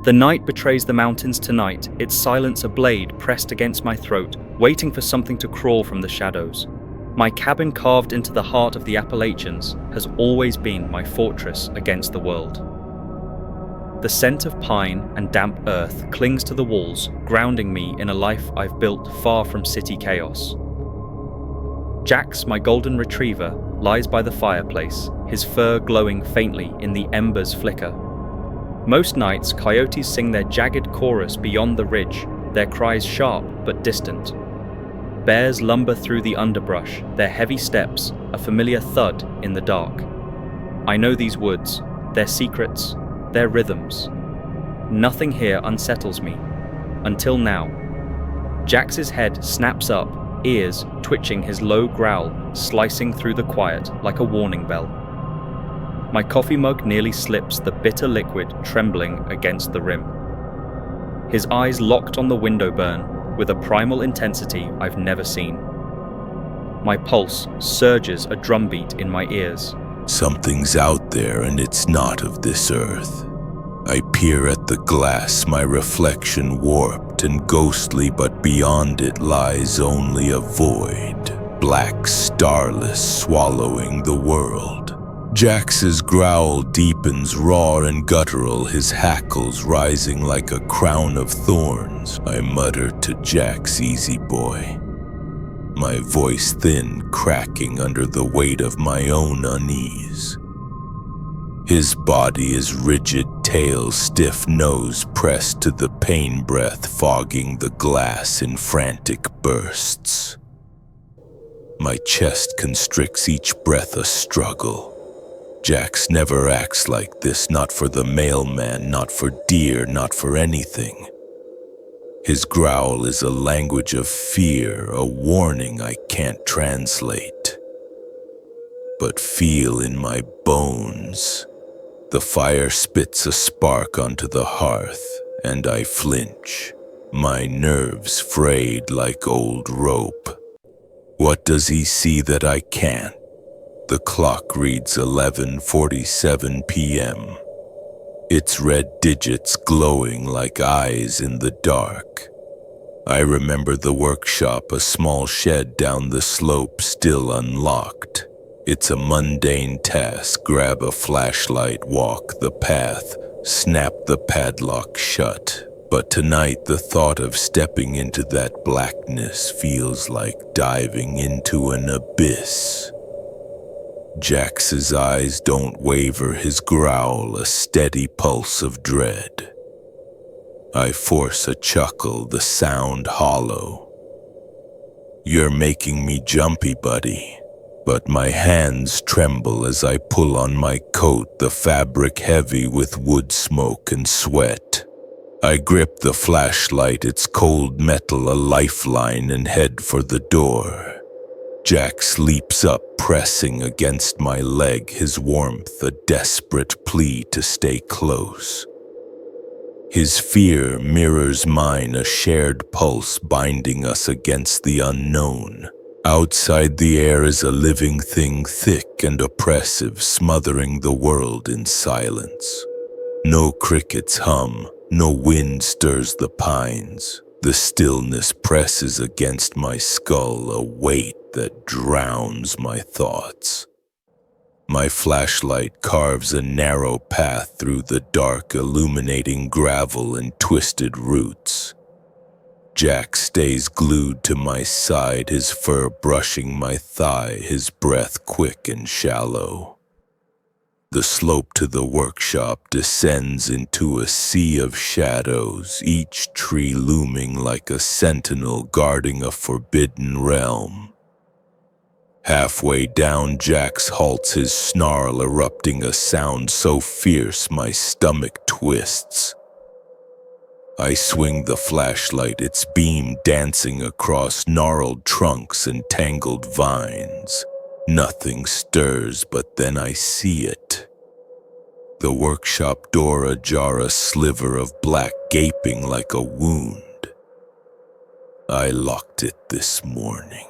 The night betrays the mountains tonight, its silence a blade pressed against my throat, waiting for something to crawl from the shadows. My cabin carved into the heart of the Appalachians has always been my fortress against the world. The scent of pine and damp earth clings to the walls, grounding me in a life I've built far from city chaos. Jax, my golden retriever, lies by the fireplace, his fur glowing faintly in the embers' flicker. Most nights, coyotes sing their jagged chorus beyond the ridge, their cries sharp but distant. Bears lumber through the underbrush, their heavy steps a familiar thud in the dark. I know these woods, their secrets, their rhythms. Nothing here unsettles me. Until now. Jax's head snaps up, ears twitching, his low growl slicing through the quiet like a warning bell. My coffee mug nearly slips, the bitter liquid trembling against the rim. His eyes locked on the window burn with a primal intensity I've never seen. My pulse surges a drumbeat in my ears. Something's out there and it's not of this earth. I peer at the glass, my reflection warped and ghostly, but beyond it lies only a void, black, starless, swallowing the world. Jax's growl deepens, raw and guttural, his hackles rising like a crown of thorns. I mutter to Jax, easy boy, my voice thin, cracking under the weight of my own unease. His body is rigid, tail stiff, nose pressed to the pain breath, fogging the glass in frantic bursts. My chest constricts, each breath a struggle. Jax never acts like this, not for the mailman, not for deer, not for anything. His growl is a language of fear, a warning I can't translate, but feel in my bones. The fire spits a spark onto the hearth, and I flinch, my nerves frayed like old rope. What does he see that I can't? The clock reads 11:47 p.m. Its red digits glowing like eyes in the dark. I remember the workshop, a small shed down the slope, still unlocked. It's a mundane task, grab a flashlight, walk the path, snap the padlock shut. But tonight the thought of stepping into that blackness feels like diving into an abyss. Jax's eyes don't waver, his growl a steady pulse of dread. I force a chuckle, the sound hollow. You're making me jumpy, buddy. But my hands tremble as I pull on my coat, the fabric heavy with wood smoke and sweat. I grip the flashlight, its cold metal a lifeline, and head for the door. Jax leaps up, pressing against my leg, his warmth a desperate plea to stay close. His fear mirrors mine, a shared pulse binding us against the unknown. Outside the air is a living thing, thick and oppressive, smothering the world in silence. No crickets hum, no wind stirs the pines. The stillness presses against my skull, a weight that drowns my thoughts. My flashlight carves a narrow path through the dark, illuminating gravel and twisted roots. Jax stays glued to my side, his fur brushing my thigh, his breath quick and shallow. The slope to the workshop descends into a sea of shadows, each tree looming like a sentinel guarding a forbidden realm. Halfway down, Jax halts, his snarl erupting a sound so fierce my stomach twists. I swing the flashlight, its beam dancing across gnarled trunks and tangled vines. Nothing stirs, but then I see it. The workshop door ajar, a sliver of black gaping like a wound. I locked it this morning.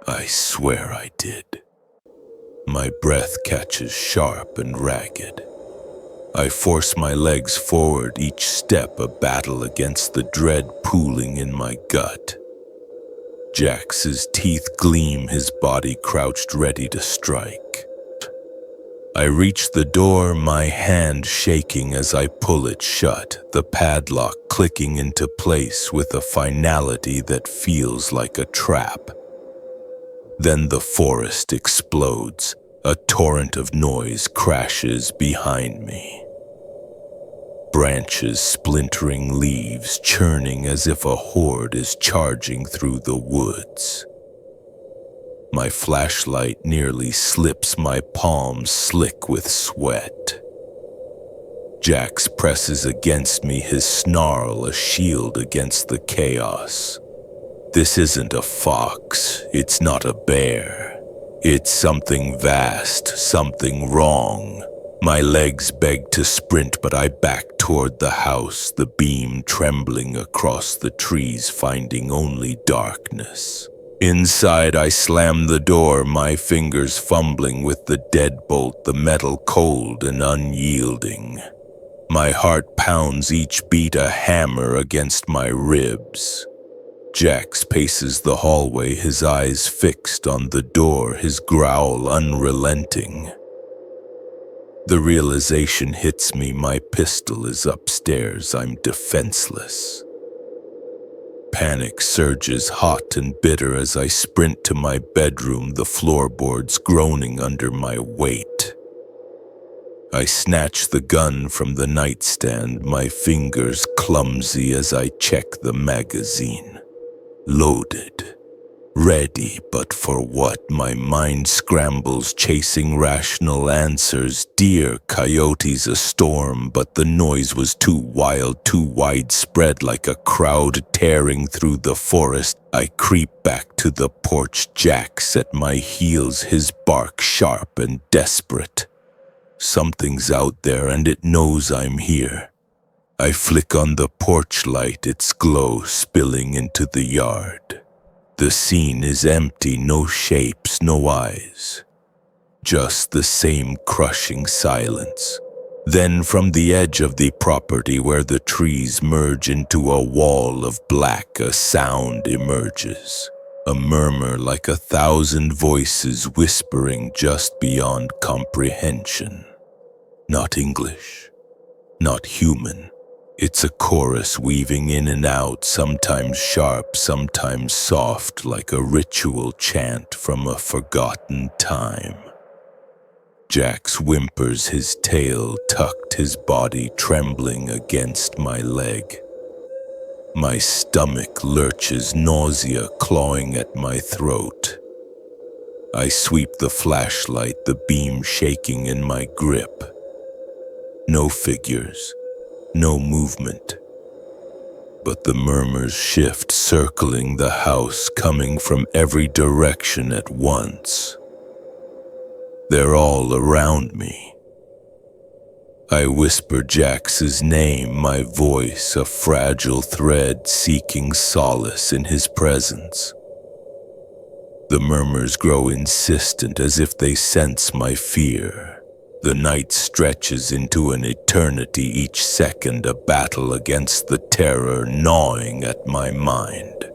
I swear I did. My breath catches sharp and ragged. I force my legs forward, each step a battle against the dread pooling in my gut. Jax's teeth gleam, his body crouched ready to strike. I reach the door, my hand shaking as I pull it shut, the padlock clicking into place with a finality that feels like a trap. Then the forest explodes. A torrent of noise crashes behind me. Branches splintering, leaves churning as if a horde is charging through the woods. My flashlight nearly slips, my palms slick with sweat. Jax presses against me, his snarl a shield against the chaos. This isn't a fox, it's not a bear. It's something vast, something wrong. My legs beg to sprint, but I back toward the house, the beam trembling across the trees, finding only darkness. Inside, I slam the door, my fingers fumbling with the deadbolt, the metal cold and unyielding. My heart pounds, each beat a hammer against my ribs. Jax paces the hallway, his eyes fixed on the door, his growl unrelenting. The realization hits me, my pistol is upstairs, I'm defenseless. Panic surges hot and bitter as I sprint to my bedroom, the floorboards groaning under my weight. I snatch the gun from the nightstand, my fingers clumsy as I check the magazine. Loaded, ready, but for what? My mind scrambles, chasing rational answers. Deer, coyotes, a storm, but the noise was too wild, too widespread, like a crowd tearing through the forest. I creep back to the porch, Jax at my heels, his bark sharp and desperate. Something's out there and it knows I'm here. I flick on the porch light, its glow spilling into the yard. The scene is empty, no shapes, no eyes. Just the same crushing silence. Then from the edge of the property where the trees merge into a wall of black, a sound emerges. A murmur like 1,000 voices whispering just beyond comprehension. Not English, not human. It's a chorus weaving in and out, sometimes sharp, sometimes soft, like a ritual chant from a forgotten time. Jax whimpers, his tail tucked, his body trembling against my leg. My stomach lurches, nausea clawing at my throat. I sweep the flashlight, the beam shaking in my grip. No figures. No movement, but the murmurs shift, circling the house, coming from every direction at once. They're all around me. I whisper Jax's name, my voice a fragile thread seeking solace in his presence. The murmurs grow insistent as if they sense my fear. The night stretches into an eternity, each second a battle against the terror gnawing at my mind.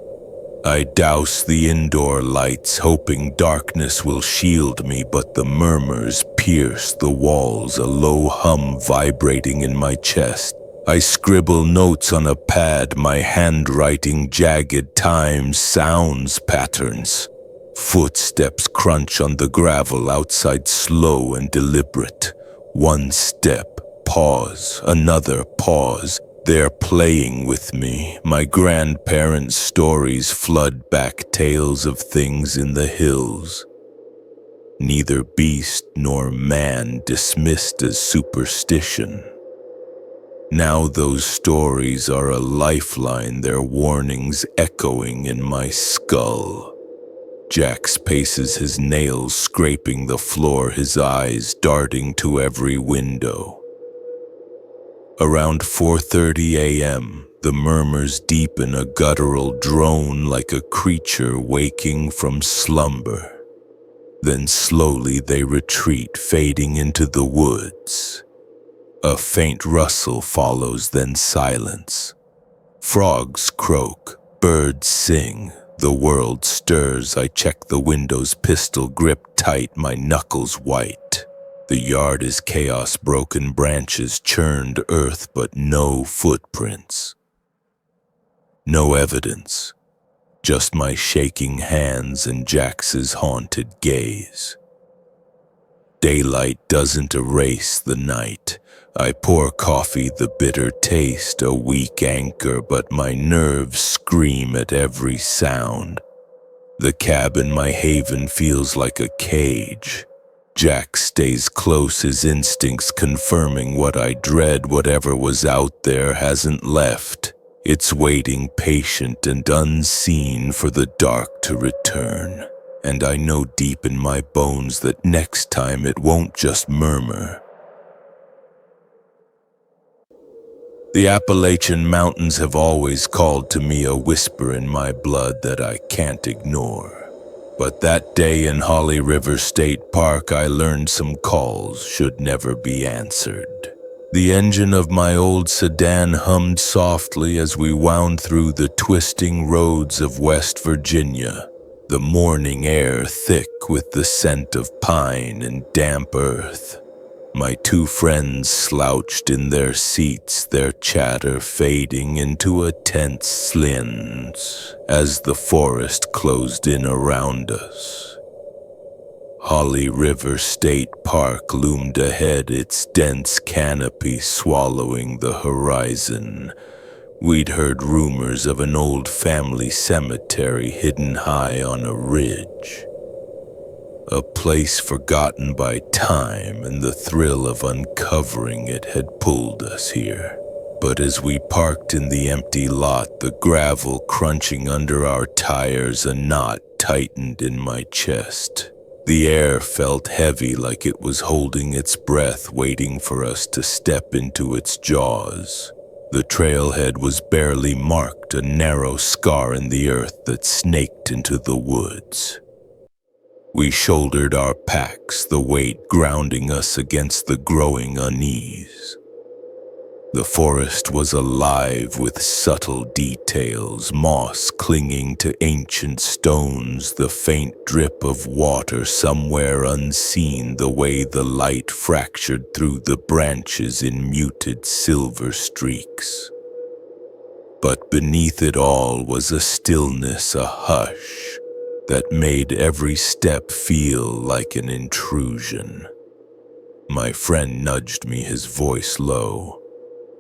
I douse the indoor lights, hoping darkness will shield me, but the murmurs pierce the walls, a low hum vibrating in my chest. I scribble notes on a pad, my handwriting jagged times, sounds, patterns. Footsteps crunch on the gravel outside, slow and deliberate. One step, pause, another pause. They're playing with me. My grandparents' stories flood back, tales of things in the hills. Neither beast nor man dismissed as superstition. Now those stories are a lifeline, their warnings echoing in my skull. Jax paces, his nails scraping the floor, his eyes darting to every window. Around 4:30 a.m., the murmurs deepen, a guttural drone like a creature waking from slumber. Then slowly they retreat, fading into the woods. A faint rustle follows, then silence. Frogs croak, birds sing, the world stirs. I check the windows, pistol grip tight, my knuckles white. The yard is chaos, broken branches, churned earth, but no footprints. No evidence, just my shaking hands and Jax's haunted gaze. Daylight doesn't erase the night. I pour coffee, the bitter taste, a weak anchor, but my nerves scream at every sound. The cabin, my haven, feels like a cage. Jack stays close, his instincts confirming what I dread. Whatever was out there hasn't left. It's waiting, patient and unseen, for the dark to return. And I know deep in my bones that next time it won't just murmur. The Appalachian mountains have always called to me, a whisper in my blood that I can't ignore. But that day in Holly River State Park, I learned some calls should never be answered. The engine of my old sedan hummed softly as we wound through the twisting roads of West Virginia, the morning air thick with the scent of pine and damp earth. My two friends slouched in their seats, their chatter fading into a tense silence as the forest closed in around us. Holly River State Park loomed ahead, its dense canopy swallowing the horizon. We'd heard rumors of an old family cemetery hidden high on a ridge. A place forgotten by time, and the thrill of uncovering it had pulled us here. But as we parked in the empty lot, the gravel crunching under our tires, a knot tightened in my chest. The air felt heavy, like it was holding its breath, waiting for us to step into its jaws. The trailhead was barely marked, a narrow scar in the earth that snaked into the woods. We shouldered our packs, the weight grounding us against the growing unease. The forest was alive with subtle details, moss clinging to ancient stones, the faint drip of water somewhere unseen, the way the light fractured through the branches in muted silver streaks. But beneath it all was a stillness, a hush, that made every step feel like an intrusion. My friend nudged me, his voice low.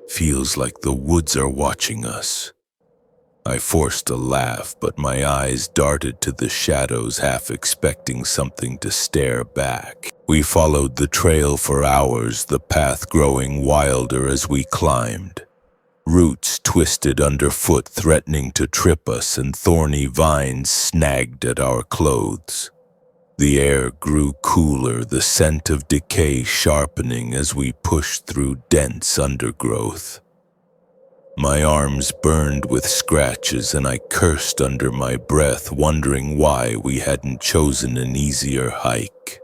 Feels like the woods are watching us. I forced a laugh, but my eyes darted to the shadows, half expecting something to stare back. We followed the trail for hours, the path growing wilder as we climbed. Roots twisted underfoot, threatening to trip us, and thorny vines snagged at our clothes. The air grew cooler, the scent of decay sharpening as we pushed through dense undergrowth. My arms burned with scratches, and I cursed under my breath, wondering why we hadn't chosen an easier hike.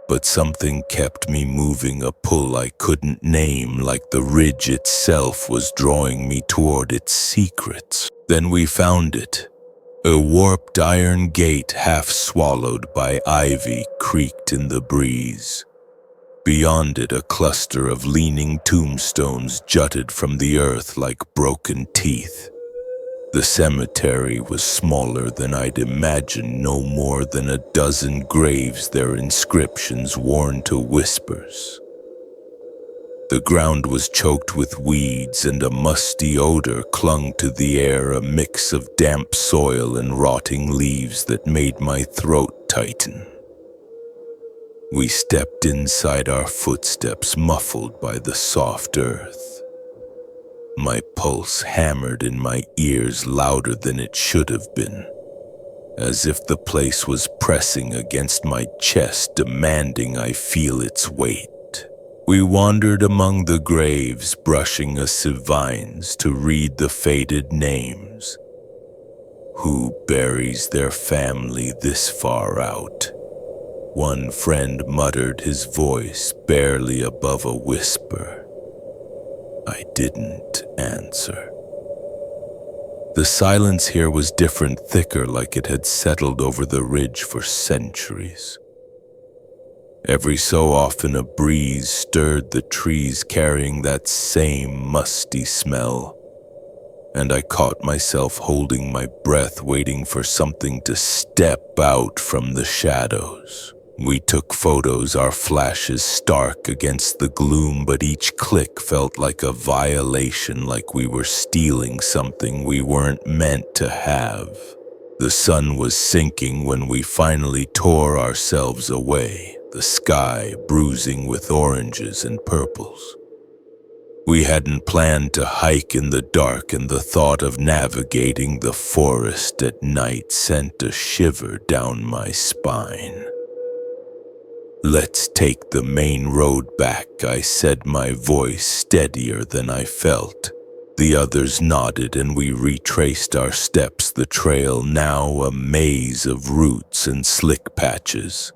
But something kept me moving, a pull I couldn't name, like the ridge itself was drawing me toward its secrets. Then we found it. A warped iron gate, half swallowed by ivy, creaked in the breeze. Beyond it, a cluster of leaning tombstones jutted from the earth like broken teeth. The cemetery was smaller than I'd imagined, no more than a dozen graves, their inscriptions worn to whispers. The ground was choked with weeds, and a musty odor clung to the air, a mix of damp soil and rotting leaves that made my throat tighten. We stepped inside, our footsteps muffled by the soft earth. My pulse hammered in my ears louder than it should have been, as if the place was pressing against my chest, demanding I feel its weight. We wandered among the graves, brushing aside vines to read the faded names. Who buries their family this far out? One friend muttered, his voice barely above a whisper. I didn't answer. The silence here was different, thicker, like it had settled over the ridge for centuries. Every so often a breeze stirred the trees, carrying that same musty smell, and I caught myself holding my breath, waiting for something to step out from the shadows. We took photos, our flashes stark against the gloom, but each click felt like a violation, like we were stealing something we weren't meant to have. The sun was sinking when we finally tore ourselves away, the sky bruising with oranges and purples. We hadn't planned to hike in the dark, and the thought of navigating the forest at night sent a shiver down my spine. Let's take the main road back, I said, my voice steadier than I felt. The others nodded and we retraced our steps, the trail now a maze of roots and slick patches.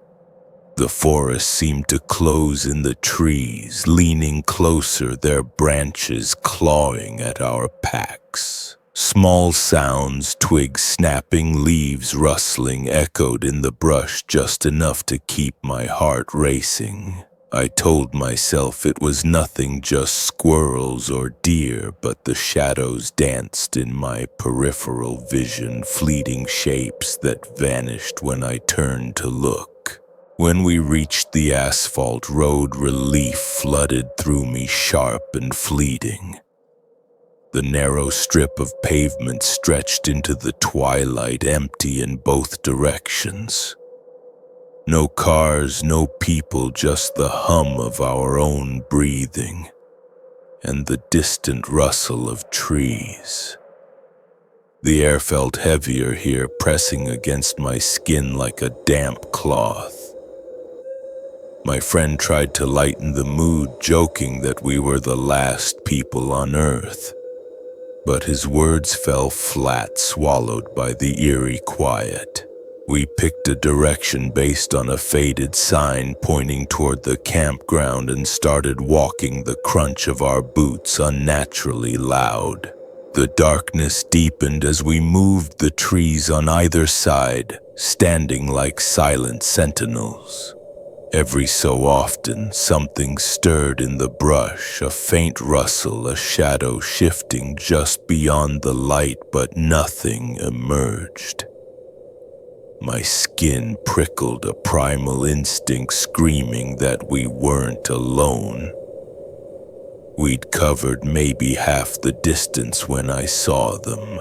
The forest seemed to close in the trees, leaning closer, their branches clawing at our packs. Small sounds, twigs snapping, leaves rustling, echoed in the brush, just enough to keep my heart racing. I told myself it was nothing, just squirrels or deer, but the shadows danced in my peripheral vision, fleeting shapes that vanished when I turned to look. When we reached the asphalt road, relief flooded through me, sharp and fleeting. The narrow strip of pavement stretched into the twilight, empty in both directions. No cars, no people, just the hum of our own breathing and the distant rustle of trees. The air felt heavier here, pressing against my skin like a damp cloth. My friend tried to lighten the mood, joking that we were the last people on Earth. But his words fell flat, swallowed by the eerie quiet. We picked a direction based on a faded sign pointing toward the campground and started walking, the crunch of our boots unnaturally loud. The darkness deepened as we moved, the trees on either side standing like silent sentinels. Every so often, something stirred in the brush, a faint rustle, a shadow shifting just beyond the light, but nothing emerged. My skin prickled, a primal instinct screaming that we weren't alone. We'd covered maybe half the distance when I saw them.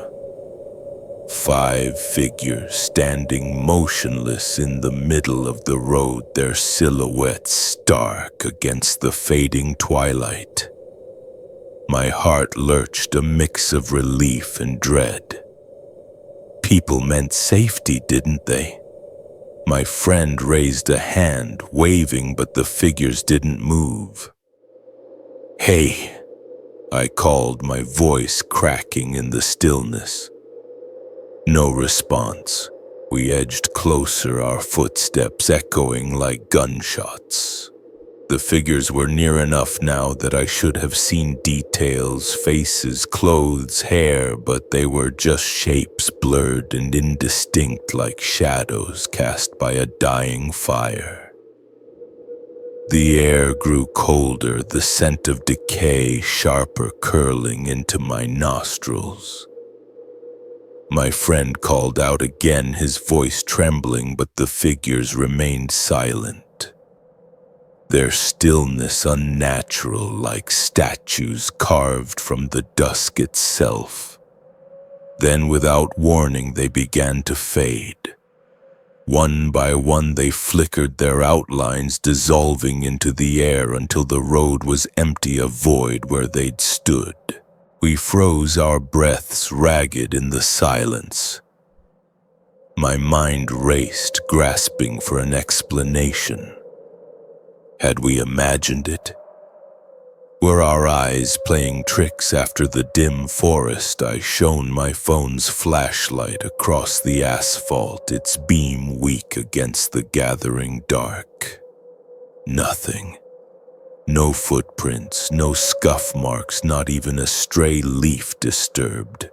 5 figures standing motionless in the middle of the road, their silhouettes stark against the fading twilight. My heart lurched, a mix of relief and dread. People meant safety, didn't they? My friend raised a hand, waving, but the figures didn't move. "Hey," I called, my voice cracking in the stillness. No response. We edged closer, our footsteps echoing like gunshots. The figures were near enough now that I should have seen details, faces, clothes, hair, but they were just shapes, blurred and indistinct like shadows cast by a dying fire. The air grew colder, the scent of decay sharper, curling into my nostrils. My friend called out again, his voice trembling, but the figures remained silent. Their stillness unnatural, like statues carved from the dusk itself. Then, without warning, they began to fade. One by one they flickered, their outlines dissolving into the air until the road was empty, a void where they'd stood. We froze, our breaths ragged in the silence. My mind raced, grasping for an explanation. Had we imagined it? Were our eyes playing tricks after the dim forest? I shone my phone's flashlight across the asphalt, its beam weak against the gathering dark. Nothing. No footprints, no scuff marks, not even a stray leaf disturbed.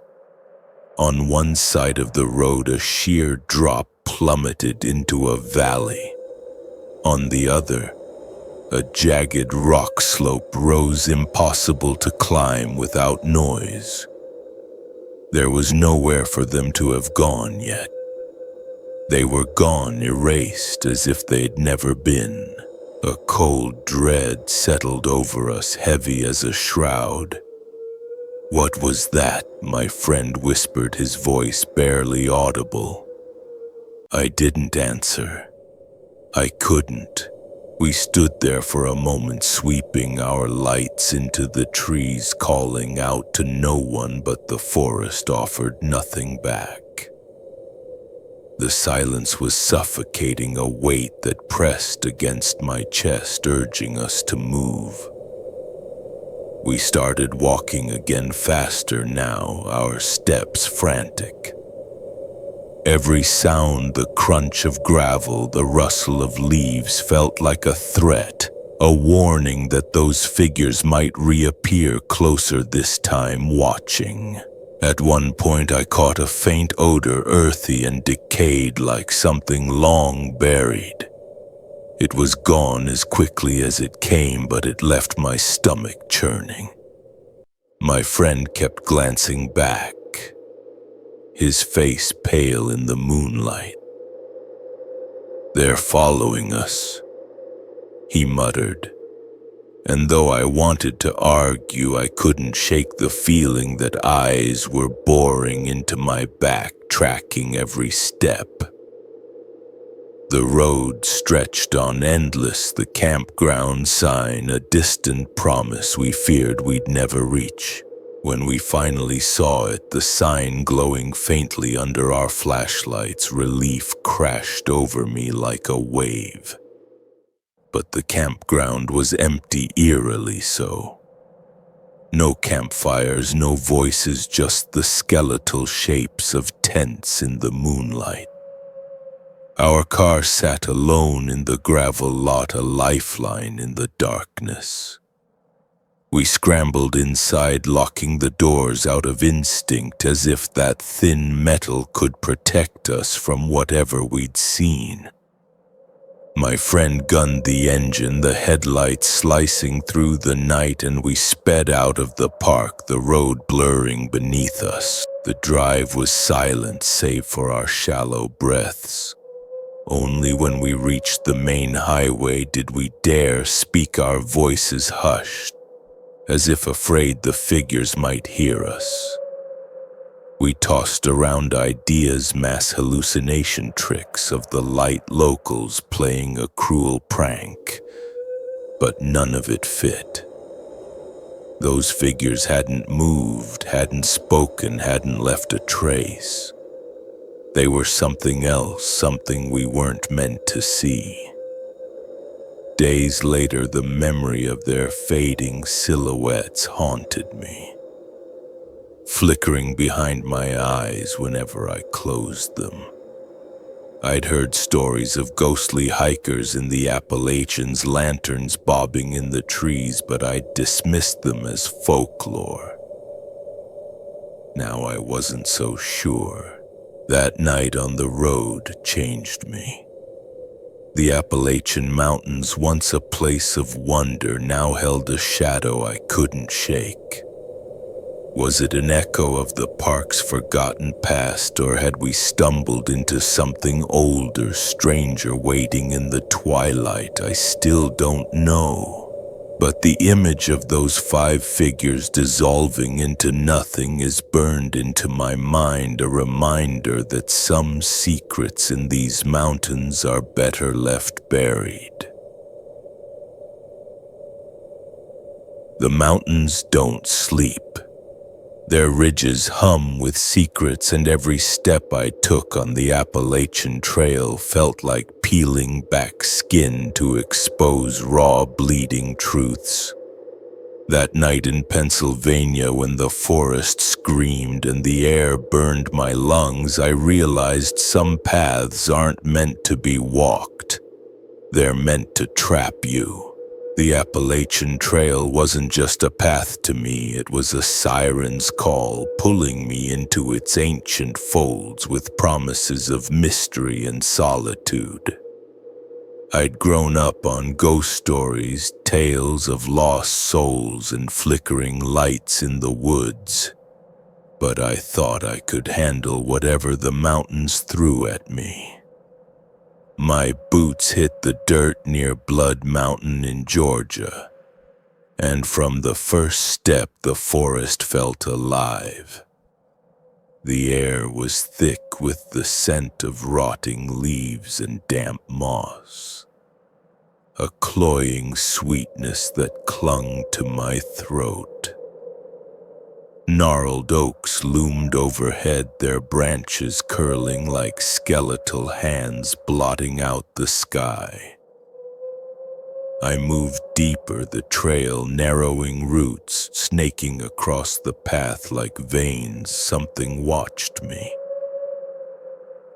On one side of the road, a sheer drop plummeted into a valley. On the other, a jagged rock slope rose impossible to climb without noise. There was nowhere for them to have gone yet. They were gone, erased as if they'd never been. A cold dread settled over us, heavy as a shroud. "What was that?" my friend whispered, his voice barely audible. I didn't answer. I couldn't. We stood there for a moment, sweeping our lights into the trees, calling out to no one, but the forest offered nothing back. The silence was suffocating, a weight that pressed against my chest, urging us to move. We started walking again, faster now, our steps frantic. Every sound, the crunch of gravel, the rustle of leaves, felt like a threat, a warning that those figures might reappear closer this time, watching. At one point I caught a faint odor, earthy and decayed, like something long buried. It was gone as quickly as it came, but it left my stomach churning. My friend kept glancing back, his face pale in the moonlight. "They're following us," he muttered. And though I wanted to argue, I couldn't shake the feeling that eyes were boring into my back, tracking every step. The road stretched on endless, the campground sign, a distant promise we feared we'd never reach. When we finally saw it, the sign glowing faintly under our flashlights, relief crashed over me like a wave. But the campground was empty, eerily so. No campfires, no voices, just the skeletal shapes of tents in the moonlight. Our car sat alone in the gravel lot, a lifeline in the darkness. We scrambled inside, locking the doors out of instinct, as if that thin metal could protect us from whatever we'd seen. My friend gunned the engine, the headlights slicing through the night, and we sped out of the park, the road blurring beneath us. The drive was silent, save for our shallow breaths. Only when we reached the main highway did we dare speak, our voices hushed, as if afraid the figures might hear us. We tossed around ideas, mass hallucination tricks of the light locals playing a cruel prank, but none of it fit. Those figures hadn't moved, hadn't spoken, hadn't left a trace. They were something else, something we weren't meant to see. Days later, the memory of their fading silhouettes haunted me, flickering behind my eyes whenever I closed them. I'd heard stories of ghostly hikers in the Appalachians, lanterns bobbing in the trees, but I'd dismissed them as folklore. Now I wasn't so sure. That night on the road changed me. The Appalachian Mountains, once a place of wonder, now held a shadow I couldn't shake. Was it an echo of the park's forgotten past, or had we stumbled into something older, stranger, waiting in the twilight? I still don't know. But the image of those 5 figures dissolving into nothing is burned into my mind, a reminder that some secrets in these mountains are better left buried. The mountains don't sleep. Their ridges hum with secrets, and every step I took on the Appalachian Trail felt like peeling back skin to expose raw, bleeding truths. That night in Pennsylvania, when the forest screamed and the air burned my lungs, I realized some paths aren't meant to be walked. They're meant to trap you. The Appalachian Trail wasn't just a path to me, it was a siren's call, pulling me into its ancient folds with promises of mystery and solitude. I'd grown up on ghost stories, tales of lost souls and flickering lights in the woods, but I thought I could handle whatever the mountains threw at me. My boots hit the dirt near Blood Mountain in Georgia, and from the first step the forest felt alive. The air was thick with the scent of rotting leaves and damp moss, a cloying sweetness that clung to my throat. Gnarled oaks loomed overhead, their branches curling like skeletal hands blotting out the sky. I moved deeper, the trail narrowing roots snaking across the path like veins. Something watched me.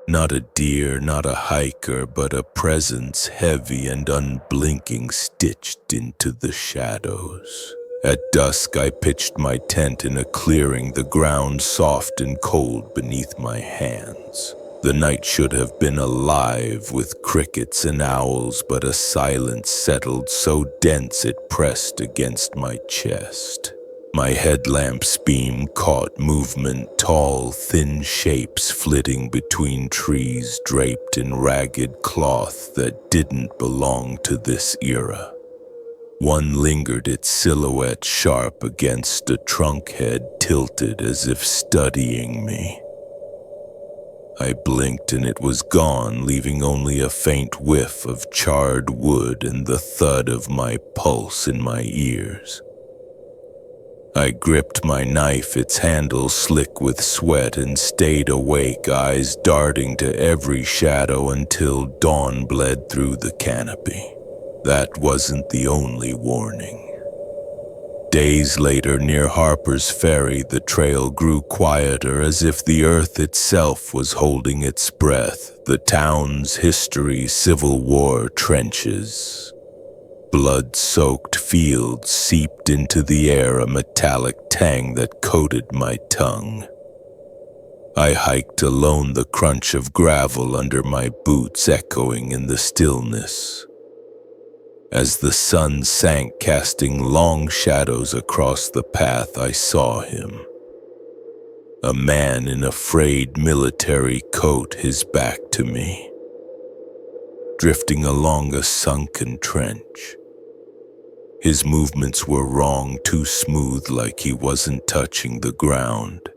Not a deer, not a hiker, but a presence heavy and unblinking stitched into the shadows. At dusk, I pitched my tent in a clearing, the ground soft and cold beneath my hands. The night should have been alive with crickets and owls, but a silence settled so dense it pressed against my chest. My headlamp's beam caught movement, tall, thin shapes flitting between trees draped in ragged cloth that didn't belong to this era. One lingered, its silhouette sharp against a trunk head tilted as if studying me. I blinked and it was gone, leaving only a faint whiff of charred wood and the thud of my pulse in my ears. I gripped my knife, its handle slick with sweat, and stayed awake, eyes darting to every shadow until dawn bled through the canopy. That wasn't the only warning. Days later, near Harper's Ferry, the trail grew quieter, as if the earth itself was holding its breath. The town's history, Civil War trenches. Blood-soaked fields seeped into the air, a metallic tang that coated my tongue. I hiked alone, the crunch of gravel under my boots echoing in the stillness. As the sun sank, casting long shadows across the path, I saw him. A man in a frayed military coat, his back to me, drifting along a sunken trench. His movements were wrong, too smooth, like he wasn't touching the ground.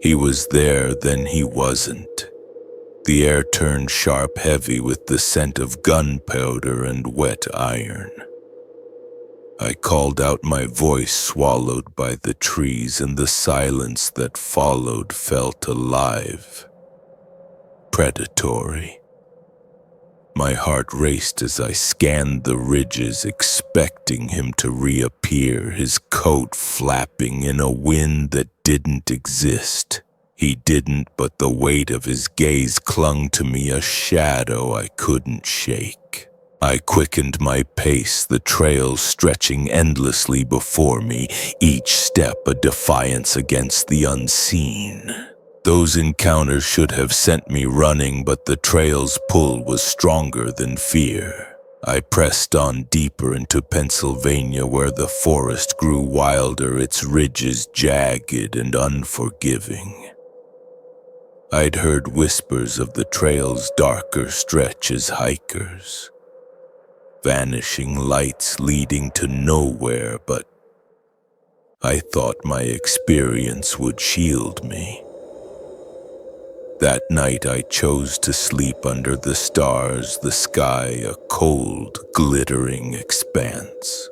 He was there, then he wasn't. The air turned sharp, heavy with the scent of gunpowder and wet iron. I called out, my voice swallowed by the trees, and the silence that followed felt alive, predatory. My heart raced as I scanned the ridges, expecting him to reappear, his coat flapping in a wind that didn't exist. He didn't, but the weight of his gaze clung to me, a shadow I couldn't shake. I quickened my pace, the trail stretching endlessly before me, each step a defiance against the unseen. Those encounters should have sent me running, but the trail's pull was stronger than fear. I pressed on deeper into Pennsylvania, where the forest grew wilder, its ridges jagged and unforgiving. I'd heard whispers of the trail's darker stretches, hikers, vanishing lights leading to nowhere, but I thought my experience would shield me. That night I chose to sleep under the stars, the sky a cold, glittering expanse.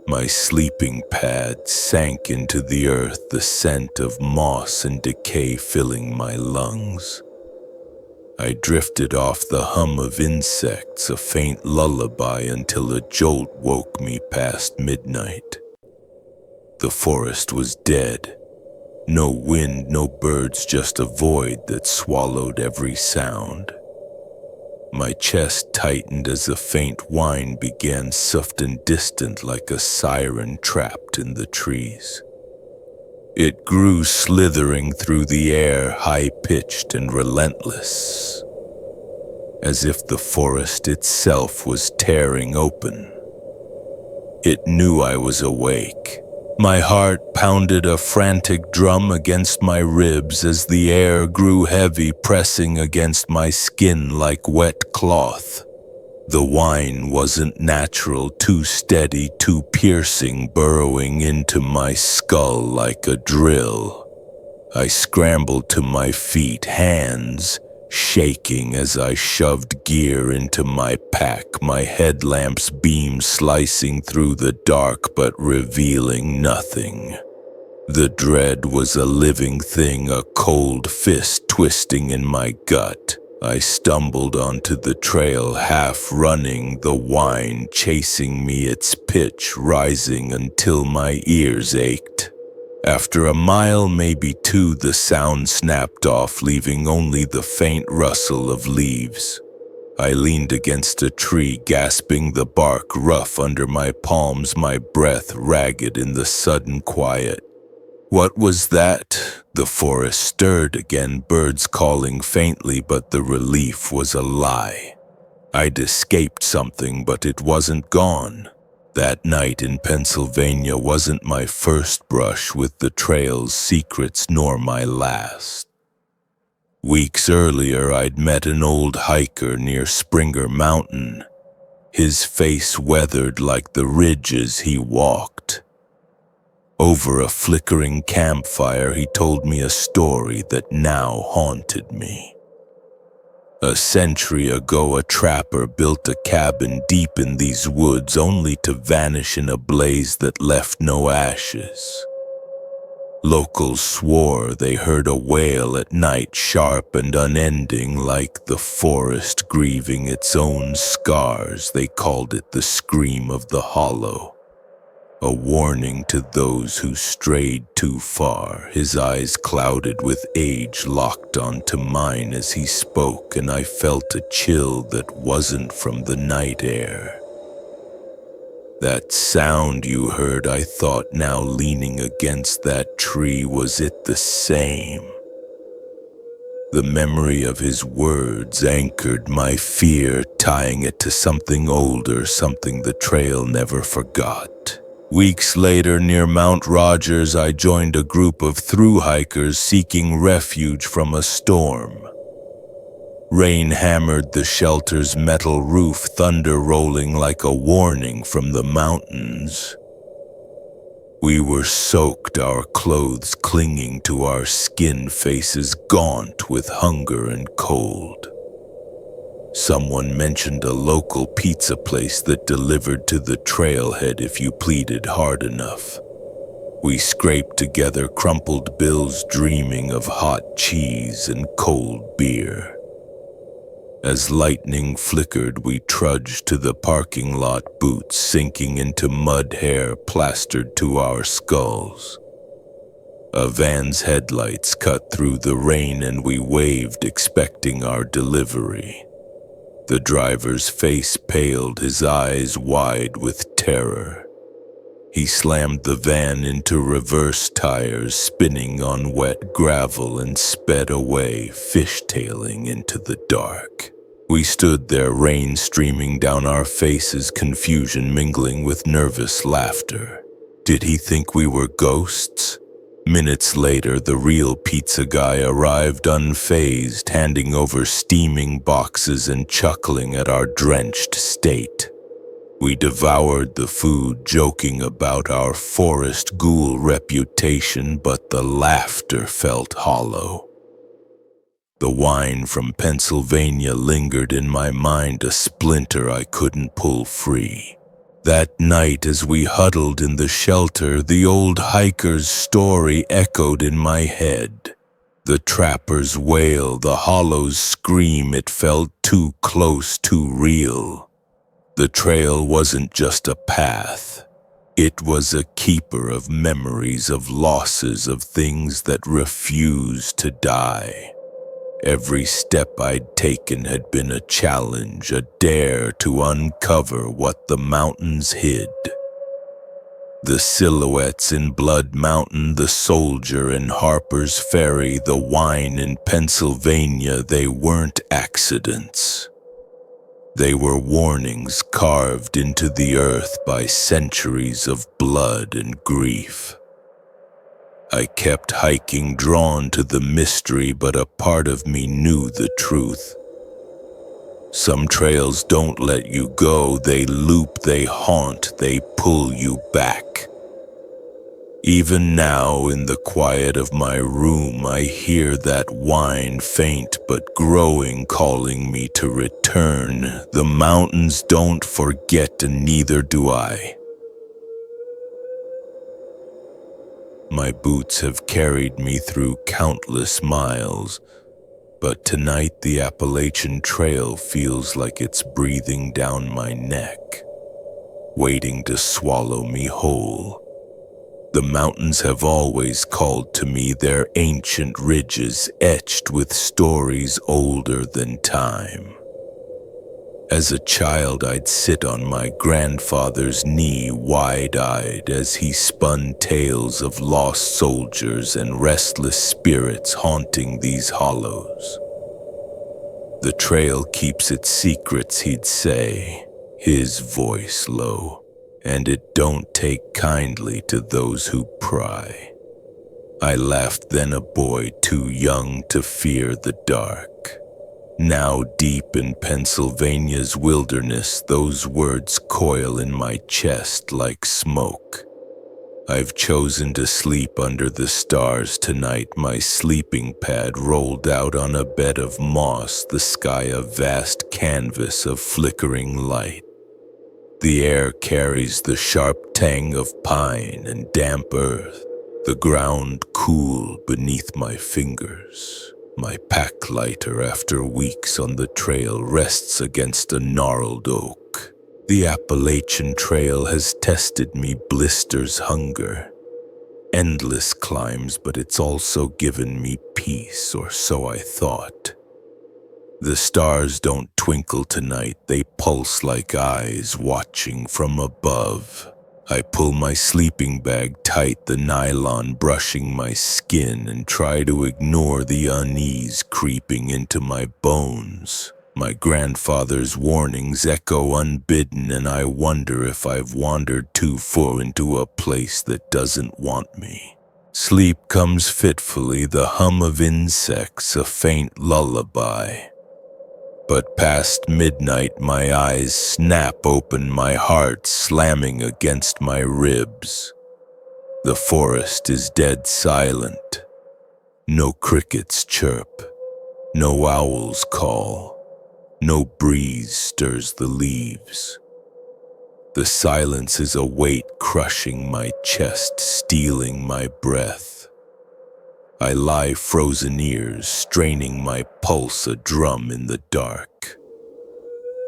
My sleeping pad sank into the earth, the scent of moss and decay filling my lungs. I drifted off the hum of insects, a faint lullaby, until a jolt woke me past midnight. The forest was dead. No wind, no birds, just a void that swallowed every sound. My chest tightened as a faint whine began, soft and distant like a siren trapped in the trees. It grew, slithering through the air, high-pitched and relentless, as if the forest itself was tearing open. It knew I was awake. My heart pounded a frantic drum against my ribs as the air grew heavy, pressing against my skin like wet cloth. The whine wasn't natural, too steady, too piercing, burrowing into my skull like a drill. I scrambled to my feet, hands shaking as I shoved gear into my pack, my headlamp's beam slicing through the dark but revealing nothing. The dread was a living thing, a cold fist twisting in my gut. I stumbled onto the trail, half running, the whine chasing me, its pitch rising until my ears ached. After a mile, maybe two, the sound snapped off, leaving only the faint rustle of leaves. I leaned against a tree, gasping, the bark rough under my palms, my breath ragged in the sudden quiet. What was that? The forest stirred again, birds calling faintly, but the relief was a lie. I'd escaped something, but it wasn't gone. That night in Pennsylvania wasn't my first brush with the trail's secrets, nor my last. Weeks earlier, I'd met an old hiker near Springer Mountain, his face weathered like the ridges he walked. Over a flickering campfire, he told me a story that now haunted me. A century ago, a trapper built a cabin deep in these woods, only to vanish in a blaze that left no ashes. Locals swore they heard a wail at night, sharp and unending, like the forest grieving its own scars. They called it the scream of the hollow. A warning to those who strayed too far. His eyes clouded with age locked onto mine as he spoke, and I felt a chill that wasn't from the night air. That sound you heard, I thought, now leaning against that tree, was it the same? The memory of his words anchored my fear, tying it to something older, something the trail never forgot. Weeks later, near Mount Rogers, I joined a group of thru-hikers seeking refuge from a storm. Rain hammered the shelter's metal roof, thunder rolling like a warning from the mountains. We were soaked, our clothes clinging to our skin, faces gaunt with hunger and cold. Someone mentioned a local pizza place that delivered to the trailhead if you pleaded hard enough. We scraped together crumpled bills, dreaming of hot cheese and cold beer. As lightning flickered, we trudged to the parking lot, boots sinking into mud, hair plastered to our skulls. A van's headlights cut through the rain and we waved, expecting our delivery. The driver's face paled, his eyes wide with terror. He slammed the van into reverse tires, spinning on wet gravel, and sped away, fishtailing into the dark. We stood there, rain streaming down our faces, confusion mingling with nervous laughter. Did he think we were ghosts? Minutes later, the real pizza guy arrived unfazed, handing over steaming boxes and chuckling at our drenched state. We devoured the food, joking about our forest ghoul reputation, but the laughter felt hollow. The whine from Pennsylvania lingered in my mind, a splinter I couldn't pull free. That night, as we huddled in the shelter, the old hiker's story echoed in my head. The trapper's wail, the hollow's scream, it felt too close, too real. The trail wasn't just a path. It was a keeper of memories, of losses, of things that refused to die. Every step I'd taken had been a challenge, a dare to uncover what the mountains hid. The silhouettes in Blood Mountain, the soldier in Harper's Ferry, the wine in Pennsylvania, they weren't accidents. They were warnings carved into the earth by centuries of blood and grief. I kept hiking, drawn to the mystery, but a part of me knew the truth. Some trails don't let you go. They loop, they haunt, they pull you back. Even now, in the quiet of my room, I hear that whine, faint but growing, calling me to return. The mountains don't forget, and neither do I. My boots have carried me through countless miles, but tonight the Appalachian Trail feels like it's breathing down my neck, waiting to swallow me whole. The mountains have always called to me, their ancient ridges etched with stories older than time. As a child, I'd sit on my grandfather's knee, wide-eyed, as he spun tales of lost soldiers and restless spirits haunting these hollows. The trail keeps its secrets, he'd say, his voice low, and it don't take kindly to those who pry. I laughed then, a boy too young to fear the dark. Now deep in Pennsylvania's wilderness, those words coil in my chest like smoke. I've chosen to sleep under the stars tonight, my sleeping pad rolled out on a bed of moss, the sky a vast canvas of flickering light. The air carries the sharp tang of pine and damp earth, the ground cool beneath my fingers. My pack lighter, after weeks on the trail, rests against a gnarled oak. The Appalachian Trail has tested me, blisters hunger. Endless climbs, but it's also given me peace, or so I thought. The stars don't twinkle tonight, they pulse like eyes watching from above. I pull my sleeping bag tight, the nylon brushing my skin, and try to ignore the unease creeping into my bones. My grandfather's warnings echo unbidden, and I wonder if I've wandered too far into a place that doesn't want me. Sleep comes fitfully, the hum of insects, a faint lullaby. But past midnight my eyes snap open, my heart slamming against my ribs. The forest is dead silent. No crickets chirp, no owls call, no breeze stirs the leaves. The silence is a weight crushing my chest, stealing my breath. I lie frozen ears, straining my pulse, a drum in the dark.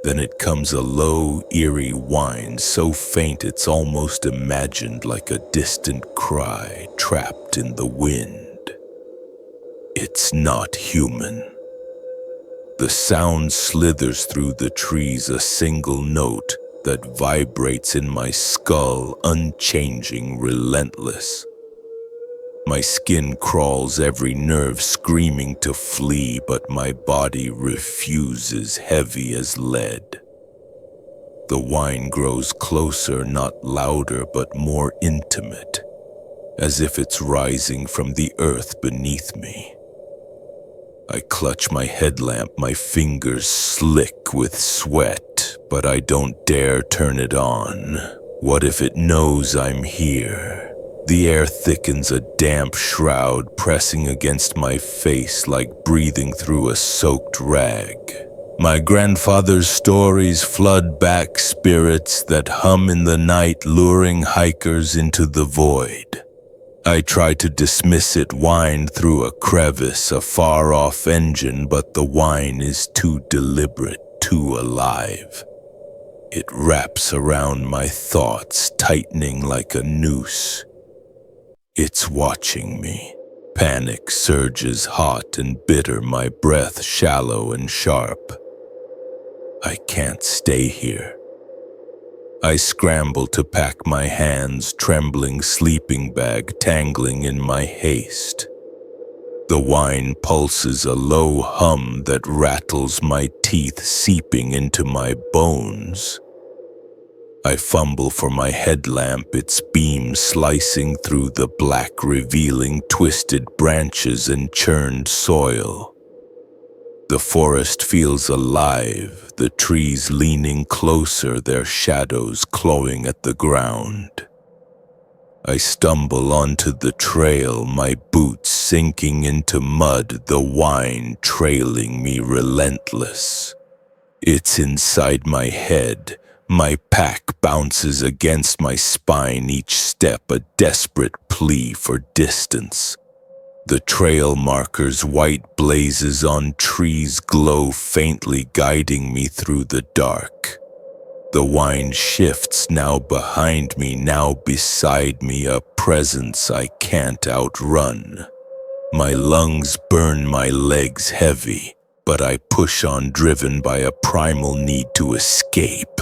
Then it comes a low, eerie whine, so faint it's almost imagined, like a distant cry trapped in the wind. It's not human. The sound slithers through the trees, a single note that vibrates in my skull, unchanging, relentless. My skin crawls, every nerve screaming to flee, but my body refuses, heavy as lead. The whine grows closer, not louder, but more intimate, as if it's rising from the earth beneath me. I clutch my headlamp, my fingers slick with sweat, but I don't dare turn it on. What if it knows I'm here? The air thickens, a damp shroud pressing against my face like breathing through a soaked rag. My grandfather's stories flood back, spirits that hum in the night, luring hikers into the void. I try to dismiss it, whined through a crevice, a far-off engine, but the whine is too deliberate, too alive. It wraps around my thoughts, tightening like a noose. It's watching me. Panic surges hot and bitter, my breath shallow and sharp. I can't stay here. I scramble to pack my hands, trembling sleeping bag tangling in my haste. The whine pulses, a low hum that rattles my teeth, seeping into my bones. I fumble for my headlamp, its beam slicing through the black, revealing twisted branches and churned soil. The forest feels alive, the trees leaning closer, their shadows clawing at the ground. I stumble onto the trail, my boots sinking into mud, the whine trailing me relentless. It's inside my head. My pack bounces against my spine, each step a desperate plea for distance. The trail markers, white blazes on trees, glow faintly, guiding me through the dark. The whine shifts, now behind me, now beside me, a presence I can't outrun. My lungs burn, my legs heavy, but I push on, driven by a primal need to escape.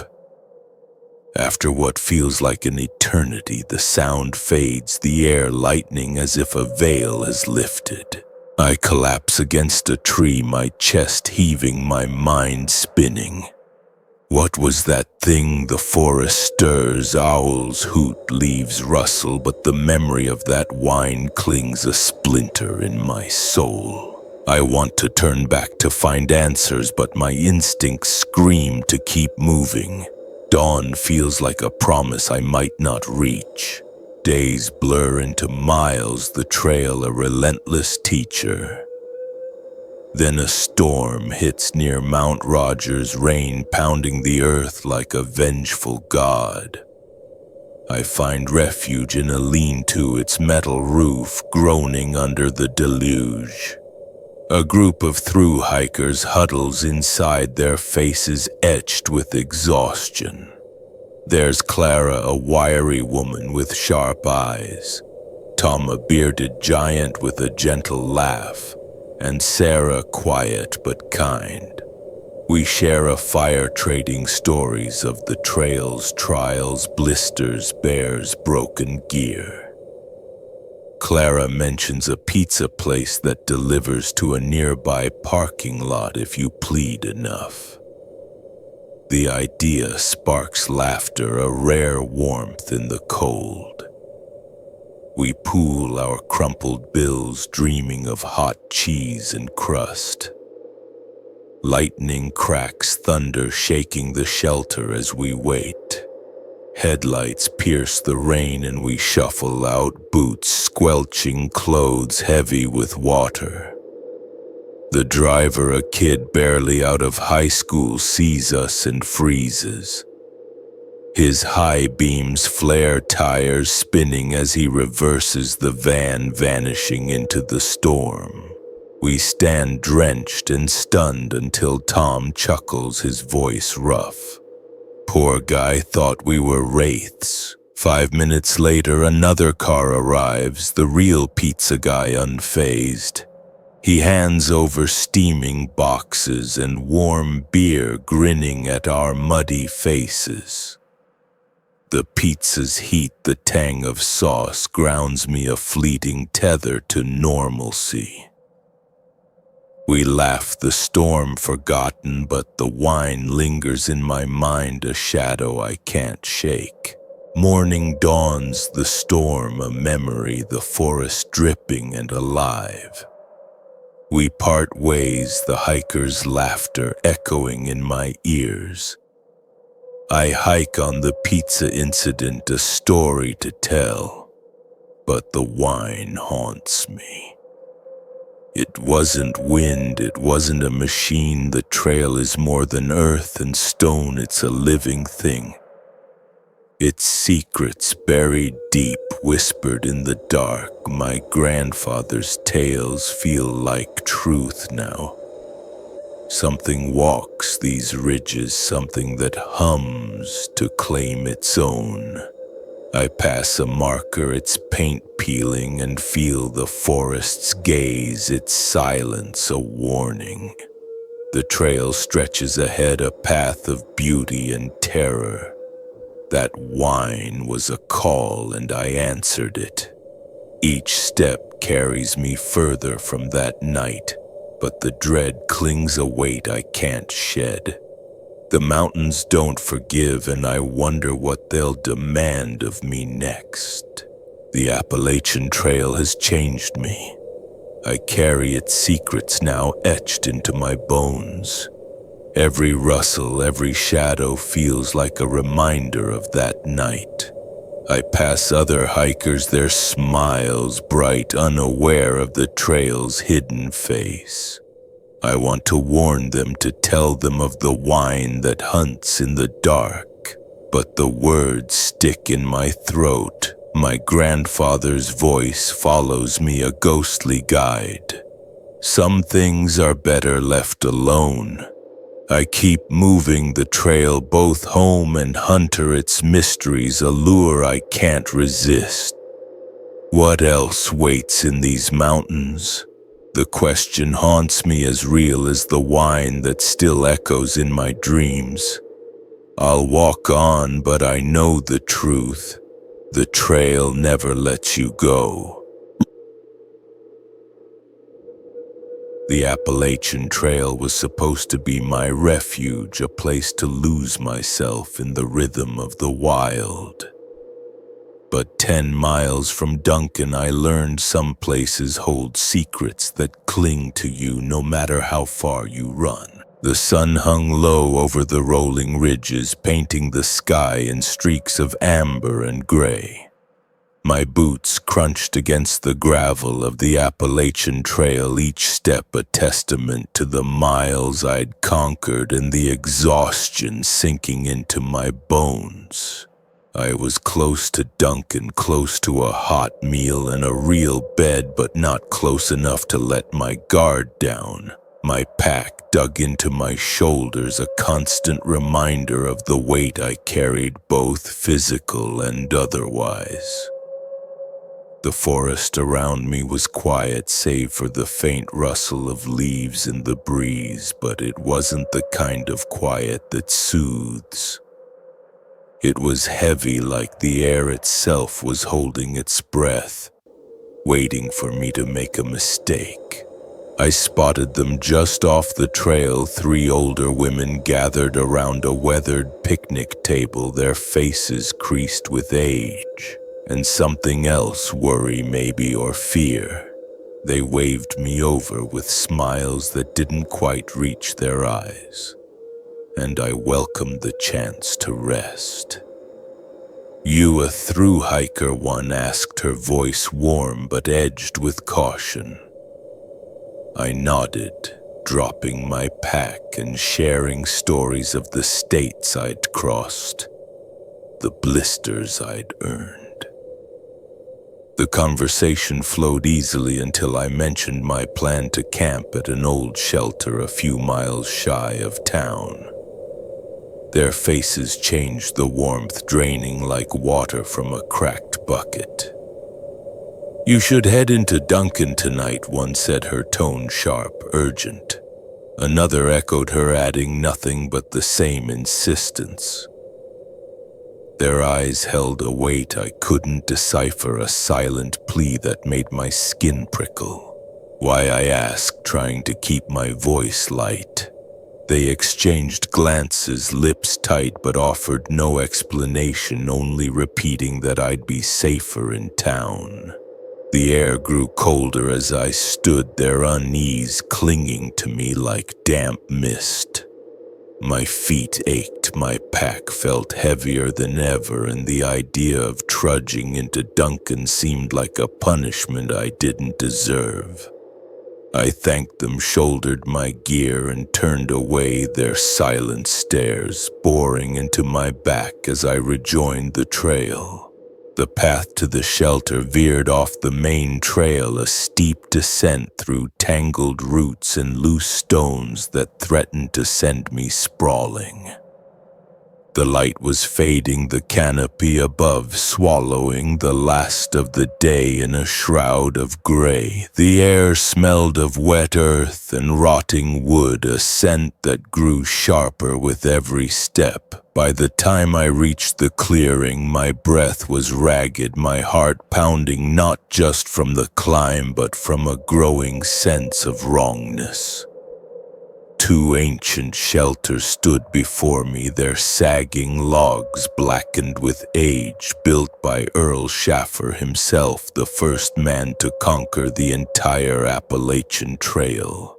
After what feels like an eternity, the sound fades, the air lightening as if a veil has lifted. I collapse against a tree, my chest heaving, my mind spinning. What was that thing? The forest stirs, owls hoot, leaves rustle, but the memory of that whine clings a splinter in my soul. I want to turn back to find answers, but my instincts scream to keep moving. Dawn feels like a promise I might not reach. Days blur into miles, the trail a relentless teacher. Then a storm hits near Mount Rogers, rain pounding the earth like a vengeful god. I find refuge in a lean-to, its metal roof groaning under the deluge. A group of thru-hikers huddles inside, their faces etched with exhaustion. There's Clara, a wiry woman with sharp eyes, Tom, a bearded giant with a gentle laugh, and Sarah, quiet but kind. We share a fire, trading stories of the trail's trials, blisters, bears, broken gear. Clara mentions a pizza place that delivers to a nearby parking lot if you plead enough. The idea sparks laughter, a rare warmth in the cold. We pool our crumpled bills, dreaming of hot cheese and crust. Lightning cracks, thunder shaking the shelter as we wait. Headlights pierce the rain and we shuffle out, boots squelching, clothes heavy with water. The driver, a kid barely out of high school, sees us and freezes. His high beams flare, tires spinning as he reverses the van, vanishing into the storm. We stand drenched and stunned until Tom chuckles, his voice rough. Poor guy thought we were wraiths. 5 minutes later, another car arrives, the real pizza guy unfazed. He hands over steaming boxes and warm beer, grinning at our muddy faces. The pizza's heat, the tang of sauce, grounds me a fleeting tether to normalcy. We laugh, the storm forgotten, but the wine lingers in my mind, a shadow I can't shake. Morning dawns, the storm a memory, the forest dripping and alive. We part ways, the hiker's laughter echoing in my ears. I hike on the pizza incident, a story to tell, but the wine haunts me. It wasn't wind, it wasn't a machine. The trail is more than earth and stone, it's a living thing. Its secrets buried deep, whispered in the dark. My grandfather's tales feel like truth now. Something walks these ridges, something that hums to claim its own. I pass a marker, its paint peeling, and feel the forest's gaze, its silence a warning. The trail stretches ahead, a path of beauty and terror. That whine was a call, and I answered it. Each step carries me further from that night, but the dread clings a weight I can't shed. The mountains don't forgive, and I wonder what they'll demand of me next. The Appalachian Trail has changed me. I carry its secrets now etched into my bones. Every rustle, every shadow feels like a reminder of that night. I pass other hikers, their smiles bright, unaware of the trail's hidden face. I want to warn them, to tell them of the whine that hunts in the dark, but the words stick in my throat. My grandfather's voice follows me, a ghostly guide. Some things are better left alone. I keep moving the trail, both home and hunter, its mysteries, a lure I can't resist. What else waits in these mountains? The question haunts me, as real as the whine that still echoes in my dreams. I'll walk on, but I know the truth. The trail never lets you go. The Appalachian Trail was supposed to be my refuge, a place to lose myself in the rhythm of the wild. But 10 miles from Duncan, I learned some places hold secrets that cling to you no matter how far you run. The sun hung low over the rolling ridges, painting the sky in streaks of amber and gray. My boots crunched against the gravel of the Appalachian Trail, each step a testament to the miles I'd conquered and the exhaustion sinking into my bones. I was close to Duncan, close to a hot meal and a real bed, but not close enough to let my guard down. My pack dug into my shoulders, a constant reminder of the weight I carried, both physical and otherwise. The forest around me was quiet, save for the faint rustle of leaves in the breeze, but it wasn't the kind of quiet that soothes. It was heavy, like the air itself was holding its breath, waiting for me to make a mistake. I spotted them just off the trail, 3 older women gathered around a weathered picnic table, their faces creased with age. And something else, worry maybe, or fear. They waved me over with smiles that didn't quite reach their eyes, and I welcomed the chance to rest. "You a through hiker?" one asked, her voice warm but edged with caution. I nodded, dropping my pack and sharing stories of the states I'd crossed, the blisters I'd earned. The conversation flowed easily until I mentioned my plan to camp at an old shelter a few miles shy of town. Their faces changed, the warmth draining like water from a cracked bucket. "You should head into Duncan tonight," one said, her tone sharp, urgent. Another echoed her, adding nothing but the same insistence. Their eyes held a weight I couldn't decipher, a silent plea that made my skin prickle. "Why?" I asked, trying to keep my voice light. They exchanged glances, lips tight, but offered no explanation, only repeating that I'd be safer in town. The air grew colder as I stood there, unease clinging to me like damp mist. My feet ached, my pack felt heavier than ever, and the idea of trudging into Duncan seemed like a punishment I didn't deserve. I thanked them, shouldered my gear, and turned away, their silent stares boring into my back as I rejoined the trail. The path to the shelter veered off the main trail, a steep descent through tangled roots and loose stones that threatened to send me sprawling. The light was fading, the canopy above swallowing the last of the day in a shroud of gray. The air smelled of wet earth and rotting wood, a scent that grew sharper with every step. By the time I reached the clearing, my breath was ragged, my heart pounding, not just from the climb but from a growing sense of wrongness. Two ancient shelters stood before me, their sagging logs blackened with age, built by Earl Schaffer himself, the first man to conquer the entire Appalachian Trail.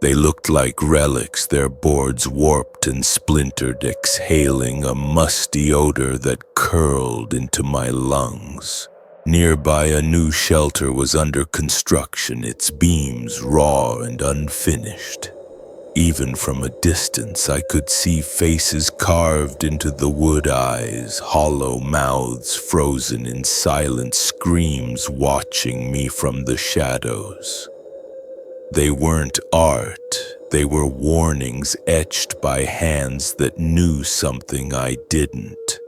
They looked like relics, their boards warped and splintered, exhaling a musty odor that curled into my lungs. Nearby, a new shelter was under construction, its beams raw and unfinished. Even from a distance, I could see faces carved into the wood, eyes, hollow mouths frozen in silent screams watching me from the shadows. They weren't art, they were warnings etched by hands that knew something I didn't.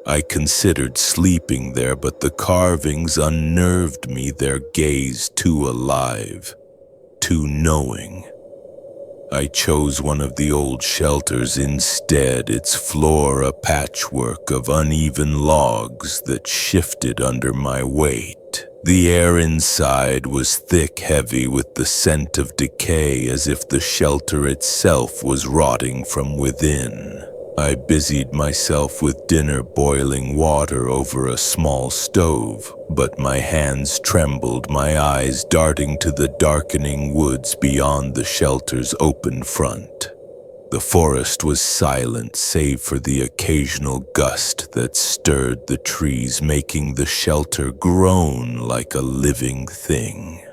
I considered sleeping there, but the carvings unnerved me, their gaze too alive, too knowing. I chose one of the old shelters instead, its floor a patchwork of uneven logs that shifted under my weight. The air inside was thick, heavy with the scent of decay, as if the shelter itself was rotting from within. I busied myself with dinner, boiling water over a small stove, but my hands trembled, my eyes darting to the darkening woods beyond the shelter's open front. The forest was silent, save for the occasional gust that stirred the trees, making the shelter groan like a living thing.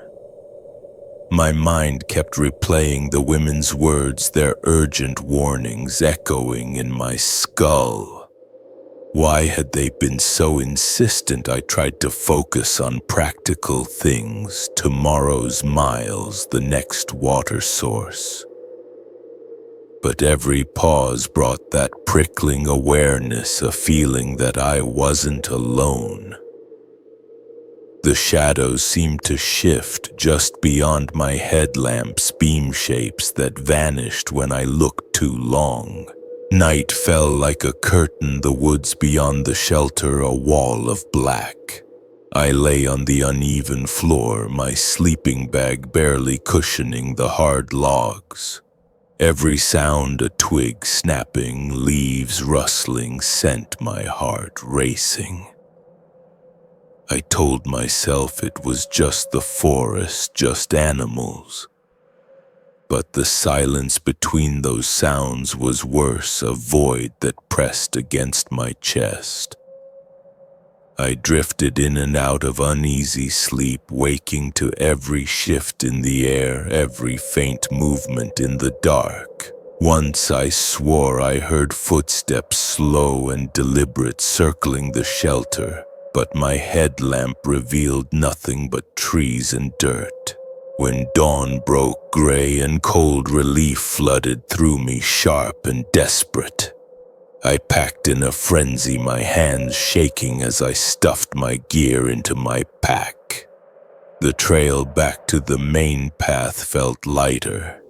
My mind kept replaying the women's words, their urgent warnings echoing in my skull. Why had they been so insistent? I tried to focus on practical things, tomorrow's miles, the next water source. But every pause brought that prickling awareness, a feeling that I wasn't alone. The shadows seemed to shift just beyond my headlamp's beam shapes that vanished when I looked too long. Night fell like a curtain, the woods beyond the shelter a wall of black. I lay on the uneven floor, my sleeping bag barely cushioning the hard logs. Every sound, a twig snapping, leaves rustling, sent my heart racing. I told myself it was just the forest, just animals. But the silence between those sounds was worse, a void that pressed against my chest. I drifted in and out of uneasy sleep, waking to every shift in the air, every faint movement in the dark. Once I swore I heard footsteps, slow and deliberate, circling the shelter. But my headlamp revealed nothing but trees and dirt. When dawn broke, gray and cold relief flooded through me, sharp and desperate. I packed in a frenzy, my hands shaking as I stuffed my gear into my pack. The trail back to the main path felt lighter,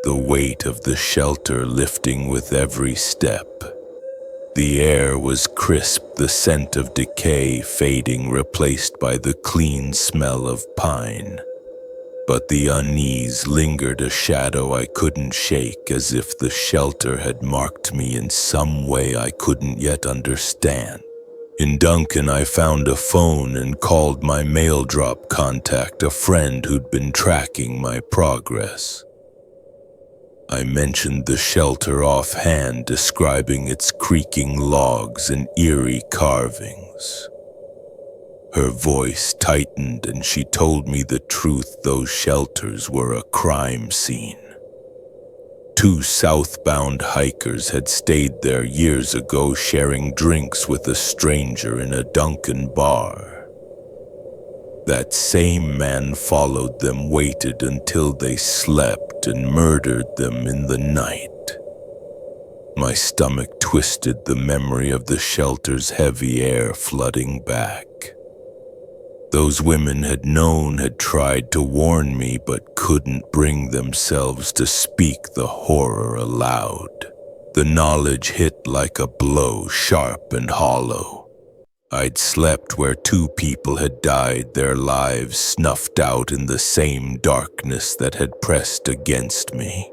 the weight of the shelter lifting with every step. The air was crisp, the scent of decay fading, replaced by the clean smell of pine. But the unease lingered, a shadow I couldn't shake, as if the shelter had marked me in some way I couldn't yet understand. In Duncan, I found a phone and called my mail drop contact, a friend who'd been tracking my progress. I mentioned the shelter offhand, describing its creaking logs and eerie carvings. Her voice tightened and she told me the truth. Those shelters were a crime scene. Two southbound hikers had stayed there years ago, sharing drinks with a stranger in a Dunkin' bar. That same man followed them, waited until they slept, and murdered them in the night. My stomach twisted, the memory of the shelter's heavy air flooding back. Those women had known, had tried to warn me, but couldn't bring themselves to speak the horror aloud. The knowledge hit like a blow, sharp and hollow. I'd slept where two people had died, their lives snuffed out in the same darkness that had pressed against me.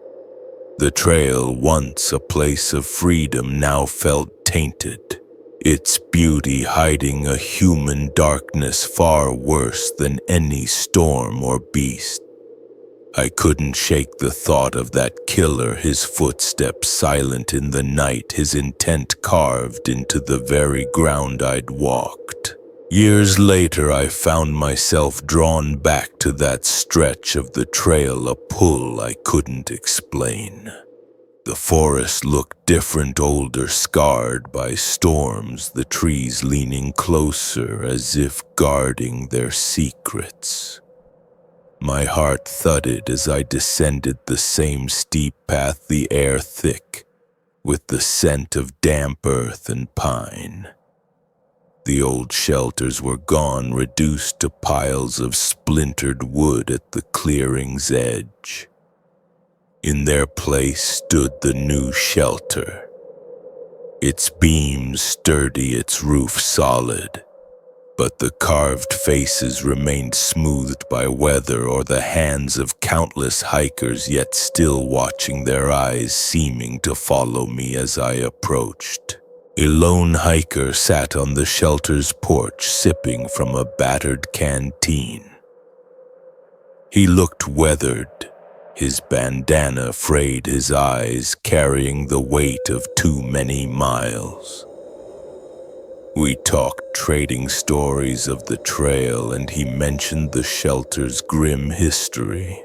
The trail, once a place of freedom, now felt tainted, its beauty hiding a human darkness far worse than any storm or beast. I couldn't shake the thought of that killer, his footsteps silent in the night, his intent carved into the very ground I'd walked. Years later, I found myself drawn back to that stretch of the trail, a pull I couldn't explain. The forest looked different, older, scarred by storms, the trees leaning closer as if guarding their secrets. My heart thudded as I descended the same steep path, the air thick with the scent of damp earth and pine. The old shelters were gone, reduced to piles of splintered wood at the clearing's edge. In their place stood the new shelter, its beams sturdy, its roof solid, but the carved faces remained smoothed by weather or the hands of countless hikers, yet still watching, their eyes seeming to follow me as I approached. A lone hiker sat on the shelter's porch, sipping from a battered canteen. He looked weathered, his bandana frayed, his eyes carrying the weight of too many miles. We talked, trading stories of the trail, and he mentioned the shelter's grim history.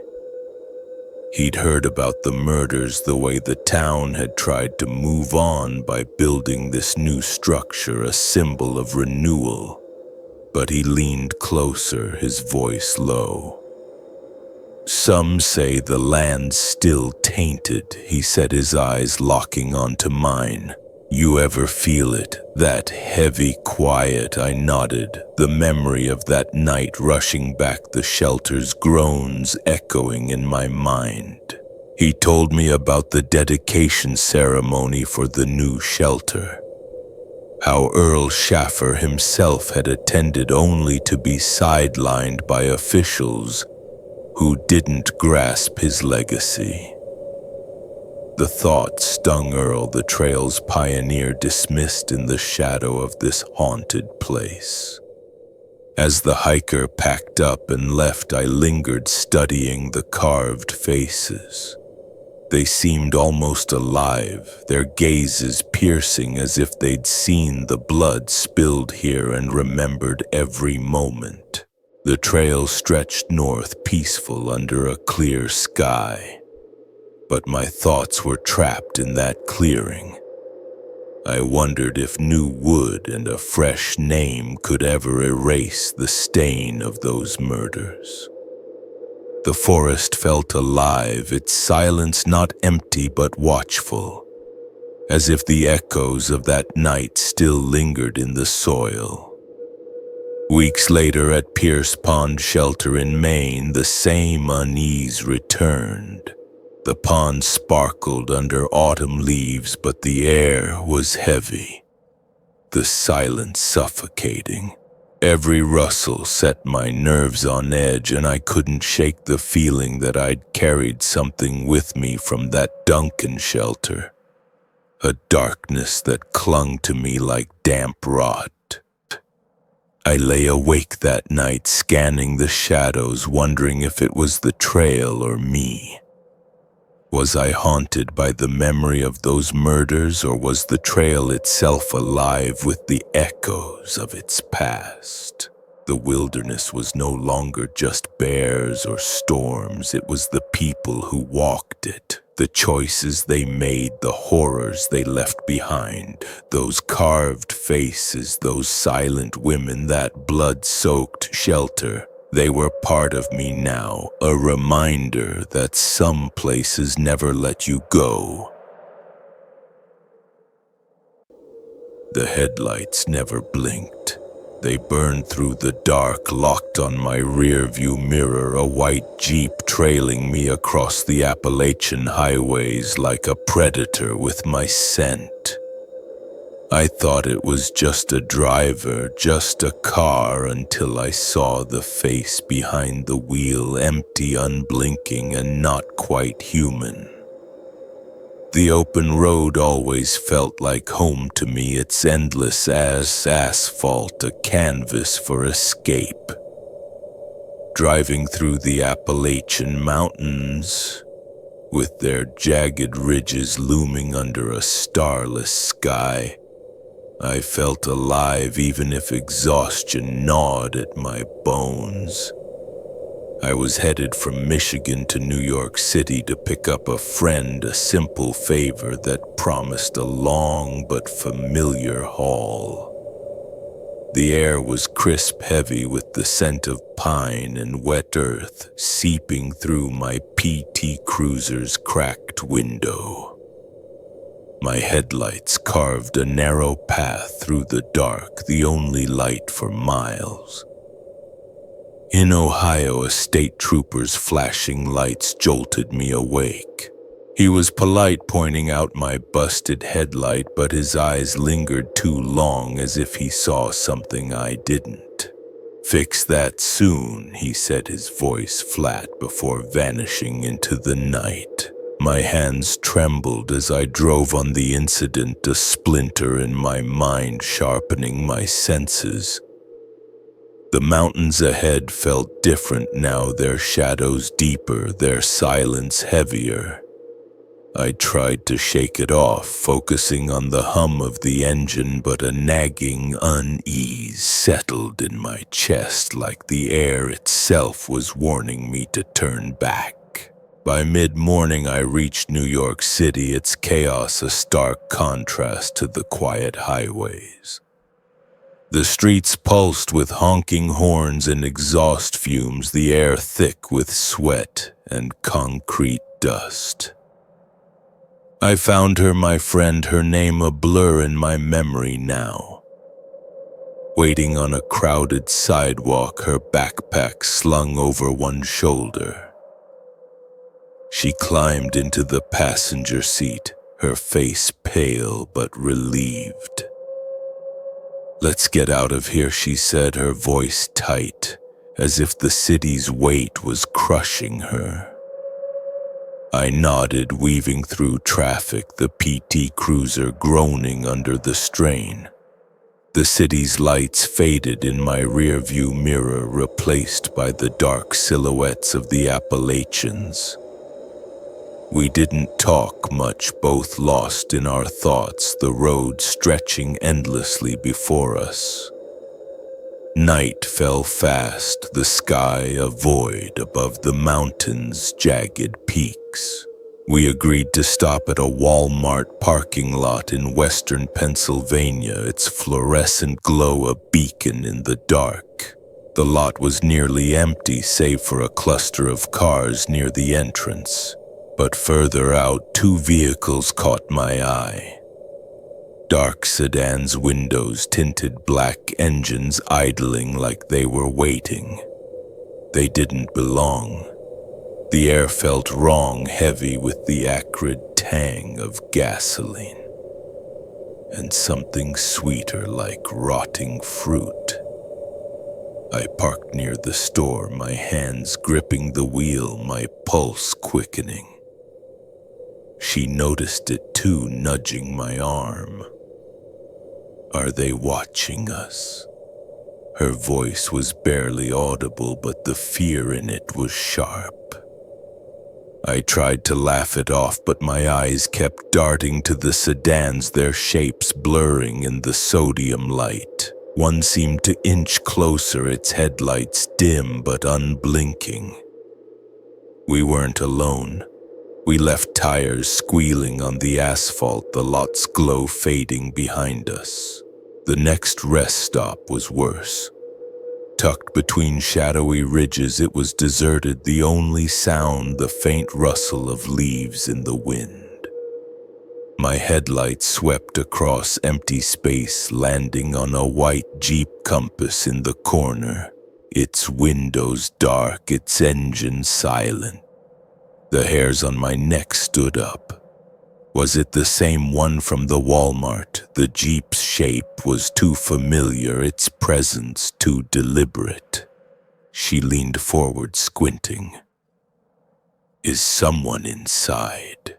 He'd heard about the murders, the way the town had tried to move on by building this new structure, a symbol of renewal. But he leaned closer, his voice low. "Some say the land's still tainted," he said, his eyes locking onto mine. "You ever feel it, that heavy quiet?" I nodded, the memory of that night rushing back, the shelter's groans echoing in my mind. He told me about the dedication ceremony for the new shelter, how Earl Schaffer himself had attended only to be sidelined by officials who didn't grasp his legacy. The thought stung Earl, the trail's pioneer, dismissed in the shadow of this haunted place. As the hiker packed up and left, I lingered, studying the carved faces. They seemed almost alive, their gazes piercing, as if they'd seen the blood spilled here and remembered every moment. The trail stretched north, peaceful under a clear sky. But my thoughts were trapped in that clearing. I wondered if new wood and a fresh name could ever erase the stain of those murders. The forest felt alive, its silence not empty but watchful, as if the echoes of that night still lingered in the soil. Weeks later at Pierce Pond Shelter in Maine, the same unease returned. The pond sparkled under autumn leaves, but the air was heavy, the silence suffocating. Every rustle set my nerves on edge, and I couldn't shake the feeling that I'd carried something with me from that Duncan shelter, a darkness that clung to me like damp rot. I lay awake that night, scanning the shadows, wondering if it was the trail or me. Was I haunted by the memory of those murders, or was the trail itself alive with the echoes of its past? The wilderness was no longer just bears or storms, it was the people who walked it. The choices they made, the horrors they left behind, those carved faces, those silent women, that blood-soaked shelter. They were part of me now, a reminder that some places never let you go. The headlights never blinked. They burned through the dark, locked on my rearview mirror, a white Jeep trailing me across the Appalachian highways like a predator with my scent. I thought it was just a driver, just a car, until I saw the face behind the wheel, empty, unblinking, and not quite human. The open road always felt like home to me, its endless as asphalt, a canvas for escape. Driving through the Appalachian Mountains, with their jagged ridges looming under a starless sky, I felt alive even if exhaustion gnawed at my bones. I was headed from Michigan to New York City to pick up a friend, a simple favor that promised a long but familiar haul. The air was crisp, heavy with the scent of pine and wet earth seeping through my PT Cruiser's cracked window. My headlights carved a narrow path through the dark, the only light for miles. In Ohio, a state trooper's flashing lights jolted me awake. He was polite, pointing out my busted headlight, but his eyes lingered too long, as if he saw something I didn't. "Fix that soon," he said, his voice flat, before vanishing into the night. My hands trembled as I drove on the incident, a splinter in my mind sharpening my senses. The mountains ahead felt different now, their shadows deeper, their silence heavier. I tried to shake it off, focusing on the hum of the engine, but a nagging unease settled in my chest like the air itself was warning me to turn back. By mid-morning, I reached New York City, its chaos a stark contrast to the quiet highways. The streets pulsed with honking horns and exhaust fumes, the air thick with sweat and concrete dust. I found her, my friend, her name a blur in my memory now. Waiting on a crowded sidewalk, her backpack slung over one shoulder. She climbed into the passenger seat, her face pale but relieved. "Let's get out of here," she said, her voice tight, as if the city's weight was crushing her. I nodded, weaving through traffic, the PT Cruiser groaning under the strain. The city's lights faded in my rearview mirror, replaced by the dark silhouettes of the Appalachians. We didn't talk much, both lost in our thoughts, the road stretching endlessly before us. Night fell fast, the sky a void above the mountains' jagged peaks. We agreed to stop at a Walmart parking lot in western Pennsylvania, its fluorescent glow a beacon in the dark. The lot was nearly empty, save for a cluster of cars near the entrance. But further out, two vehicles caught my eye. Dark sedans, windows tinted black, engines idling like they were waiting. They didn't belong. The air felt wrong, heavy with the acrid tang of gasoline. And something sweeter, like rotting fruit. I parked near the store, my hands gripping the wheel, my pulse quickening. She noticed it too, nudging my arm. "Are they watching us?" Her voice was barely audible, but the fear in it was sharp. I tried to laugh it off, but my eyes kept darting to the sedans, their shapes blurring in the sodium light. One seemed to inch closer, its headlights dim but unblinking. We weren't alone. We left tires squealing on the asphalt, the lot's glow fading behind us. The next rest stop was worse. Tucked between shadowy ridges, it was deserted, the only sound the faint rustle of leaves in the wind. My headlights swept across empty space, landing on a white Jeep Compass in the corner, its windows dark, its engine silent. The hairs on my neck stood up. Was it the same one from the Walmart? The Jeep's shape was too familiar, its presence too deliberate. She leaned forward, squinting. "Is someone inside?"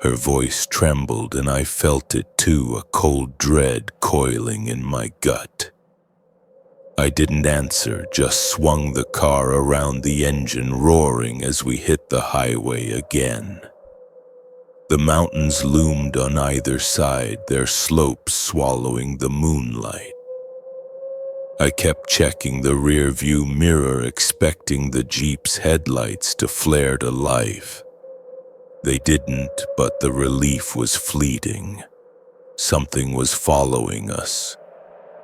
Her voice trembled, and I felt it too, a cold dread coiling in my gut. I didn't answer, just swung the car around, the engine roaring as we hit the highway again. The mountains loomed on either side, their slopes swallowing the moonlight. I kept checking the rear-view mirror, expecting the Jeep's headlights to flare to life. They didn't, but the relief was fleeting. Something was following us.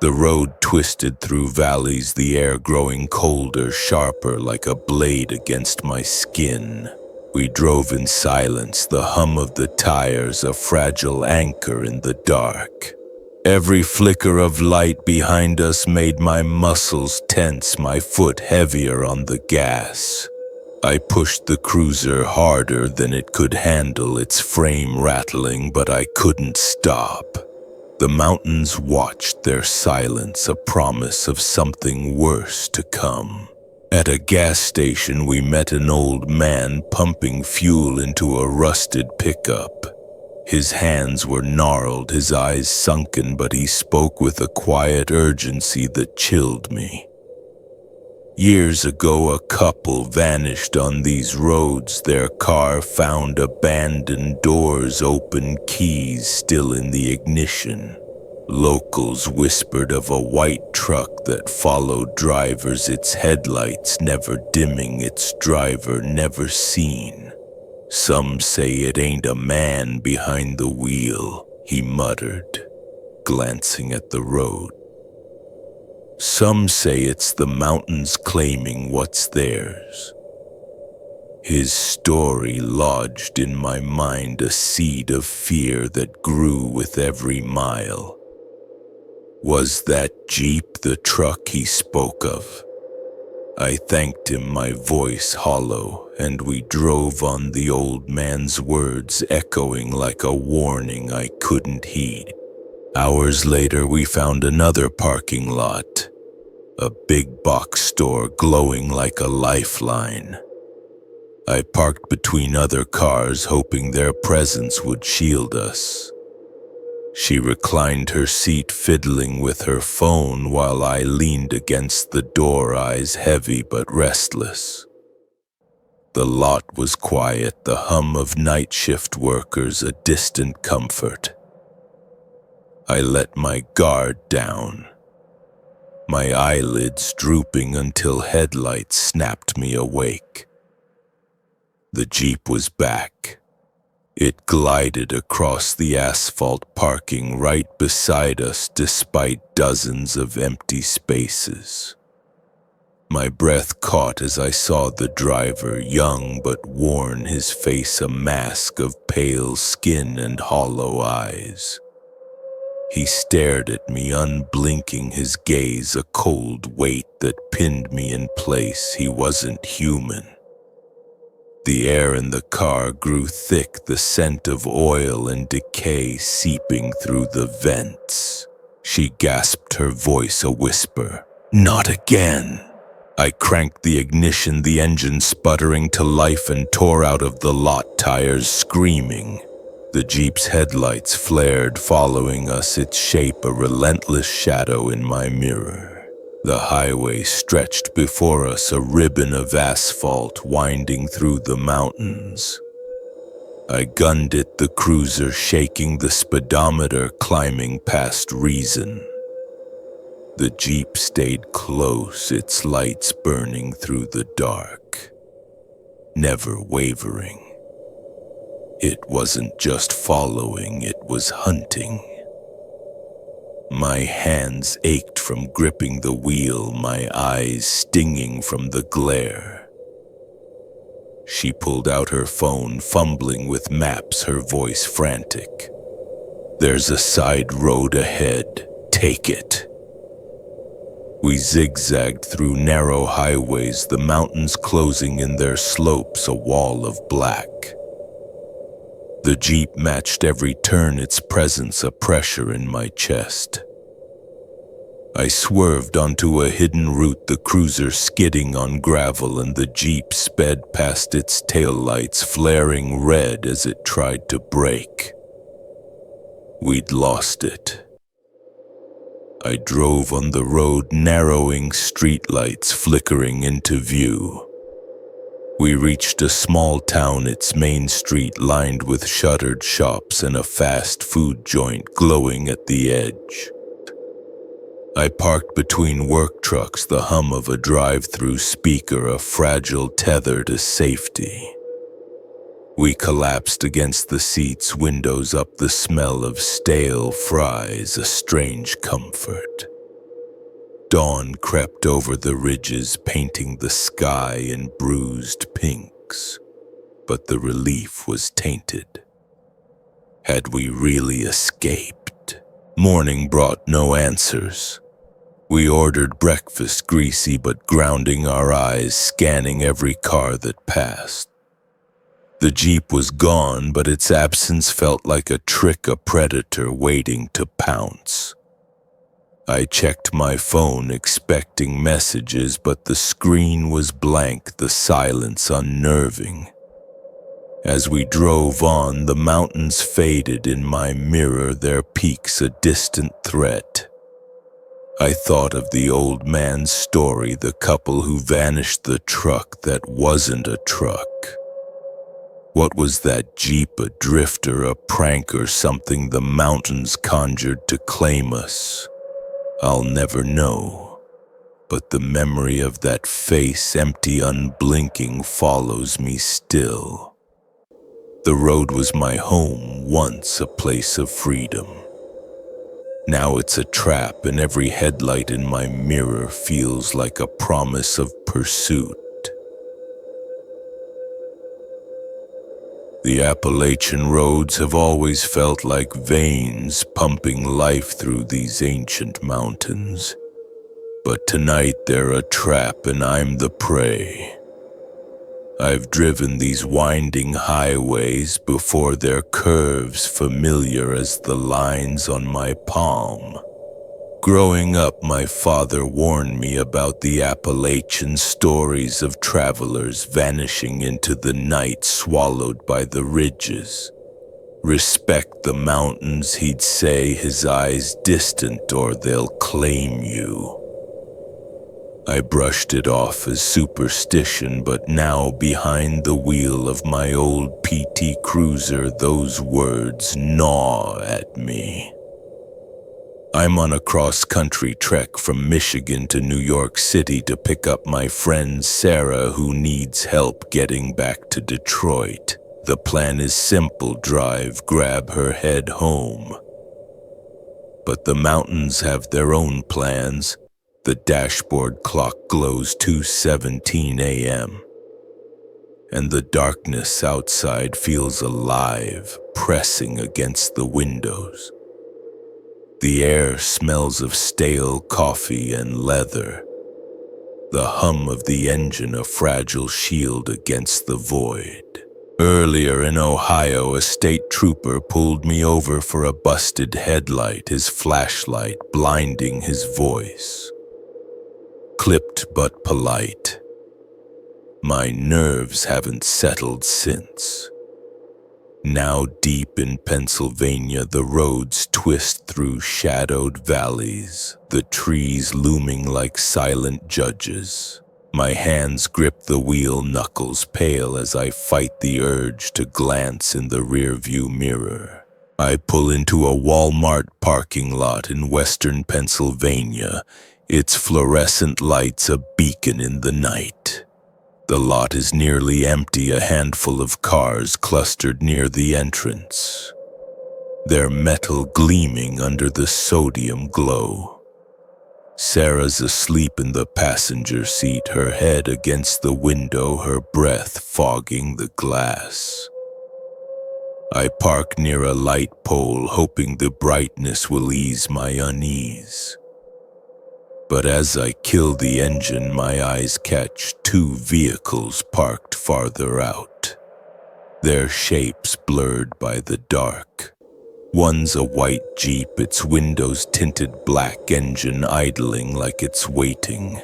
The road twisted through valleys, the air growing colder, sharper, like a blade against my skin. We drove in silence, the hum of the tires a fragile anchor in the dark. Every flicker of light behind us made my muscles tense, my foot heavier on the gas. I pushed the cruiser harder than it could handle, its frame rattling, but I couldn't stop. The mountains watched, their silence a promise of something worse to come. At a gas station, we met an old man pumping fuel into a rusted pickup. His hands were gnarled, his eyes sunken, but he spoke with a quiet urgency that chilled me. Years ago, a couple vanished on these roads, their car found abandoned, doors open, keys still in the ignition. Locals whispered of a white truck that followed drivers, its headlights never dimming, its driver never seen. "Some say it ain't a man behind the wheel," he muttered, glancing at the road. "Some say it's the mountains claiming what's theirs." His story lodged in my mind, a seed of fear that grew with every mile. Was that Jeep the truck he spoke of? I thanked him, my voice hollow, and we drove on, the old man's words echoing like a warning I couldn't heed. Hours later, we found another parking lot, a big box store glowing like a lifeline. I parked between other cars, hoping their presence would shield us. She reclined her seat, fiddling with her phone, while I leaned against the door, eyes heavy but restless. The lot was quiet, the hum of night shift workers a distant comfort. I let my guard down, my eyelids drooping until headlights snapped me awake. The Jeep was back. It glided across the asphalt, parking right beside us despite dozens of empty spaces. My breath caught as I saw the driver, young but worn, his face a mask of pale skin and hollow eyes. He stared at me, unblinking, his gaze a cold weight that pinned me in place. He wasn't human. The air in the car grew thick, the scent of oil and decay seeping through the vents. She gasped, her voice a whisper. "Not again!" I cranked the ignition, the engine sputtering to life, and tore out of the lot, tires screaming. The Jeep's headlights flared, following us, its shape a relentless shadow in my mirror. The highway stretched before us, a ribbon of asphalt winding through the mountains. I gunned it, the cruiser shaking, the speedometer climbing past reason. The Jeep stayed close, its lights burning through the dark, never wavering. It wasn't just following, it was hunting. My hands ached from gripping the wheel, my eyes stinging from the glare. She pulled out her phone, fumbling with maps, her voice frantic. "There's a side road ahead. Take it." We zigzagged through narrow highways, the mountains closing in their slopes, a wall of black. The Jeep matched every turn, its presence a pressure in my chest. I swerved onto a hidden route, the cruiser skidding on gravel, and the Jeep sped past, its taillights flaring red as it tried to brake. We'd lost it. I drove on the road, narrowing streetlights flickering into view. We reached a small town, its main street lined with shuttered shops and a fast food joint glowing at the edge. I parked between work trucks, the hum of a drive-through speaker, a fragile tether to safety. We collapsed against the seats, windows up, the smell of stale fries, a strange comfort. Dawn crept over the ridges, painting the sky in bruised pinks, but the relief was tainted. Had we really escaped? Morning brought no answers. We ordered breakfast, greasy but grounding, our eyes scanning every car that passed. The Jeep was gone, but its absence felt like a trick, a predator waiting to pounce. I checked my phone, expecting messages, but the screen was blank, the silence unnerving. As we drove on, the mountains faded in my mirror, their peaks a distant threat. I thought of the old man's story, the couple who vanished, the truck that wasn't a truck. What was that Jeep, a drifter, a prank, or something the mountains conjured to claim us? I'll never know, but the memory of that face, empty, unblinking, follows me still. The road was my home, once a place of freedom. Now it's a trap, and every headlight in my mirror feels like a promise of pursuit. The Appalachian roads have always felt like veins pumping life through these ancient mountains. But tonight they're a trap and I'm the prey. I've driven these winding highways before, their curves familiar as the lines on my palm. Growing up, my father warned me about the Appalachian, stories of travelers vanishing into the night, swallowed by the ridges. Respect the mountains, he'd say, his eyes distant, or they'll claim you. I brushed it off as superstition, but now behind the wheel of my old PT Cruiser, those words gnaw at me. I'm on a cross-country trek from Michigan to New York City to pick up my friend Sarah, who needs help getting back to Detroit. The plan is simple: drive, grab her, head home. But the mountains have their own plans. The dashboard clock glows 2:17 a.m. and the darkness outside feels alive, pressing against the windows. The air smells of stale coffee and leather. The hum of the engine, a fragile shield against the void. Earlier in Ohio, a state trooper pulled me over for a busted headlight, his flashlight blinding his voice. Clipped but polite. My nerves haven't settled since. Now deep in Pennsylvania, the roads twist through shadowed valleys, the trees looming like silent judges. My hands grip the wheel, knuckles pale as I fight the urge to glance in the rearview mirror. I pull into a Walmart parking lot in western Pennsylvania, its fluorescent lights a beacon in the night. The lot is nearly empty, a handful of cars clustered near the entrance, their metal gleaming under the sodium glow. Sarah's asleep in the passenger seat, her head against the window, her breath fogging the glass. I park near a light pole, hoping the brightness will ease my unease. But as I kill the engine, my eyes catch two vehicles parked farther out, their shapes blurred by the dark. One's a white Jeep, its windows tinted black, engine idling like it's waiting.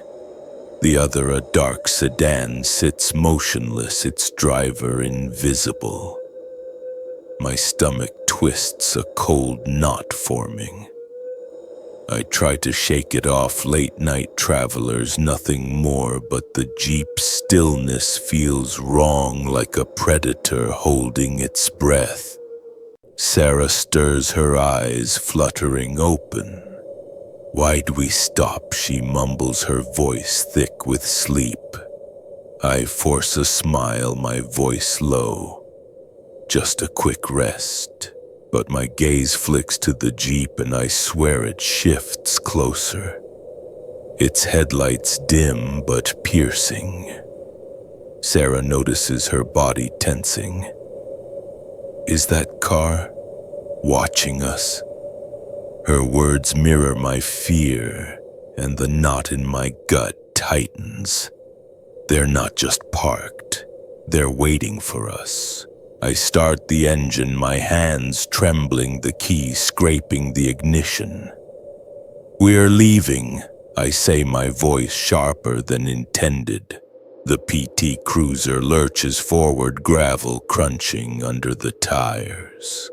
The other, a dark sedan, sits motionless, its driver invisible. My stomach twists, a cold knot forming. I try to shake it off, late night travelers, nothing more, but the Jeep's stillness feels wrong, like a predator holding its breath. Sarah stirs, her eyes fluttering open. "Why'd we stop?" she mumbles, her voice thick with sleep. I force a smile, my voice low. Just a quick rest. But my gaze flicks to the Jeep and I swear it shifts closer. Its headlights dim but piercing. Sarah notices her body tensing. Is that car watching us? Her words mirror my fear, and the knot in my gut tightens. They're not just parked, they're waiting for us. I start the engine, my hands trembling, the key scraping the ignition. "We're leaving," I say, my voice sharper than intended. The PT Cruiser lurches forward, gravel crunching under the tires.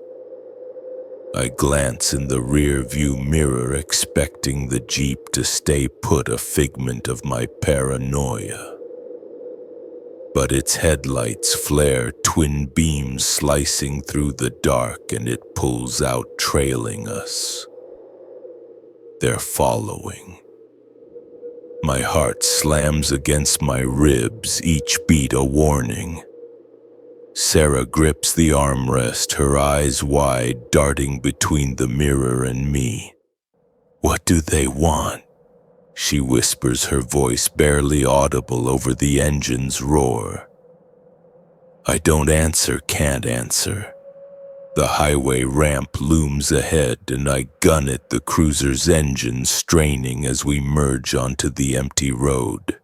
I glance in the rear-view mirror, expecting the Jeep to stay put, a figment of my paranoia. But its headlights flare, twin beams slicing through the dark, and it pulls out, trailing us. They're following. My heart slams against my ribs, each beat a warning. Sarah grips the armrest, her eyes wide, darting between the mirror and me. "What do they want?" she whispers, her voice barely audible over the engine's roar. I don't answer, can't answer. The highway ramp looms ahead and I gun at the cruiser's engine, straining as we merge onto the empty road.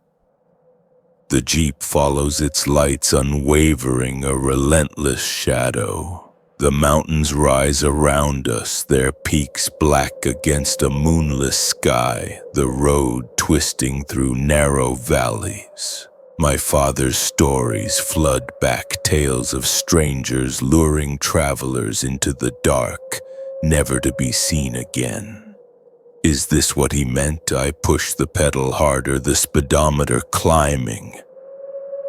The Jeep follows its lights, unwavering, a relentless shadow. The mountains rise around us, their peaks black against a moonless sky, the road twisting through narrow valleys. My father's stories flood back, tales of strangers luring travelers into the dark, never to be seen again. Is this what he meant? I push the pedal harder, the speedometer climbing.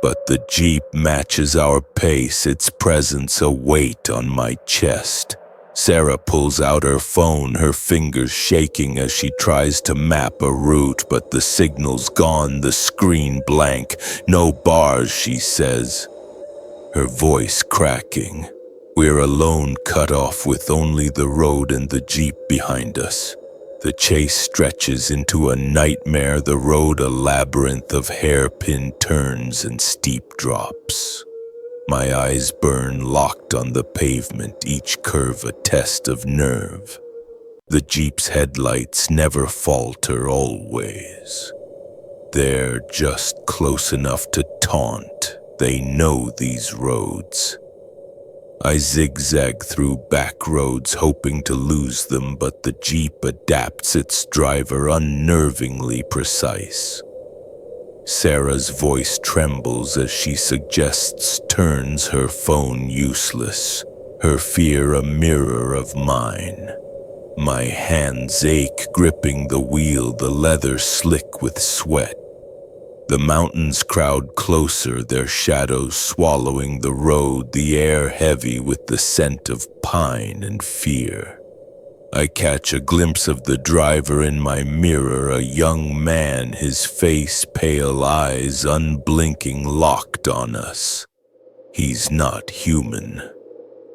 But the Jeep matches our pace, its presence a weight on my chest. Sarah pulls out her phone, her fingers shaking as she tries to map a route, but the signal's gone, the screen blank. "No bars," she says, her voice cracking. We're alone, cut off with only the road and the Jeep behind us. The chase stretches into a nightmare, the road a labyrinth of hairpin turns and steep drops. My eyes burn, locked on the pavement, each curve a test of nerve. The Jeep's headlights never falter, always. They're just close enough to taunt. They know these roads. I zigzag through back roads, hoping to lose them, but the Jeep adapts, its driver unnervingly precise. Sarah's voice trembles as she suggests turns, her phone useless, her fear a mirror of mine. My hands ache, gripping the wheel, the leather slick with sweat. The mountains crowd closer, their shadows swallowing the road, the air heavy with the scent of pine and fear. I catch a glimpse of the driver in my mirror, a young man, his face, pale eyes, unblinking, locked on us. He's not human.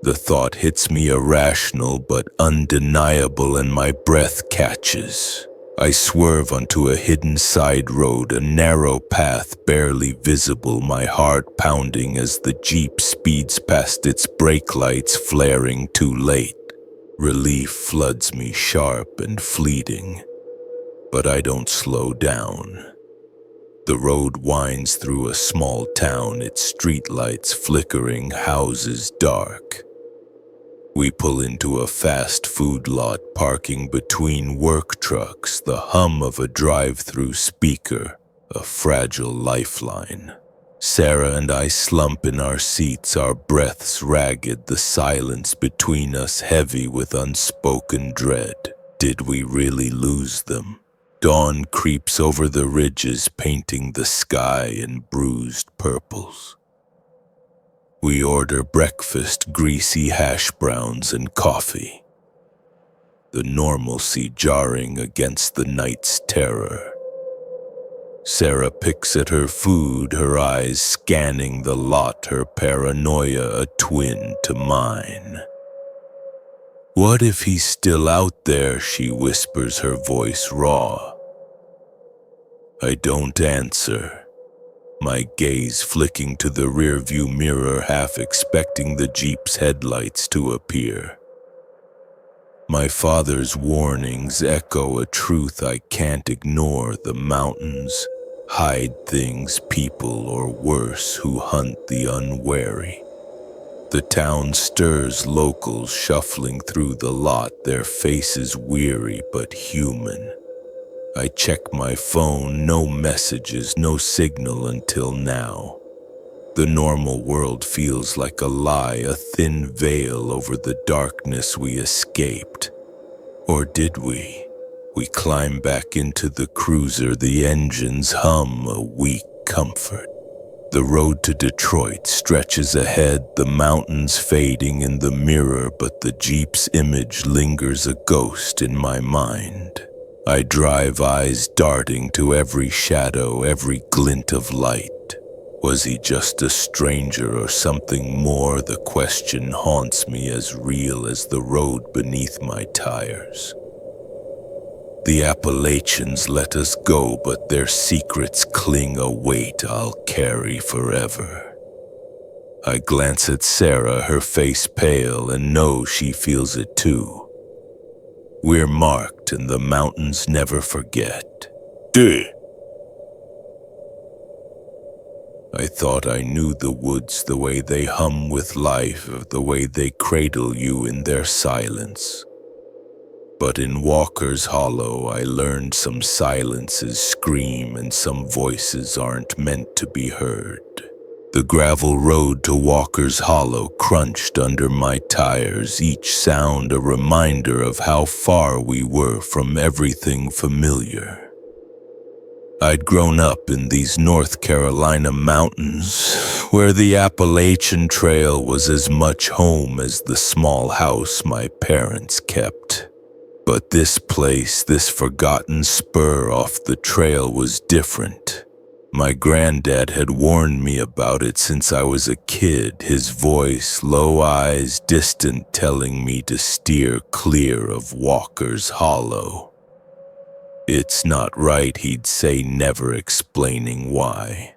The thought hits me irrational but undeniable, and my breath catches. I swerve onto a hidden side road, a narrow path barely visible, my heart pounding as the Jeep speeds past, its brake lights flaring too late. Relief floods me sharp and fleeting, but I don't slow down. The road winds through a small town, its streetlights flickering, houses dark. We pull into a fast food lot, parking between work trucks, the hum of a drive-through speaker, a fragile lifeline. Sarah and I slump in our seats, our breaths ragged, the silence between us heavy with unspoken dread. Did we really lose them? Dawn creeps over the ridges, painting the sky in bruised purples. We order breakfast, greasy hash browns and coffee, the normalcy jarring against the night's terror. Sarah picks at her food, her eyes scanning the lot, her paranoia a twin to mine. "What if he's still out there?" she whispers, her voice raw. I don't answer, my gaze flicking to the rearview mirror, half expecting the Jeep's headlights to appear. My father's warnings echo a truth I can't ignore. The mountains hide things, people, or worse, who hunt the unwary. The town stirs, locals shuffling through the lot, their faces weary but human. I check my phone, no messages, no signal until now. The normal world feels like a lie, a thin veil over the darkness we escaped. Or did we? We climb back into the cruiser, the engines hum, a weak comfort. The road to Detroit stretches ahead, the mountains fading in the mirror, but the Jeep's image lingers a ghost in my mind. I drive, eyes darting to every shadow, every glint of light. Was he just a stranger or something more? The question haunts me, as real as the road beneath my tires. The Appalachians let us go, but their secrets cling, a weight I'll carry forever. I glance at Sarah, her face pale, and know she feels it too. We're marked, and the mountains never forget. I thought I knew the woods, the way they hum with life, the way they cradle you in their silence. But in Walker's Hollow, I learned some silences scream and some voices aren't meant to be heard. The gravel road to Walker's Hollow crunched under my tires, each sound a reminder of how far we were from everything familiar. I'd grown up in these North Carolina mountains, where the Appalachian Trail was as much home as the small house my parents kept. But this place, this forgotten spur off the trail, was different. My granddad had warned me about it since I was a kid, his voice, low eyes, distant, telling me to steer clear of Walker's Hollow. It's not right, he'd say, never explaining why.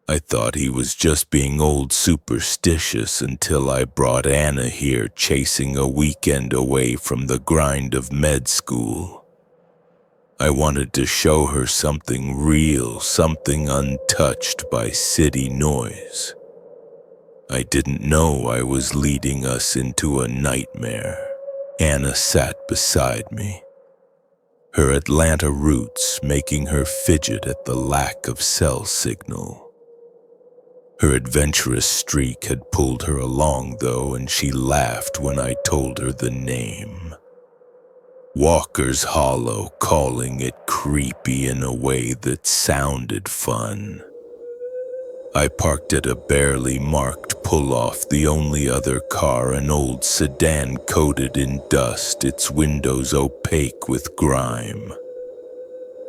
I thought he was just being old superstitious until I brought Anna here, chasing a weekend away from the grind of med school. I wanted to show her something real, something untouched by city noise. I didn't know I was leading us into a nightmare. Anna sat beside me, her Atlanta roots making her fidget at the lack of cell signal. Her adventurous streak had pulled her along, though, and she laughed when I told her the name. Walker's Hollow, calling it creepy in a way that sounded fun. I parked at a barely marked pull-off, the only other car an old sedan coated in dust, its windows opaque with grime.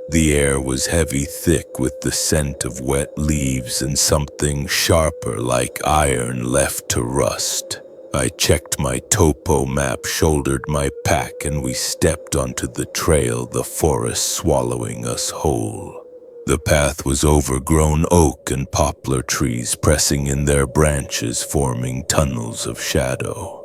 The air was heavy, thick with the scent of wet leaves and something sharper like iron left to rust. I checked my topo map, shouldered my pack, and we stepped onto the trail, the forest swallowing us whole. The path was overgrown, oak and poplar trees pressing in their branches, forming tunnels of shadow.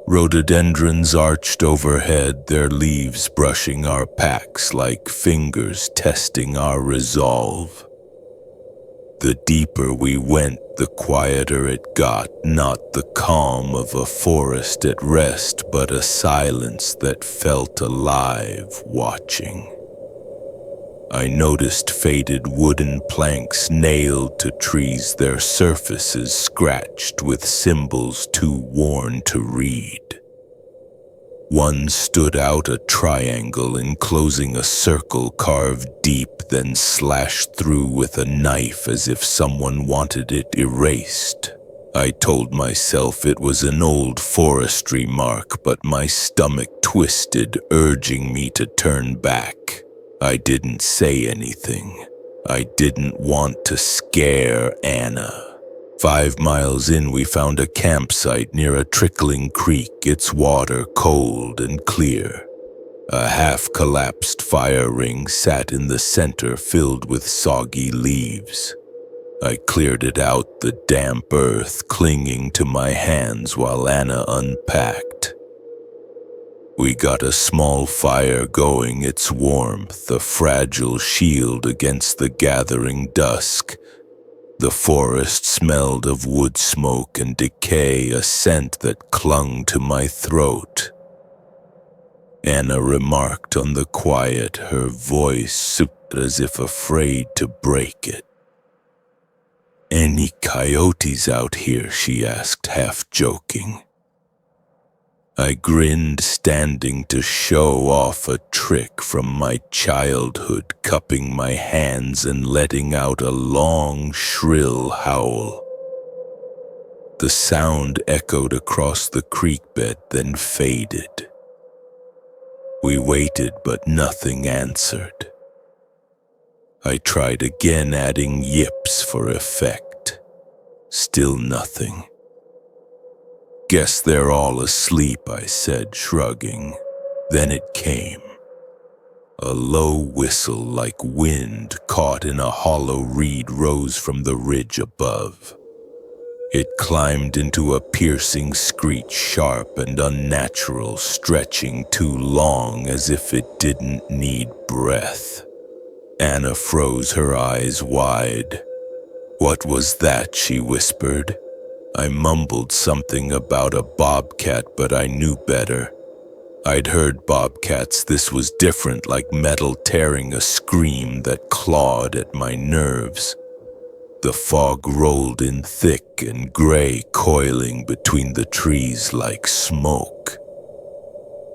Rhododendrons arched overhead, their leaves brushing our packs like fingers testing our resolve. The deeper we went, the quieter it got, not the calm of a forest at rest, but a silence that felt alive, watching. I noticed faded wooden planks nailed to trees, their surfaces scratched with symbols too worn to read. One stood out, a triangle enclosing a circle carved deep, then slashed through with a knife as if someone wanted it erased. I told myself it was an old forestry mark, but my stomach twisted, urging me to turn back. I didn't say anything. I didn't want to scare Anna. 5 miles in, we found a campsite near a trickling creek, its water cold and clear. A half-collapsed fire ring sat in the center, filled with soggy leaves. I cleared it out, the damp earth clinging to my hands while Anna unpacked. We got a small fire going, its warmth a fragile shield against the gathering dusk. The forest smelled of wood smoke and decay, a scent that clung to my throat. Anna remarked on the quiet, her voice souped as if afraid to break it. "Any coyotes out here?" she asked, half joking. I grinned, standing to show off a trick from my childhood, cupping my hands and letting out a long, shrill howl. The sound echoed across the creek bed, then faded. We waited, but nothing answered. I tried again, adding yips for effect. Still nothing. "Guess they're all asleep," I said, shrugging. Then it came. A low whistle like wind caught in a hollow reed rose from the ridge above. It climbed into a piercing screech, sharp and unnatural, stretching too long as if it didn't need breath. Anna froze, her eyes wide. "What was that?" she whispered. I mumbled something about a bobcat, but I knew better. I'd heard bobcats. This was different, like metal tearing, a scream that clawed at my nerves. The fog rolled in thick and gray, coiling between the trees like smoke.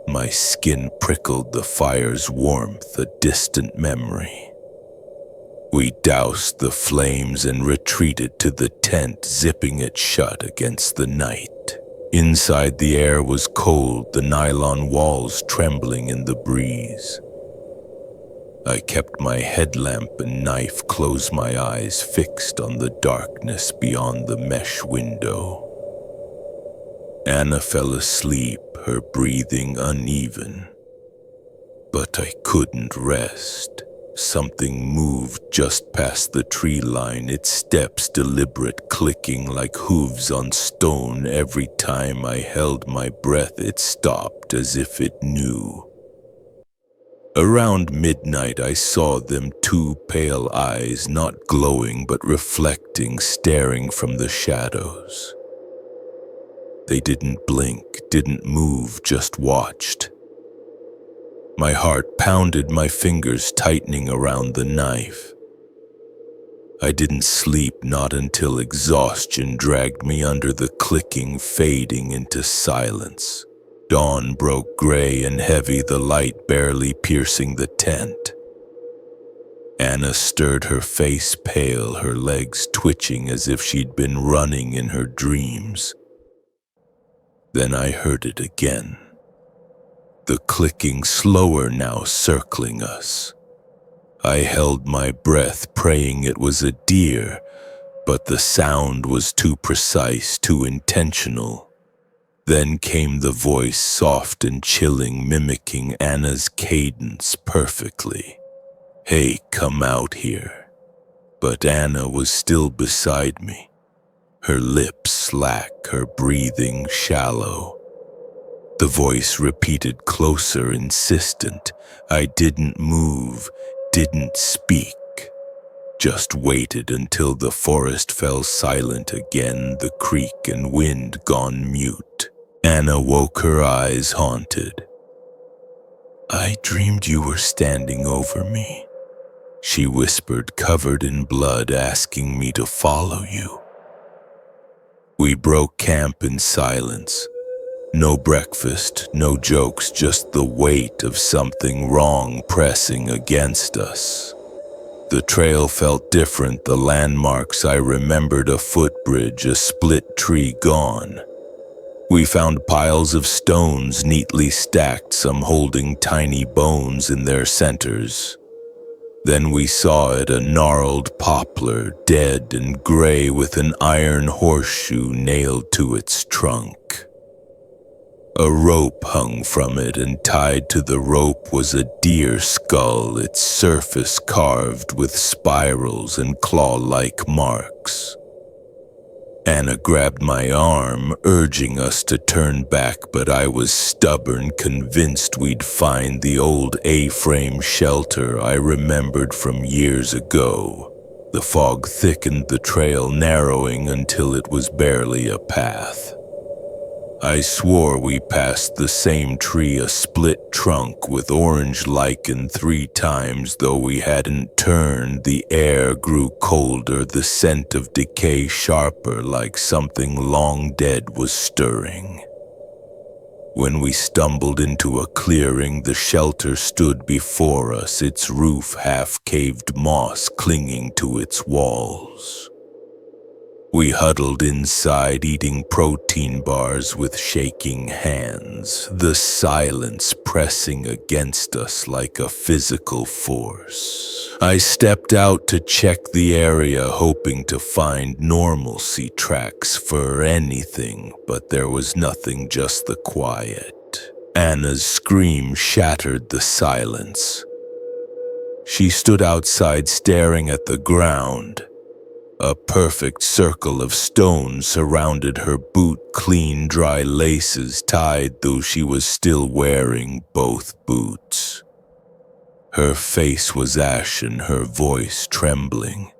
My skin prickled, the fire's warmth, a distant memory. We doused the flames and retreated to the tent, zipping it shut against the night. Inside, the air was cold, the nylon walls trembling in the breeze. I kept my headlamp and knife close, my eyes fixed on the darkness beyond the mesh window. Anna fell asleep, her breathing uneven. But I couldn't rest. Something moved just past the tree line, its steps deliberate, clicking like hooves on stone. Every time I held my breath, it stopped as if it knew. Around midnight, I saw them, 2 pale eyes, not glowing but reflecting, staring from the shadows. They didn't blink, didn't move, just watched. My heart pounded, my fingers tightening around the knife. I didn't sleep, not until exhaustion dragged me under, the clicking fading into silence. Dawn broke gray and heavy, the light barely piercing the tent. Anna stirred, her face pale, her legs twitching as if she'd been running in her dreams. Then I heard it again. The clicking, slower now, circling us. I held my breath, praying it was a deer, but the sound was too precise, too intentional. Then came the voice, soft and chilling, mimicking Anna's cadence perfectly. "Hey, come out here." But Anna was still beside me, her lips slack, her breathing shallow. The voice repeated closer, insistent. I didn't move, didn't speak, just waited until the forest fell silent again, the creek and wind gone mute. Anna woke, her eyes haunted. "I dreamed you were standing over me," she whispered, covered in blood, asking me to follow you. We broke camp in silence. No breakfast, no jokes, just the weight of something wrong pressing against us. The trail felt different, the landmarks I remembered, a footbridge, a split tree gone. We found piles of stones neatly stacked, some holding tiny bones in their centers. Then we saw it, a gnarled poplar, dead and gray, with an iron horseshoe nailed to its trunk. A rope hung from it, and tied to the rope was a deer skull, its surface carved with spirals and claw-like marks. Anna grabbed my arm, urging us to turn back, but I was stubborn, convinced we'd find the old A-frame shelter I remembered from years ago. The fog thickened, the trail narrowing until it was barely a path. I swore we passed the same tree, a split trunk with orange lichen 3 times, though we hadn't turned. The air grew colder, the scent of decay sharper, like something long dead was stirring. When we stumbled into a clearing, the shelter stood before us, its roof half-caved, moss clinging to its walls. We huddled inside, eating protein bars with shaking hands, the silence pressing against us like a physical force. I stepped out to check the area, hoping to find normalcy, tracks for anything, but there was nothing, just the quiet. Anna's scream shattered the silence. She stood outside, staring at the ground. A perfect circle of stones surrounded her boot, clean, dry laces tied, though she was still wearing both boots. Her face was ashen, her voice trembling.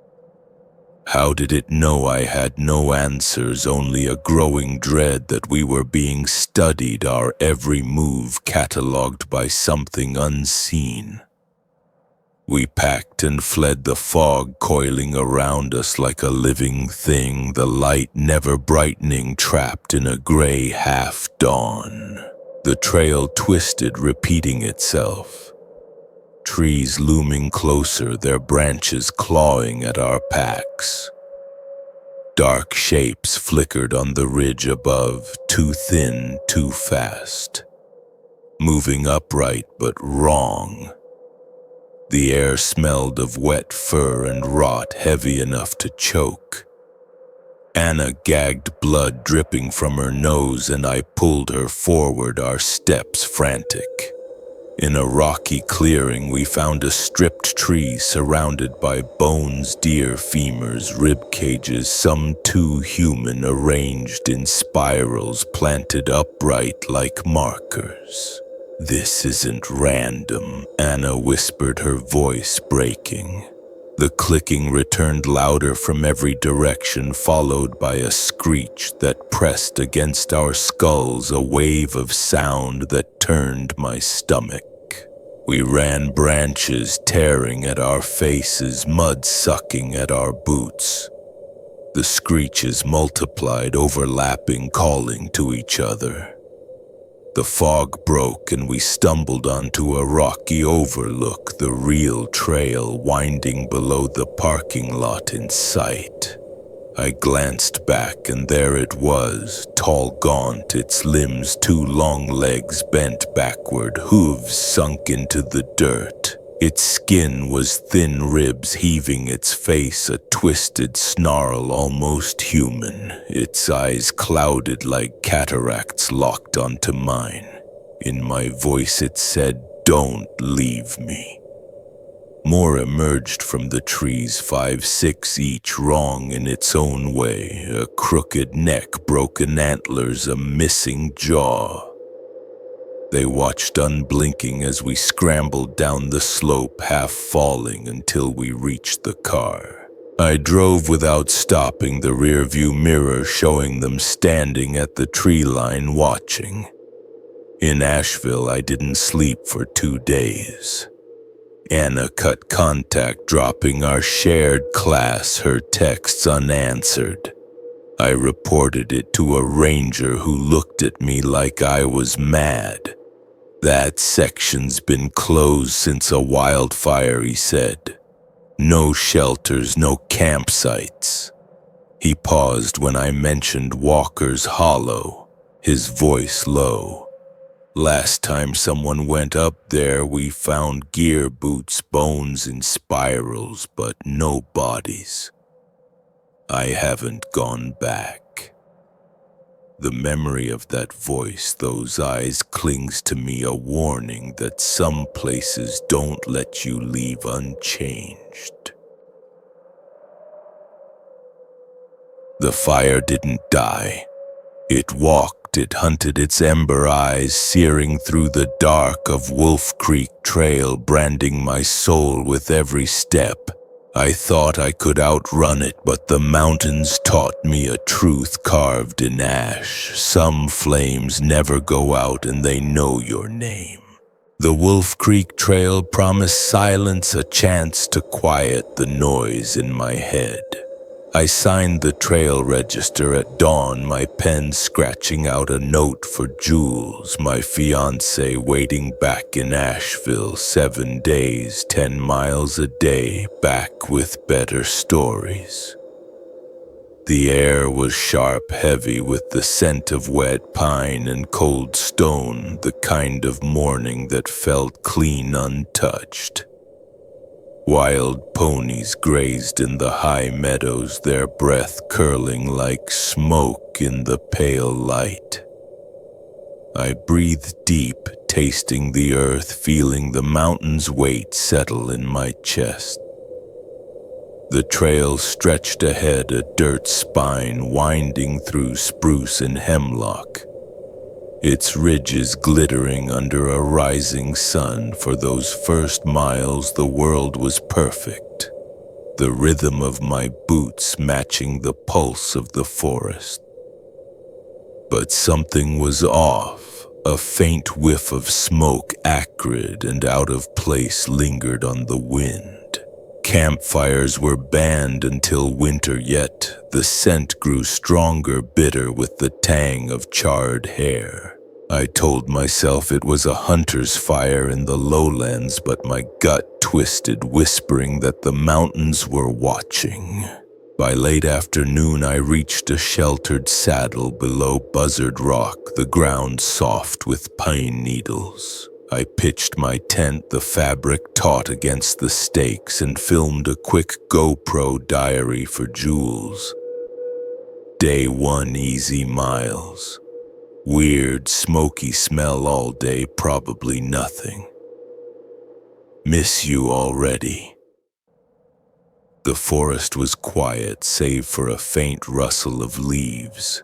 How did it know I had no answers, only a growing dread that we were being studied, our every move catalogued by something unseen? We packed and fled, the fog coiling around us like a living thing, the light never brightening, trapped in a gray half-dawn. The trail twisted, repeating itself. Trees looming closer, their branches clawing at our packs. Dark shapes flickered on the ridge above, too thin, too fast. Moving upright, but wrong. The air smelled of wet fur and rot, heavy enough to choke. Anna gagged, blood dripping from her nose, and I pulled her forward, our steps frantic. In a rocky clearing, we found a stripped tree surrounded by bones, deer femurs, rib cages, some too human, arranged in spirals, planted upright like markers. "This isn't random," Anna whispered, her voice breaking. The clicking returned louder from every direction, followed by a screech that pressed against our skulls, a wave of sound that turned my stomach. We ran, branches tearing at our faces, mud sucking at our boots. The screeches multiplied, overlapping, calling to each other. The fog broke and we stumbled onto a rocky overlook, the real trail winding below the parking lot in sight. I glanced back and there it was, tall, gaunt, its limbs two long legs bent backward, hooves sunk into the dirt. Its skin was thin ribs heaving, its face a twisted snarl almost human, its eyes clouded like cataracts locked onto mine. In my voice it said, "Don't leave me." More emerged from the trees, 5, 6 each, wrong in its own way, a crooked neck, broken antlers, a missing jaw. They watched unblinking as we scrambled down the slope, half falling until we reached the car. I drove without stopping, the rearview mirror showing them standing at the tree line watching. In Asheville, I didn't sleep for 2 days. Anna cut contact, dropping our shared class, her texts unanswered. I reported it to a ranger who looked at me like I was mad. "That section's been closed since a wildfire," he said. "No shelters, no campsites." He paused when I mentioned Walker's Hollow, his voice low. "Last time someone went up there, we found gear, boots, bones in spirals, but no bodies. I haven't gone back." The memory of that voice, those eyes, clings to me, a warning that some places don't let you leave unchanged. The fire didn't die. It walked, it hunted, its ember eyes searing through the dark of Wolf Creek Trail, branding my soul with every step. I thought I could outrun it, but the mountains taught me a truth carved in ash. Some flames never go out and they know your name. The Wolf Creek Trail promised silence, a chance to quiet the noise in my head. I signed the trail register at dawn, my pen scratching out a note for Jules, my fiancée, waiting back in Asheville, 7 days, 10 miles a day, back with better stories. The air was sharp, heavy with the scent of wet pine and cold stone, the kind of morning that felt clean, untouched. Wild ponies grazed in the high meadows, their breath curling like smoke in the pale light. I breathed deep, tasting the earth, feeling the mountain's weight settle in my chest. The trail stretched ahead, a dirt spine winding through spruce and hemlock, its ridges glittering under a rising sun. For those first miles, the world was perfect, the rhythm of my boots matching the pulse of the forest. But something was off. A faint whiff of smoke, acrid and out of place, lingered on the wind. Campfires were banned until winter, yet the scent grew stronger, bitter with the tang of charred hair. I told myself it was a hunter's fire in the lowlands, but my gut twisted, whispering that the mountains were watching. By late afternoon, I reached a sheltered saddle below Buzzard Rock, the ground soft with pine needles. I pitched my tent, the fabric taut against the stakes, and filmed a quick GoPro diary for Jules. Day 1, easy miles. Weird, smoky smell all day, probably nothing. Miss you already. The forest was quiet, save for a faint rustle of leaves.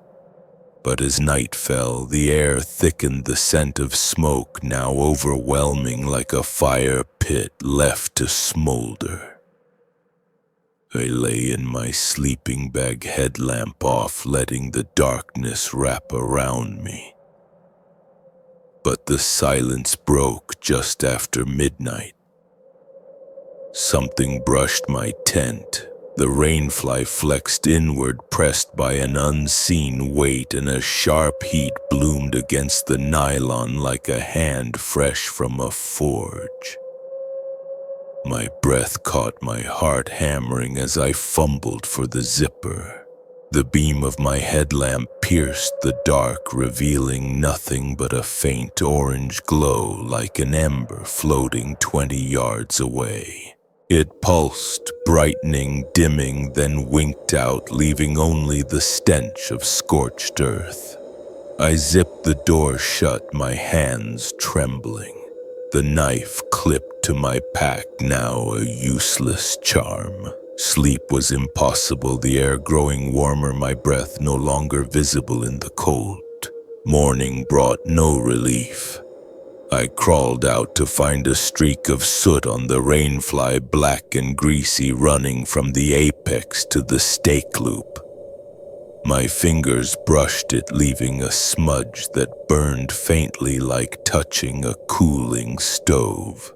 But as night fell, the air thickened, the scent of smoke now overwhelming, like a fire pit left to smolder. I lay in my sleeping bag, headlamp off, letting the darkness wrap around me. But the silence broke just after midnight. Something brushed my tent, The rainfly flexed inward, pressed by an unseen weight, and a sharp heat bloomed against the nylon like a hand fresh from a forge. My breath caught my heart hammering as I fumbled for the zipper. The beam of my headlamp pierced the dark, revealing nothing but a faint orange glow like an ember floating 20 yards away. It pulsed, brightening, dimming, then winked out, leaving only the stench of scorched earth. I zipped the door shut, my hands trembling. The knife clipped to my pack, now a useless charm. Sleep was impossible, the air growing warmer, my breath no longer visible in the cold. Morning brought no relief. I crawled out to find a streak of soot on the rainfly, black and greasy, running from the apex to the stake loop. My fingers brushed it, leaving a smudge that burned faintly like touching a cooling stove.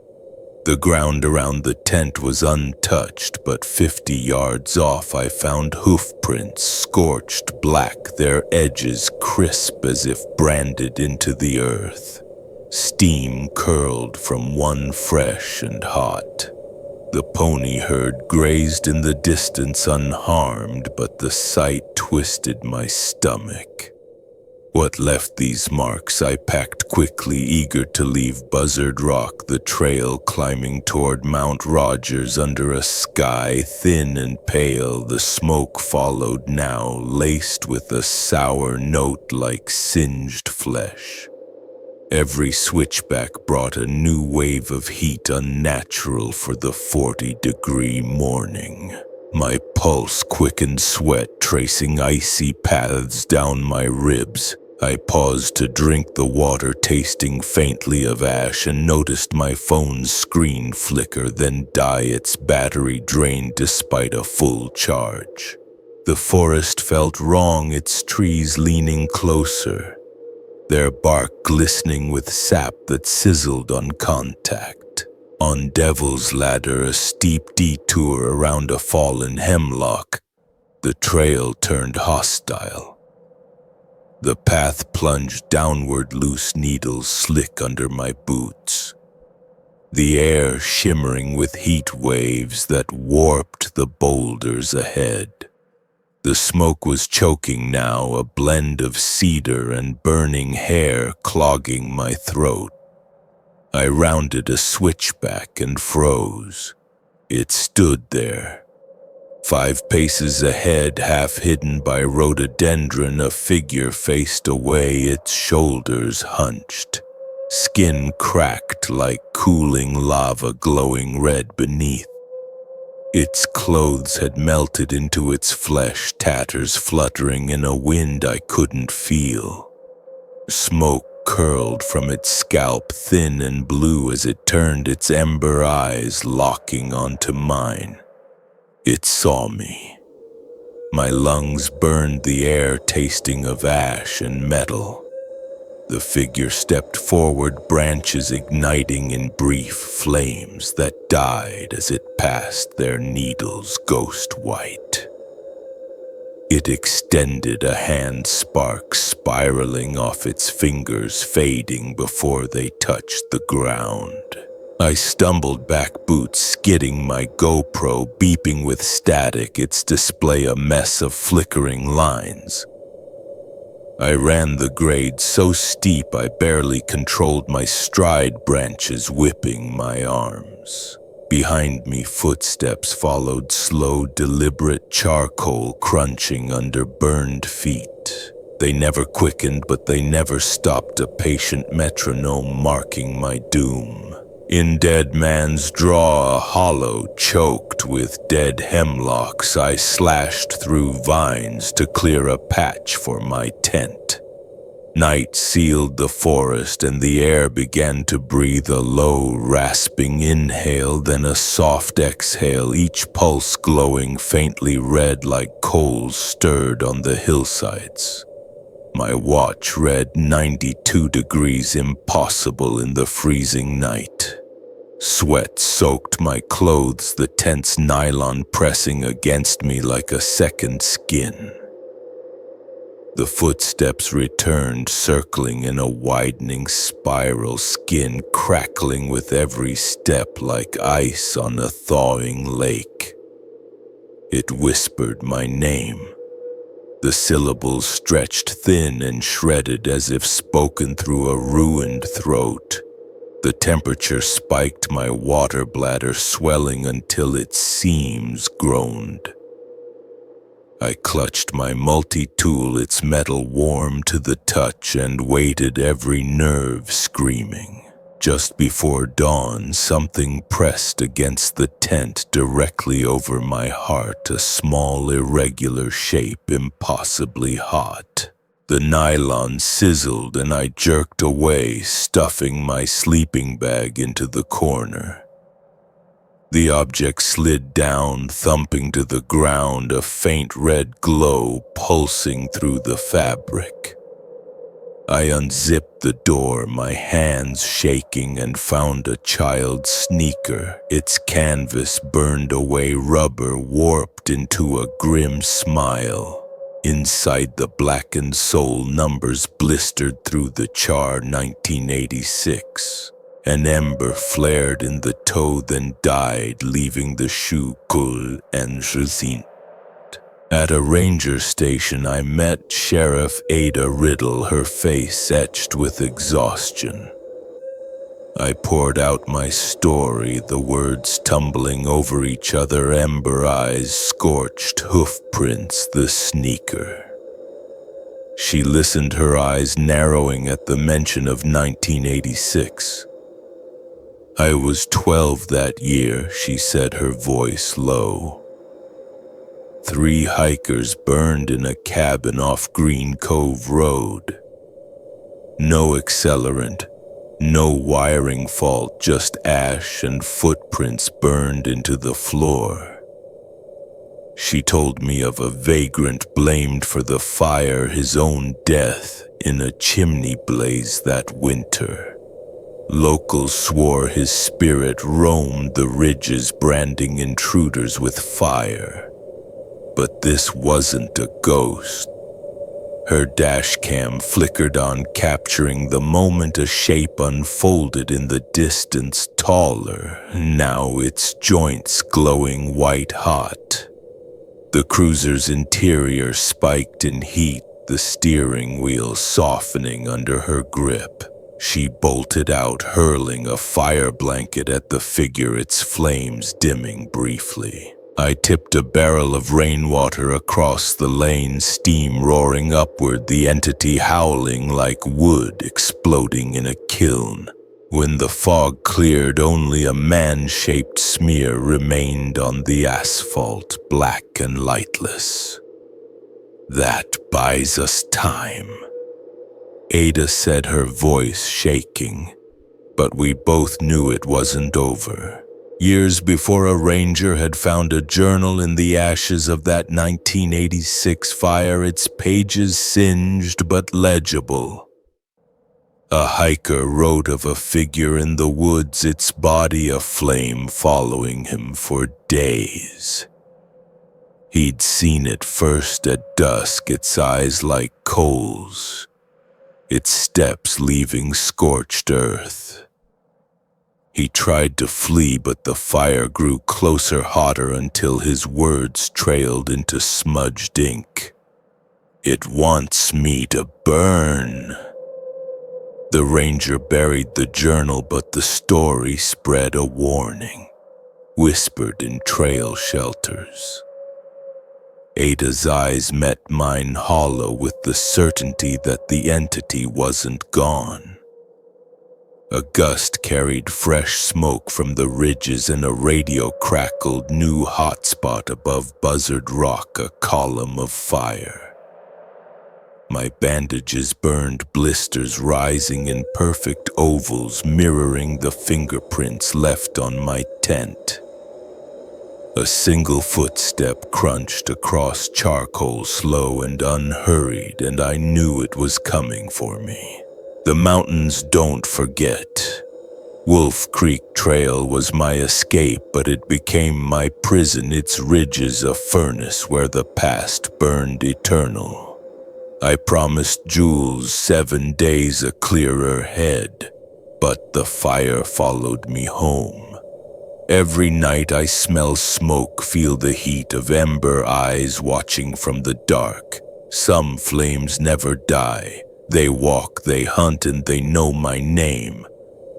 The ground around the tent was untouched, but 50 yards off I found hoof prints, scorched black, their edges crisp as if branded into the earth. Steam curled from one fresh and hot. The pony herd grazed in the distance unharmed, but the sight twisted my stomach. What left these marks I packed quickly, eager to leave Buzzard Rock, the trail climbing toward Mount Rogers under a sky thin and pale. The smoke followed now, laced with a sour note like singed flesh. Every switchback brought a new wave of heat unnatural for the 40-degree morning. My pulse quickened, sweat tracing icy paths down my ribs. I paused to drink the water, tasting faintly of ash, and noticed my phone's screen flicker, then die, its battery drained despite a full charge. The forest felt wrong, its trees leaning closer, their bark glistening with sap that sizzled on contact. On Devil's Ladder, a steep detour around a fallen hemlock, the trail turned hostile. The path plunged downward, loose needles slick under my boots. The air shimmering with heat waves that warped the boulders ahead. The smoke was choking now, a blend of cedar and burning hair clogging my throat. I rounded a switchback and froze. It stood there. 5 paces ahead, half hidden by rhododendron, a figure faced away, its shoulders hunched. Skin cracked like cooling lava, glowing red beneath. Its clothes had melted into its flesh, tatters fluttering in a wind I couldn't feel. Smoke curled from its scalp, thin and blue, as it turned, its ember eyes locking onto mine. It saw me. My lungs burned the air, tasting of ash and metal. The figure stepped forward, branches igniting in brief flames that died as it passed, their needles ghost white. It extended, a hand spark spiraling off its fingers, fading before they touched the ground. I stumbled back, boots skidding, my GoPro beeping with static, its display a mess of flickering lines. I ran the grade so steep I barely controlled my stride, branches whipping my arms. Behind me, footsteps followed, slow, deliberate, charcoal crunching under burned feet. They never quickened, but they never stopped, a patient metronome marking my doom. In Dead Man's Draw, a hollow choked with dead hemlocks, I slashed through vines to clear a patch for my tent. Night sealed the forest, and the air began to breathe, a low, rasping inhale, then a soft exhale, each pulse glowing faintly red like coals stirred on the hillsides. My watch read 92 degrees, impossible in the freezing night. Sweat soaked my clothes, the tense nylon pressing against me like a second skin. The footsteps returned, circling in a widening spiral, skin crackling with every step like ice on a thawing lake. It whispered my name. The syllables stretched thin and shredded as if spoken through a ruined throat. The temperature spiked, my water bladder swelling until its seams groaned. I clutched my multi-tool, its metal warm to the touch, and waited, every nerve screaming. Just before dawn, something pressed against the tent directly over my heart, a small, irregular shape, impossibly hot. The nylon sizzled and I jerked away, stuffing my sleeping bag into the corner. The object slid down, thumping to the ground, a faint red glow pulsing through the fabric. I unzipped the door, my hands shaking, and found a child's sneaker, its canvas burned away, rubber warped into a grim smile. Inside, the blackened sole numbers blistered through the char, 1986. An ember flared in the toe, then died, leaving the shoe cool and gesint. At a ranger station, I met Sheriff Ada Riddle, her face etched with exhaustion. I poured out my story, the words tumbling over each other, ember eyes, scorched hoof prints, the sneaker. She listened, her eyes narrowing at the mention of 1986. I was 12 that year, she said, her voice low. 3 hikers burned in a cabin off Green Cove Road. No accelerant, no wiring fault, just ash and footprints burned into the floor. She told me of a vagrant blamed for the fire, his own death in a chimney blaze that winter. Locals swore his spirit roamed the ridges, branding intruders with fire. But this wasn't a ghost. Her dash cam flickered on, capturing the moment a shape unfolded in the distance, taller, now its joints glowing white hot. The cruiser's interior spiked in heat, the steering wheel softening under her grip. She bolted out, hurling a fire blanket at the figure, its flames dimming briefly. I tipped a barrel of rainwater across the lane, steam roaring upward, the entity howling like wood exploding in a kiln. When the fog cleared, only a man-shaped smear remained on the asphalt, black and lightless. That buys us time, Ada said, her voice shaking. But we both knew it wasn't over. Years before, a ranger had found a journal in the ashes of that 1986 fire, its pages singed but legible. A hiker wrote of a figure in the woods, its body aflame, following him for days. He'd seen it first at dusk, its eyes like coals, its steps leaving scorched earth. He tried to flee, but the fire grew closer, hotter, until his words trailed into smudged ink. It wants me to burn. The ranger buried the journal, but the story spread a warning, whispered in trail shelters. Ada's eyes met mine, hollow with the certainty that the entity wasn't gone. A gust carried fresh smoke from the ridges, and a radio crackled, new hotspot above Buzzard Rock, a column of fire. My bandages burned, blisters rising in perfect ovals, mirroring the fingerprints left on my tent. A single footstep crunched across charcoal, slow and unhurried, and I knew it was coming for me. The mountains don't forget. Wolf Creek Trail was my escape, but it became my prison, its ridges a furnace where the past burned eternal. I promised Jules 7 days a clearer head, but the fire followed me home. Every night I smell smoke, feel the heat of ember eyes watching from the dark. Some flames never die. They walk, they hunt, and they know my name.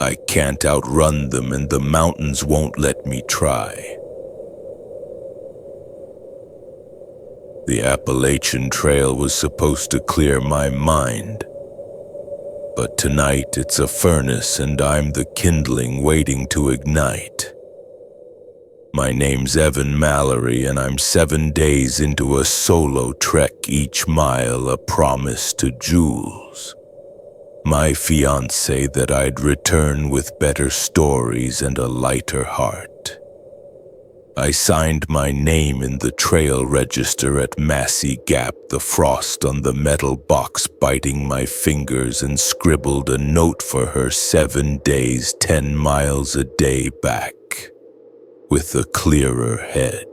I can't outrun them, and the mountains won't let me try. The Appalachian Trail was supposed to clear my mind, but tonight it's a furnace and I'm the kindling waiting to ignite. My name's Evan Mallory, and I'm 7 days into a solo trek, each mile a promise to Jules, my fiancée, that I'd return with better stories and a lighter heart. I signed my name in the trail register at Massey Gap, the frost on the metal box biting my fingers, and scribbled a note for her 7 days, 10 miles a day back, with a clearer head.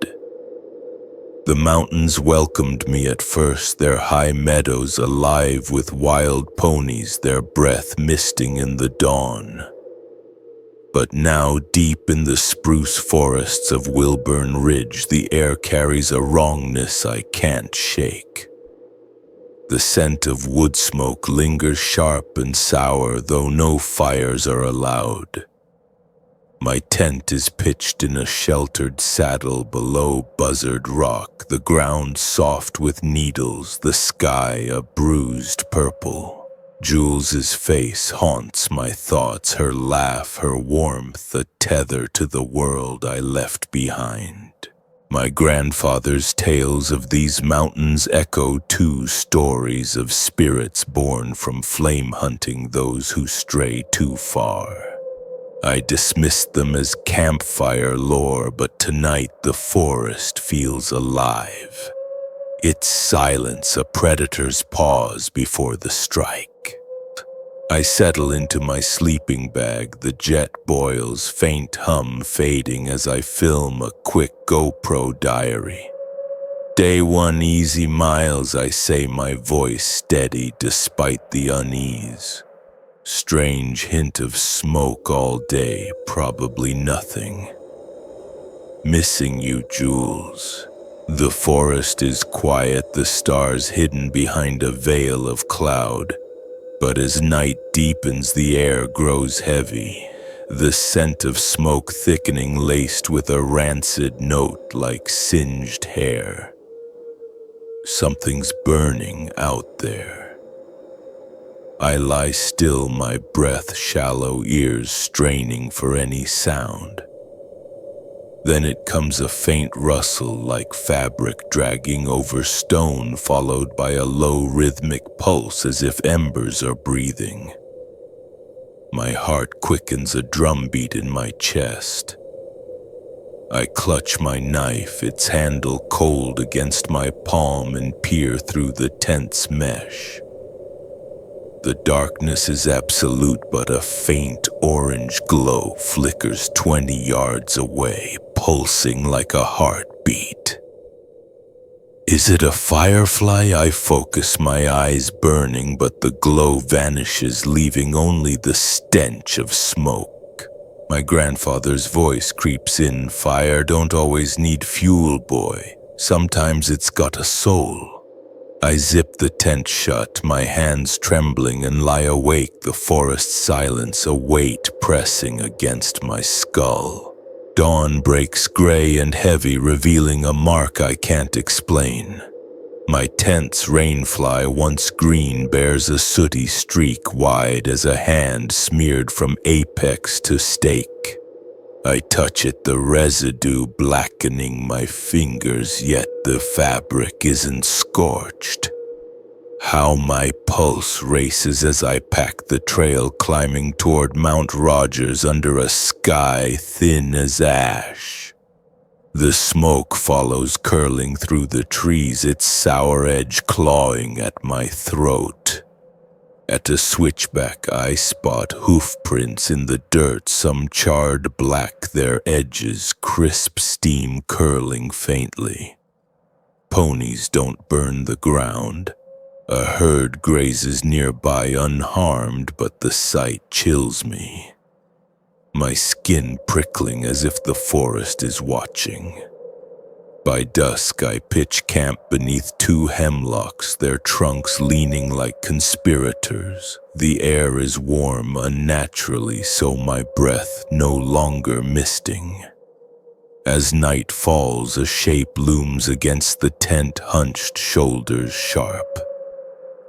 The mountains welcomed me at first, their high meadows alive with wild ponies, their breath misting in the dawn. But now, deep in the spruce forests of Wilburn Ridge, the air carries a wrongness I can't shake. The scent of wood smoke lingers sharp and sour, though no fires are allowed. My tent is pitched in a sheltered saddle below Buzzard Rock, the ground soft with needles, the sky a bruised purple. Jules's face haunts my thoughts, her laugh, her warmth, a tether to the world I left behind. My grandfather's tales of these mountains echo too, stories of spirits born from flame hunting those who stray too far. I dismissed them as campfire lore, but tonight the forest feels alive. Its silence a predator's pause before the strike. I settle into my sleeping bag, the jet boil's faint hum fading as I film a quick GoPro diary. Day 1 easy miles, I say, my voice steady despite the unease. Strange hint of smoke all day, probably nothing. Missing you, Jules. The forest is quiet, the stars hidden behind a veil of cloud. But as night deepens, the air grows heavy, the scent of smoke thickening, laced with a rancid note like singed hair. Something's burning out there. I lie still, my breath shallow, ears straining for any sound. Then it comes a faint rustle like fabric dragging over stone, followed by a low rhythmic pulse as if embers are breathing. My heart quickens, a drumbeat in my chest. I clutch my knife, its handle cold against my palm, and peer through the tense mesh. The darkness is absolute, but a faint orange glow flickers 20 yards away, pulsing like a heartbeat. Is it a firefly? I focus, my eyes burning, but the glow vanishes, leaving only the stench of smoke. My grandfather's voice creeps in. Fire don't always need fuel, boy. Sometimes it's got a soul. I zip the tent shut, my hands trembling, and lie awake, the forest silence a weight pressing against my skull. Dawn breaks gray and heavy, revealing a mark I can't explain. My tent's rainfly, once green, bears a sooty streak wide as a hand smeared from apex to stake. I touch it, the residue blackening my fingers, yet the fabric isn't scorched. How my pulse races as I pack the trail, climbing toward Mount Rogers under a sky thin as ash. The smoke follows, curling through the trees, its sour edge clawing at my throat. At a switchback, I spot hoof prints in the dirt, some charred black, their edges crisp, steam curling faintly. Ponies don't burn the ground. A herd grazes nearby unharmed, but the sight chills me. My skin prickling as if the forest is watching. By dusk, I pitch camp beneath two hemlocks, their trunks leaning like conspirators. The air is warm unnaturally, so my breath no longer misting. As night falls, a shape looms against the tent, hunched, shoulders sharp.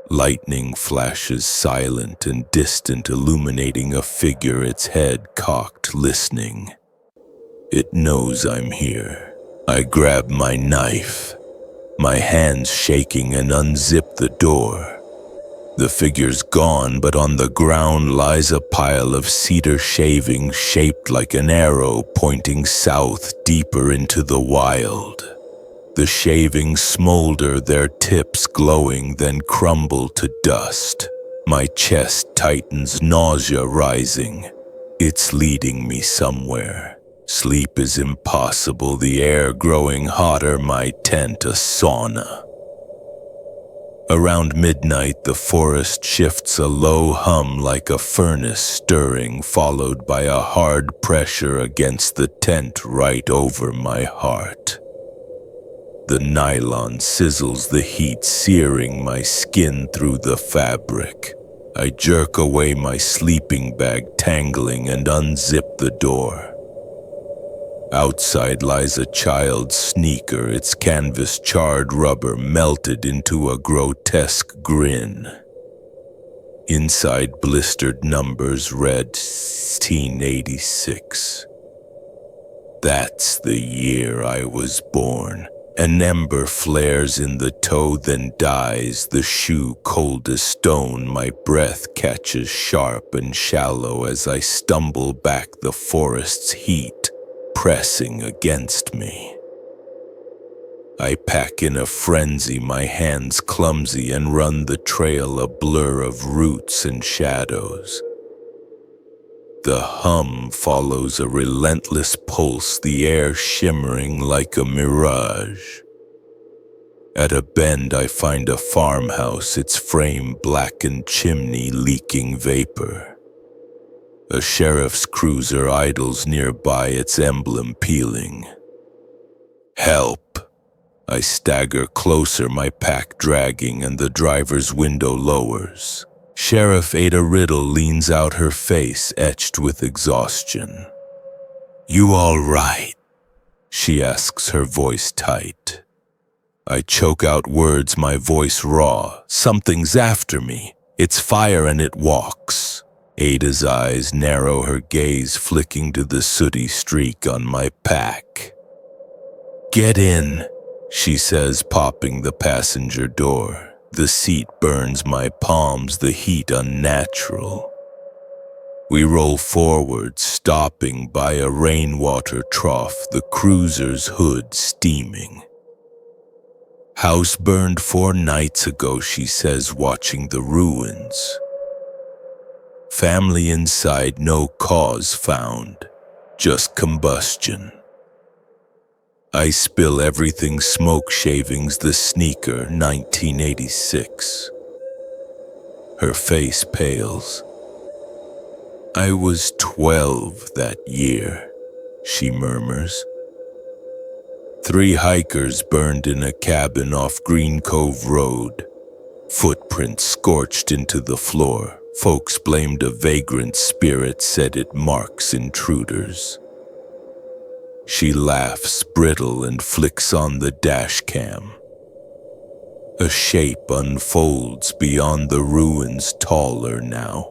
Lightning flashes silent and distant, illuminating a figure, its head cocked, listening. It knows I'm here. I grab my knife, my hands shaking, and unzip the door. The figure's gone, but on the ground lies a pile of cedar shavings shaped like an arrow pointing south, deeper into the wild. The shavings smolder, their tips glowing, then crumble to dust. My chest tightens, nausea rising. It's leading me somewhere. Sleep is impossible, the air growing hotter, my tent a sauna. Around midnight, the forest shifts, a low hum like a furnace stirring, followed by a hard pressure against the tent right over my heart. The nylon sizzles, the heat searing my skin through the fabric. I jerk away my sleeping bag, tangling, and unzip the door. Outside lies a child's sneaker, its canvas charred rubber melted into a grotesque grin. Inside, blistered numbers read 1886. That's the year I was born. An ember flares in the toe, then dies, the shoe cold as stone. My breath catches sharp and shallow as I stumble back, the forest's heat pressing against me. I pack in a frenzy, my hands clumsy, and run the trail, a blur of roots and shadows. The hum follows a relentless pulse, the air shimmering like a mirage. At a bend, I find a farmhouse, its frame blackened, chimney leaking vapor. A sheriff's cruiser idles nearby, its emblem peeling. Help! I stagger closer, my pack dragging, and the driver's window lowers. Sheriff Ada Riddle leans out, her face etched with exhaustion. "You all right?" she asks, her voice tight. I choke out words, my voice raw. "Something's after me. It's fire and it walks." Ada's eyes narrow, her gaze flicking to the sooty streak on my pack. "Get in," she says, popping the passenger door. The seat burns my palms, the heat unnatural. We roll forward, stopping by a rainwater trough, the cruiser's hood steaming. "House burned 4 nights ago," she says, watching the ruins. "Family inside, no cause found, just combustion." I spill everything, smoke shavings, the sneaker, 1986. Her face pales. "I was 12 that year," she murmurs. 3 hikers burned in a cabin off Green Cove Road. Footprints scorched into the floor. Folks blamed a vagrant spirit, said it marks intruders. She laughs, brittle, and flicks on the dash cam. A shape unfolds beyond the ruins, taller now.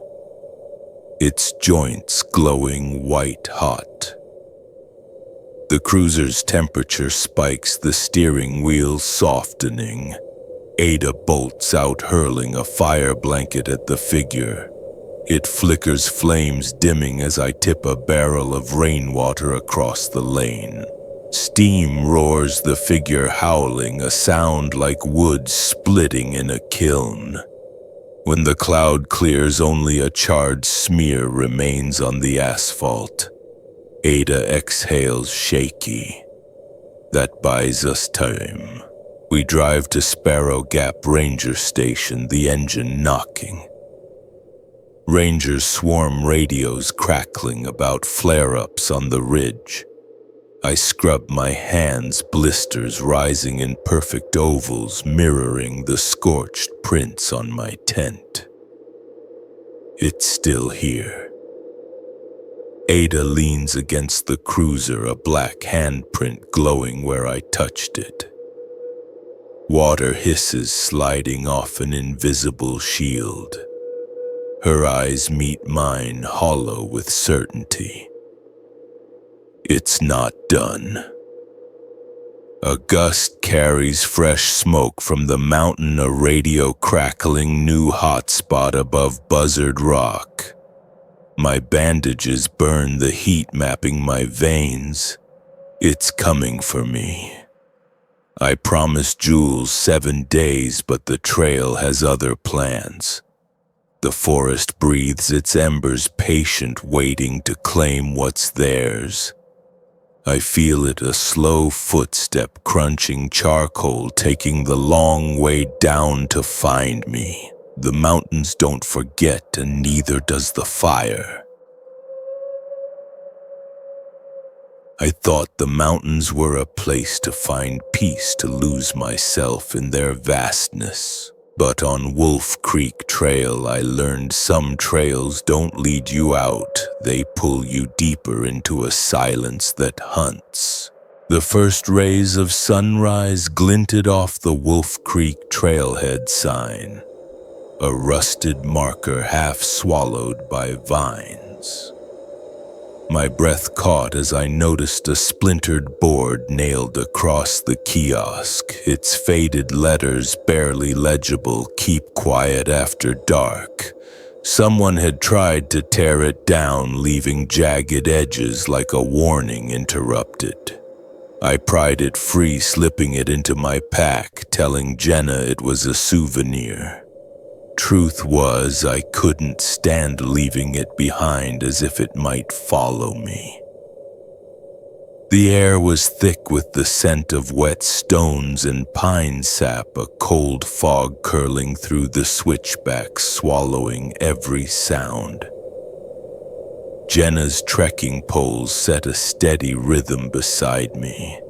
Its joints glowing white hot. The cruiser's temperature spikes, the steering wheel softening. Ada bolts out, hurling a fire blanket at the figure. It flickers, flames dimming as I tip a barrel of rainwater across the lane. Steam roars, the figure howling, a sound like wood splitting in a kiln. When the cloud clears, only a charred smear remains on the asphalt. Ada exhales shaky. That buys us time. We drive to Sparrow Gap Ranger Station, the engine knocking. Rangers swarm radios crackling about flare-ups on the ridge. I scrub my hands, blisters rising in perfect ovals, mirroring the scorched prints on my tent. It's still here. Ada leans against the cruiser, a black handprint glowing where I touched it. Water hisses, sliding off an invisible shield. Her eyes meet mine, hollow with certainty. It's not done. A gust carries fresh smoke from the mountain, a radio crackling new hotspot above Buzzard Rock. My bandages burn the heat mapping my veins. It's coming for me. I promised Jules 7 days, but the trail has other plans. The forest breathes its embers, patient, waiting to claim what's theirs. I feel it, a slow footstep crunching charcoal, taking the long way down to find me. The mountains don't forget, and neither does the fire. I thought the mountains were a place to find peace, to lose myself in their vastness. But on Wolf Creek Trail, I learned some trails don't lead you out. They pull you deeper into a silence that hunts. The first rays of sunrise glinted off the Wolf Creek trailhead sign, a rusted marker half swallowed by vines. My breath caught as I noticed a splintered board nailed across the kiosk, its faded letters barely legible, "Keep quiet after dark." Someone had tried to tear it down, leaving jagged edges like a warning interrupted. I pried it free, slipping it into my pack, telling Jenna it was a souvenir. Truth was, I couldn't stand leaving it behind, as if it might follow me. The air was thick with the scent of wet stones and pine sap, a cold fog curling through the switchbacks, swallowing every sound. Jenna's trekking poles set a steady rhythm beside me.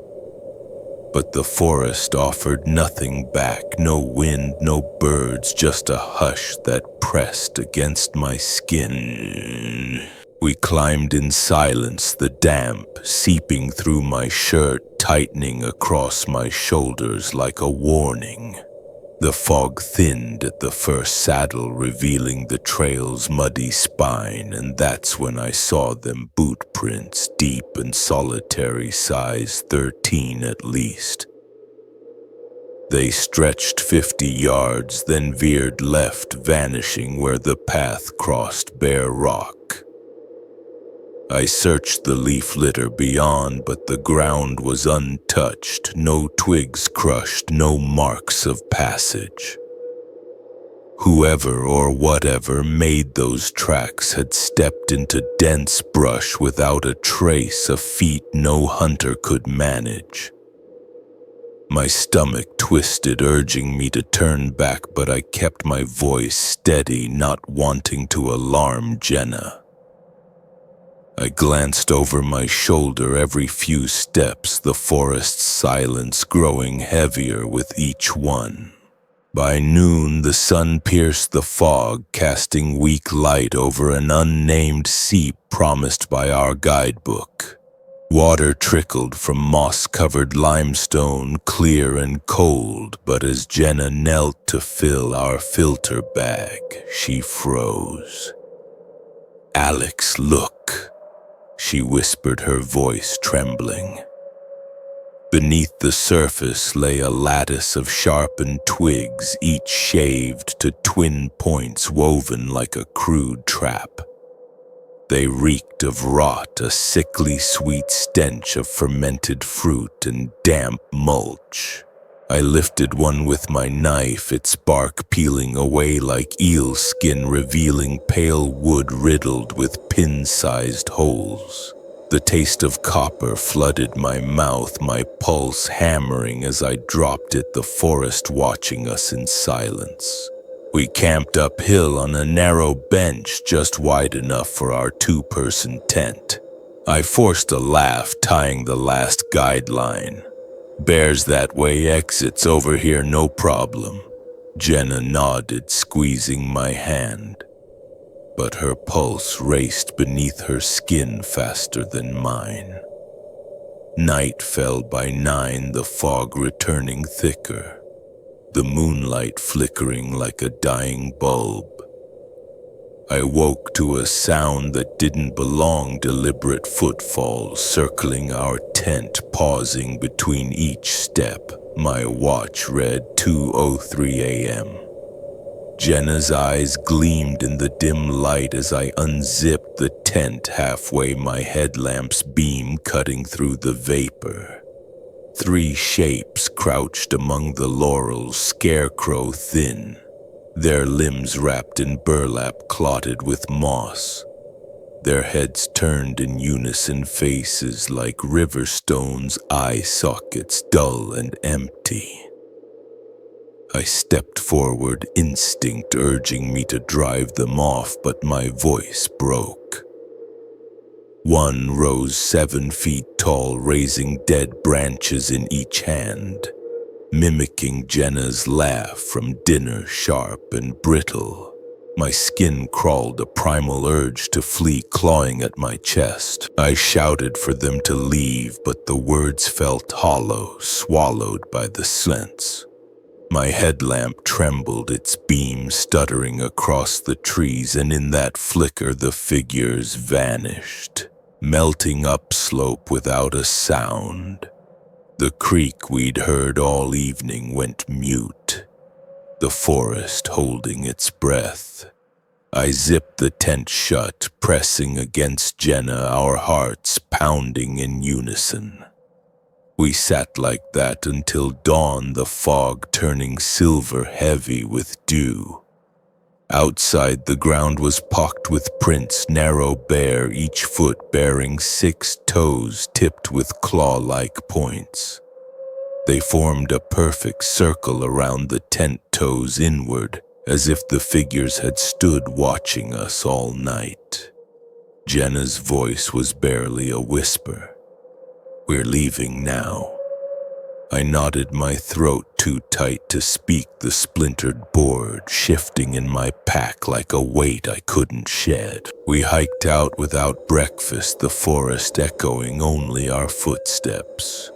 But the forest offered nothing back, no wind, no birds, just a hush that pressed against my skin. We climbed in silence, the damp seeping through my shirt, tightening across my shoulders like a warning. The fog thinned at the first saddle, revealing the trail's muddy spine, and that's when I saw them, boot prints, deep and solitary, size 13 at least. They stretched 50 yards, then veered left, vanishing where the path crossed bare rock. I searched the leaf litter beyond, but the ground was untouched, no twigs crushed, no marks of passage. Whoever or whatever made those tracks had stepped into dense brush without a trace, a feat no hunter could manage. My stomach twisted, urging me to turn back, but I kept my voice steady, not wanting to alarm Jenna. I glanced over my shoulder every few steps, the forest's silence growing heavier with each one. By noon, the sun pierced the fog, casting weak light over an unnamed seep promised by our guidebook. Water trickled from moss-covered limestone, clear and cold, but as Jenna knelt to fill our filter bag, she froze. "Alex, look," she whispered, her voice trembling. Beneath the surface lay a lattice of sharpened twigs, each shaved to twin points woven like a crude trap. They reeked of rot, a sickly sweet stench of fermented fruit and damp mulch. I lifted one with my knife, its bark peeling away like eel skin, revealing pale wood riddled with pin-sized holes. The taste of copper flooded my mouth, my pulse hammering as I dropped it, the forest watching us in silence. We camped uphill on a narrow bench just wide enough for our two-person tent. I forced a laugh, tying the last guideline. "Bears that way, exits over here, no problem." Jenna nodded, squeezing my hand. But her pulse raced beneath her skin faster than mine. Night fell by 9, the fog returning thicker, the moonlight flickering like a dying bulb. I woke to a sound that didn't belong, deliberate footfalls circling our tent, pausing between each step. My watch read 2:03 a.m. Jenna's eyes gleamed in the dim light as I unzipped the tent halfway, my headlamp's beam cutting through the vapor. 3 shapes crouched among the laurels, scarecrow thin, their limbs wrapped in burlap clotted with moss. Their heads turned in unison, faces like river stones, eye sockets dull and empty. I stepped forward, instinct urging me to drive them off, but my voice broke. One rose 7 feet tall, raising dead branches in each hand, mimicking Jenna's laugh from dinner, sharp and brittle. My skin crawled, a primal urge to flee clawing at my chest. I shouted for them to leave, but the words felt hollow, swallowed by the sense. My headlamp trembled, its beam stuttering across the trees, and in that flicker the figures vanished, melting upslope without a sound. The creek we'd heard all evening went mute, the forest holding its breath. I zipped the tent shut, pressing against Jenna, our hearts pounding in unison. We sat like that until dawn, the fog turning silver heavy with dew. Outside, the ground was pocked with prints, narrow, bare, each foot bearing 6 toes tipped with claw-like points. They formed a perfect circle around the tent, toes inward, as if the figures had stood watching us all night. Jenna's voice was barely a whisper. "We're leaving now." I nodded, my throat too tight to speak, the splintered board shifting in my pack like a weight I couldn't shed. We hiked out without breakfast, the forest echoing only our footsteps.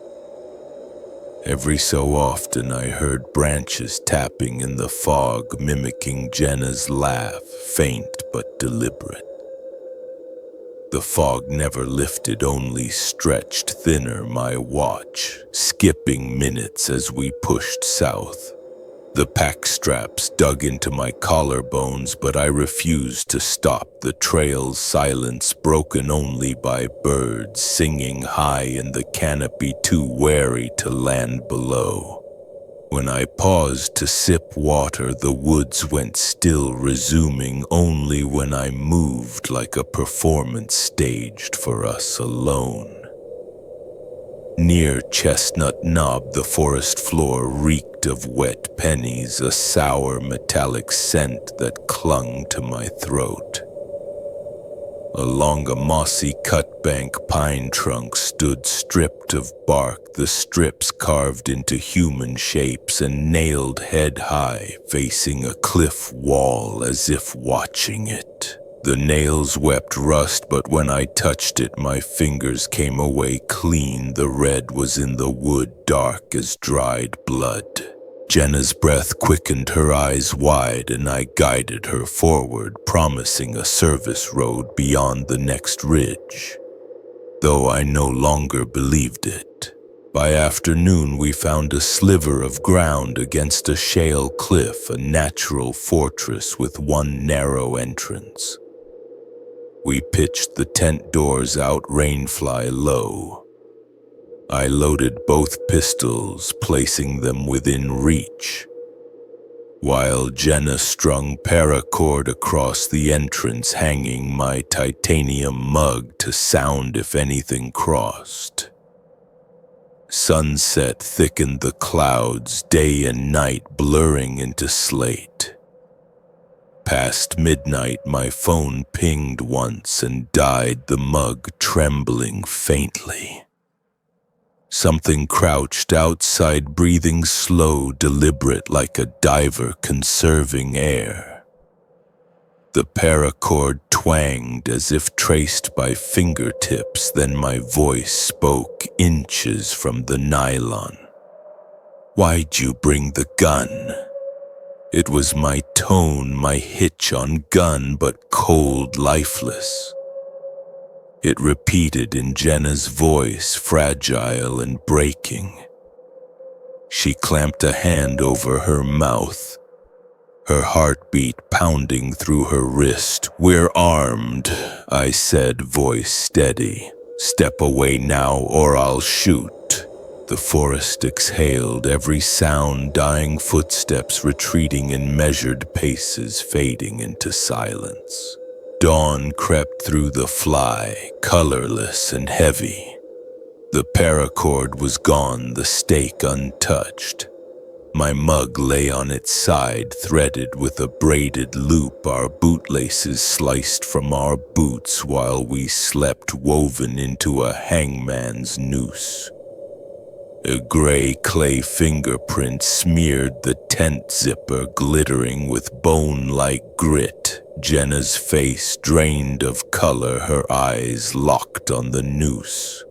Every so often I heard branches tapping in the fog, mimicking Jenna's laugh, faint but deliberate. The fog never lifted, only stretched thinner, my watch skipping minutes as we pushed south. The pack straps dug into my collarbones, but I refused to stop. The trail's silence broken only by birds singing high in the canopy, too wary to land below. When I paused to sip water, the woods went still, resuming only when I moved, like a performance staged for us alone. Near Chestnut Knob, the forest floor reeked of wet pennies, a sour metallic scent that clung to my throat. Along a mossy cut-bank, pine trunk stood stripped of bark, the strips carved into human shapes and nailed head-high, facing a cliff wall as if watching it. The nails wept rust, but when I touched it, my fingers came away clean. The red was in the wood, dark as dried blood. Jenna's breath quickened, her eyes wide, and I guided her forward, promising a service road beyond the next ridge, though I no longer believed it. By afternoon, we found a sliver of ground against a shale cliff, a natural fortress with one narrow entrance. We pitched the tent doors out, rainfly low. I loaded both pistols, placing them within reach, while Jenna strung paracord across the entrance, hanging my titanium mug to sound if anything crossed. Sunset thickened the clouds, day and night blurring into slate. Past midnight, my phone pinged once and died, the mug trembling faintly. Something crouched outside, breathing slow, deliberate, like a diver conserving air. The paracord twanged as if traced by fingertips, then my voice spoke inches from the nylon. "Why'd you bring the gun?" It was my tone, my hitch on gun, but cold, lifeless. It repeated in Jenna's voice, fragile and breaking. She clamped a hand over her mouth, her heartbeat pounding through her wrist. "We're armed," I said, voice steady. "Step away now or I'll shoot." The forest exhaled, every sound dying, footsteps retreating in measured paces, fading into silence. Dawn crept through the fly, colorless and heavy. The paracord was gone, the stake untouched. My mug lay on its side, threaded with a braided loop, our bootlaces sliced from our boots while we slept, woven into a hangman's noose. A gray clay fingerprint smeared the tent zipper, glittering with bone-like grit. Jenna's face drained of color, her eyes locked on the noose.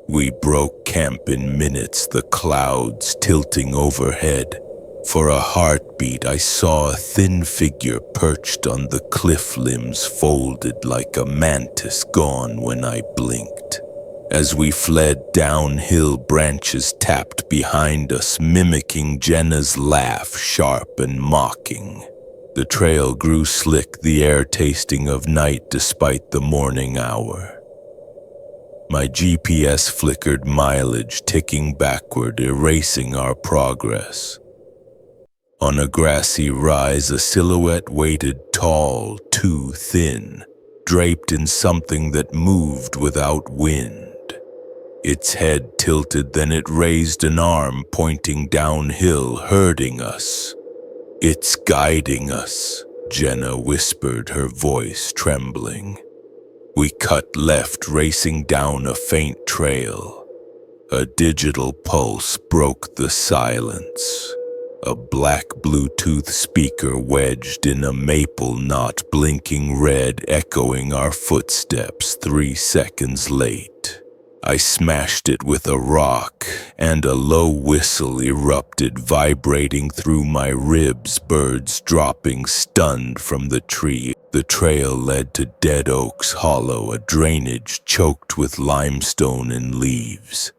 We broke camp in minutes, the clouds tilting overhead. For a heartbeat, I saw a thin figure perched on the cliff limbs, folded like a mantis, gone when I blinked. As we fled downhill, branches tapped behind us, mimicking Jenna's laugh, sharp and mocking. The trail grew slick, the air tasting of night despite the morning hour. My GPS flickered mileage, ticking backward, erasing our progress. On a grassy rise, a silhouette waited, tall, too thin, draped in something that moved without wind. Its head tilted, then it raised an arm, pointing downhill, herding us. "It's guiding us," Jenna whispered, her voice trembling. We cut left, racing down a faint trail. A digital pulse broke the silence. A black Bluetooth speaker wedged in a maple knot, blinking red, echoing our footsteps 3 seconds late. I smashed it with a rock, and a low whistle erupted, vibrating through my ribs, birds dropping stunned from the tree. The trail led to Dead Oaks Hollow, a drainage choked with limestone and leaves.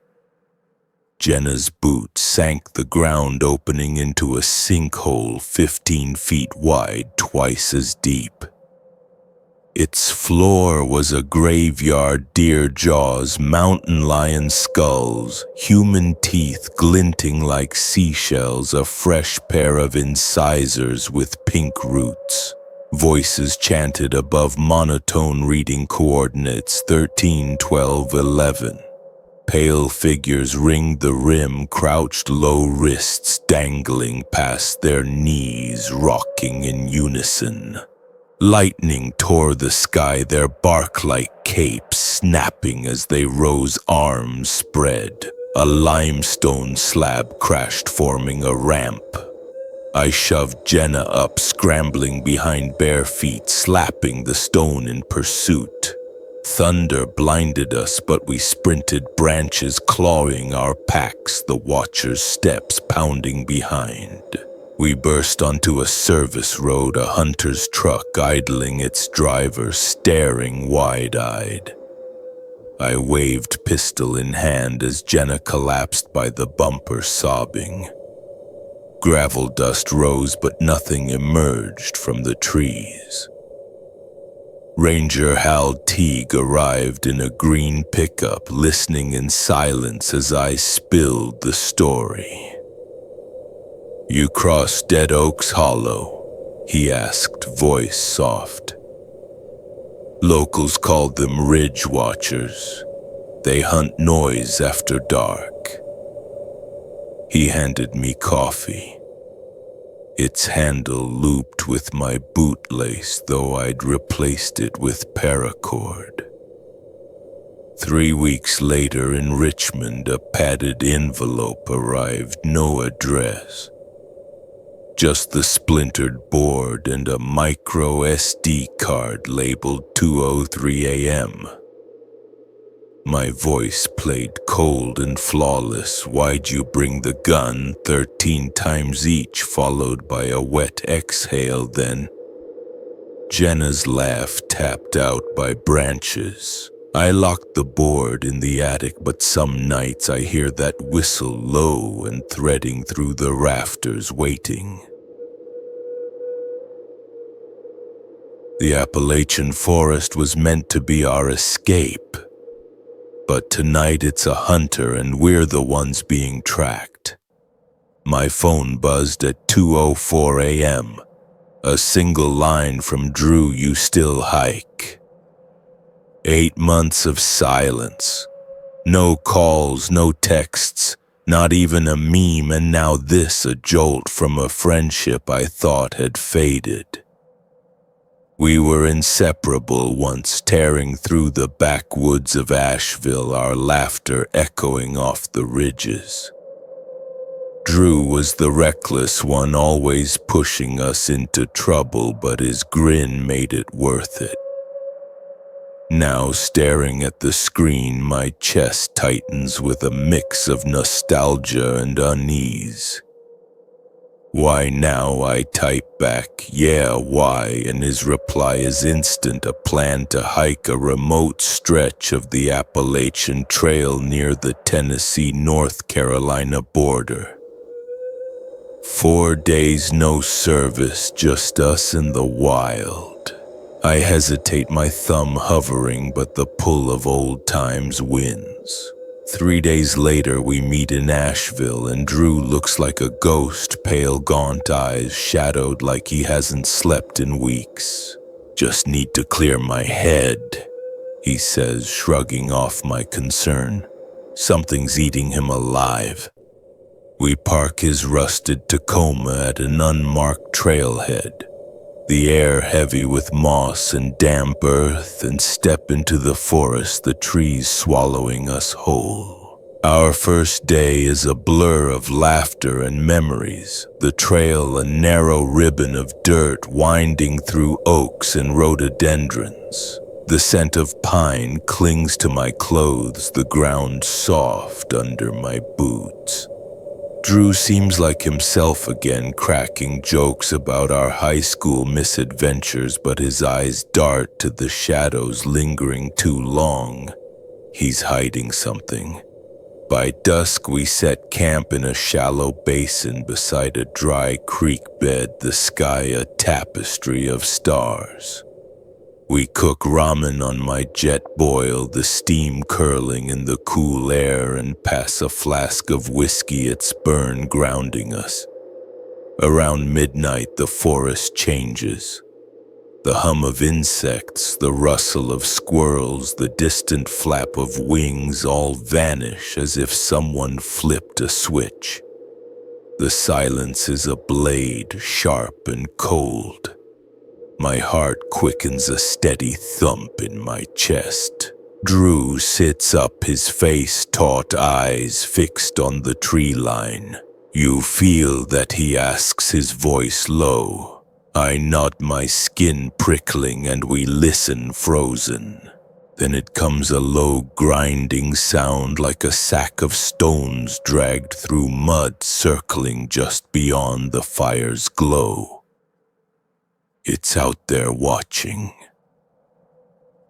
Jenna's boot sank the ground, opening into a sinkhole 15 feet wide, twice as deep. Its floor was a graveyard, deer jaws, mountain lion skulls, human teeth glinting like seashells, a fresh pair of incisors with pink roots. Voices chanted above, monotone reading coordinates 13, 12, 11. Pale figures ringed the rim, crouched low, wrists dangling past their knees, rocking in unison. Lightning tore the sky, their bark-like capes snapping as they rose, arms spread. A limestone slab crashed, forming a ramp. I shoved Jenna up, scrambling behind bare feet, slapping the stone in pursuit. Thunder blinded us, but we sprinted, branches clawing our packs, the watcher's steps pounding behind. We burst onto a service road, a hunter's truck idling its driver, staring wide-eyed. I waved pistol in hand as Jenna collapsed by the bumper, sobbing. Gravel dust rose, but nothing emerged from the trees. Ranger Hal Teague arrived in a green pickup, listening in silence as I spilled the story. "You crossed Dead Oaks Hollow?" he asked, voice soft. "Locals called them Ridge Watchers. They hunt noise after dark." He handed me coffee, its handle looped with my bootlace, though I'd replaced it with paracord. 3 weeks later in Richmond, a padded envelope arrived, no address. Just the splintered board and a micro SD card labeled 2:03 a.m. My voice played cold and flawless. "Why'd you bring the gun?" 13 times each, followed by a wet exhale then. Jenna's laugh tapped out by branches. I locked the board in the attic, but some nights I hear that whistle low and threading through the rafters, waiting. The Appalachian forest was meant to be our escape. But tonight it's a hunter and we're the ones being tracked. My phone buzzed at 2:04 a.m. A single line from Drew, "You still hike?" 8 months of silence. No calls, no texts, not even a meme, and now this, a jolt from a friendship I thought had faded. We were inseparable once, tearing through the backwoods of Asheville, our laughter echoing off the ridges. Drew was the reckless one, always pushing us into trouble, but his grin made it worth it. Now, staring at the screen, my chest tightens with a mix of nostalgia and unease. "Why now?" I type back, "Yeah, why?" and his reply is instant, a plan to hike a remote stretch of the Appalachian Trail near the Tennessee-North Carolina border. 4 days, no service, just us in the wild. I hesitate, my thumb hovering, but the pull of old times wins. 3 days later, we meet in Asheville, and Drew looks like a ghost, pale, gaunt eyes shadowed like he hasn't slept in weeks. "Just need to clear my head," he says, shrugging off my concern. Something's eating him alive. We park his rusted Tacoma at an unmarked trailhead, the air heavy with moss and damp earth, and step into the forest, the trees swallowing us whole. Our first day is a blur of laughter and memories, the trail a narrow ribbon of dirt winding through oaks and rhododendrons. The scent of pine clings to my clothes, the ground soft under my boots. Drew seems like himself again, cracking jokes about our high school misadventures, but his eyes dart to the shadows lingering too long. He's hiding something. By dusk, we set camp in a shallow basin beside a dry creek bed, the sky a tapestry of stars. We cook ramen on my jet boil, the steam curling in the cool air, and pass a flask of whiskey, its burn grounding us. Around midnight, the forest changes. The hum of insects, the rustle of squirrels, the distant flap of wings all vanish as if someone flipped a switch. The silence is a blade, sharp and cold. My heart quickens a steady thump in my chest. Drew sits up, his face taut, eyes fixed on the tree line. "You feel that?" he asks, his voice low. I nod, my skin prickling, and we listen, frozen. Then it comes, a low grinding sound like a sack of stones dragged through mud, circling just beyond the fire's glow. It's out there watching.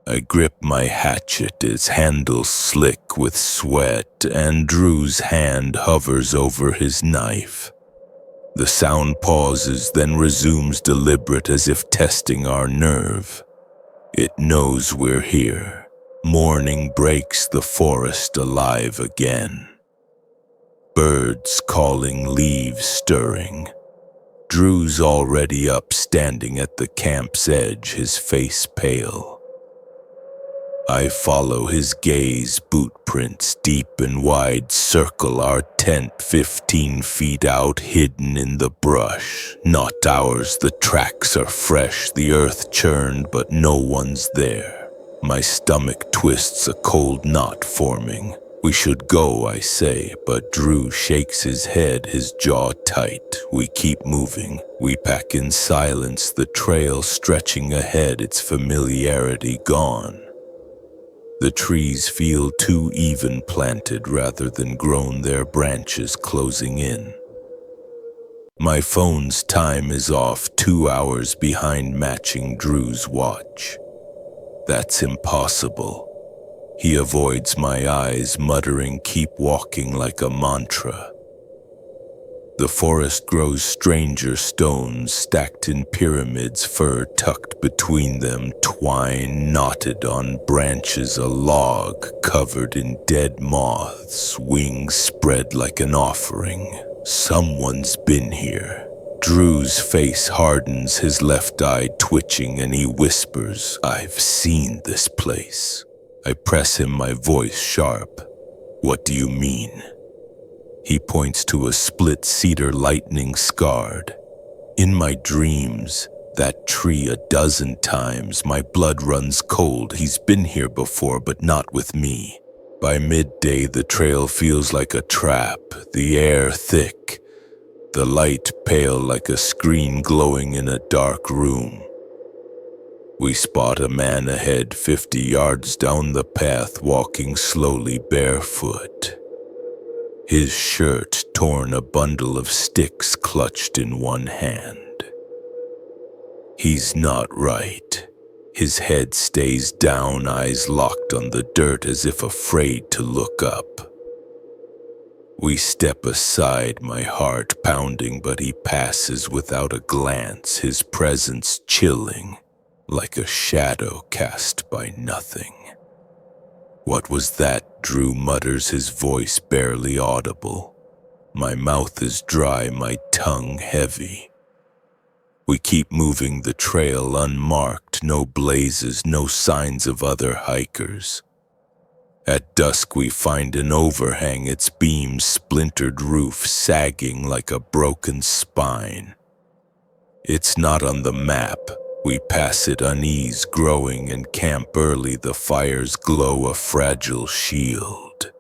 I grip my hatchet, its handle slick with sweat, and Drew's hand hovers over his knife. The sound pauses, then resumes, deliberate, as if testing our nerve. It knows we're here. Morning breaks the forest alive again. Birds calling, leaves stirring. Drew's already up, standing at the camp's edge, his face pale. I follow his gaze, boot prints deep and wide circle our tent 15 feet out, hidden in the brush. Not ours, the tracks are fresh, the earth churned, but no one's there. My stomach twists, a cold knot forming. We should go, I say, but Drew shakes his head, his jaw tight. We keep moving. We pack in silence, the trail stretching ahead, its familiarity gone. The trees feel too even planted rather than grown, their branches closing in. My phone's time is off, 2 hours behind matching Drew's watch. That's impossible. He avoids my eyes, muttering, keep walking, like a mantra. The forest grows stranger, stones stacked in pyramids, fur tucked between them, twine knotted on branches, a log covered in dead moths, wings spread like an offering. Someone's been here. Drew's face hardens, his left eye twitching, and he whispers, I've seen this place. I press him, my voice sharp. What do you mean? He points to a split cedar, lightning scarred. In my dreams, that tree 12 times, my blood runs cold. He's been here before, but not with me. By midday, the trail feels like a trap, the air thick, the light pale like a screen glowing in a dark room. We spot a man ahead, 50 yards down the path, walking slowly barefoot. His shirt torn, a bundle of sticks clutched in one hand. He's not right. His head stays down, eyes locked on the dirt as if afraid to look up. We step aside, my heart pounding, but he passes without a glance, his presence chilling, like a shadow cast by nothing. What was that? Drew mutters, his voice barely audible. My mouth is dry, my tongue heavy. We keep moving, the trail unmarked, no blazes, no signs of other hikers. At dusk we find an overhang, its beams splintered, roof sagging like a broken spine. It's not on the map. We pass it, unease growing, and camp early, the fire's glow a fragile shield.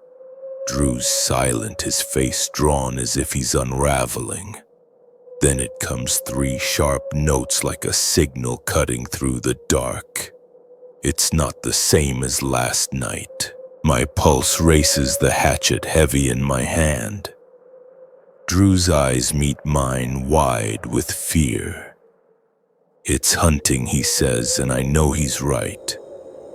Drew's silent, his face drawn as if he's unraveling. Then it comes, 3 sharp notes like a signal cutting through the dark. It's not the same as last night. My pulse races, the hatchet heavy in my hand. Drew's eyes meet mine, wide with fear. It's hunting, he says, and I know he's right.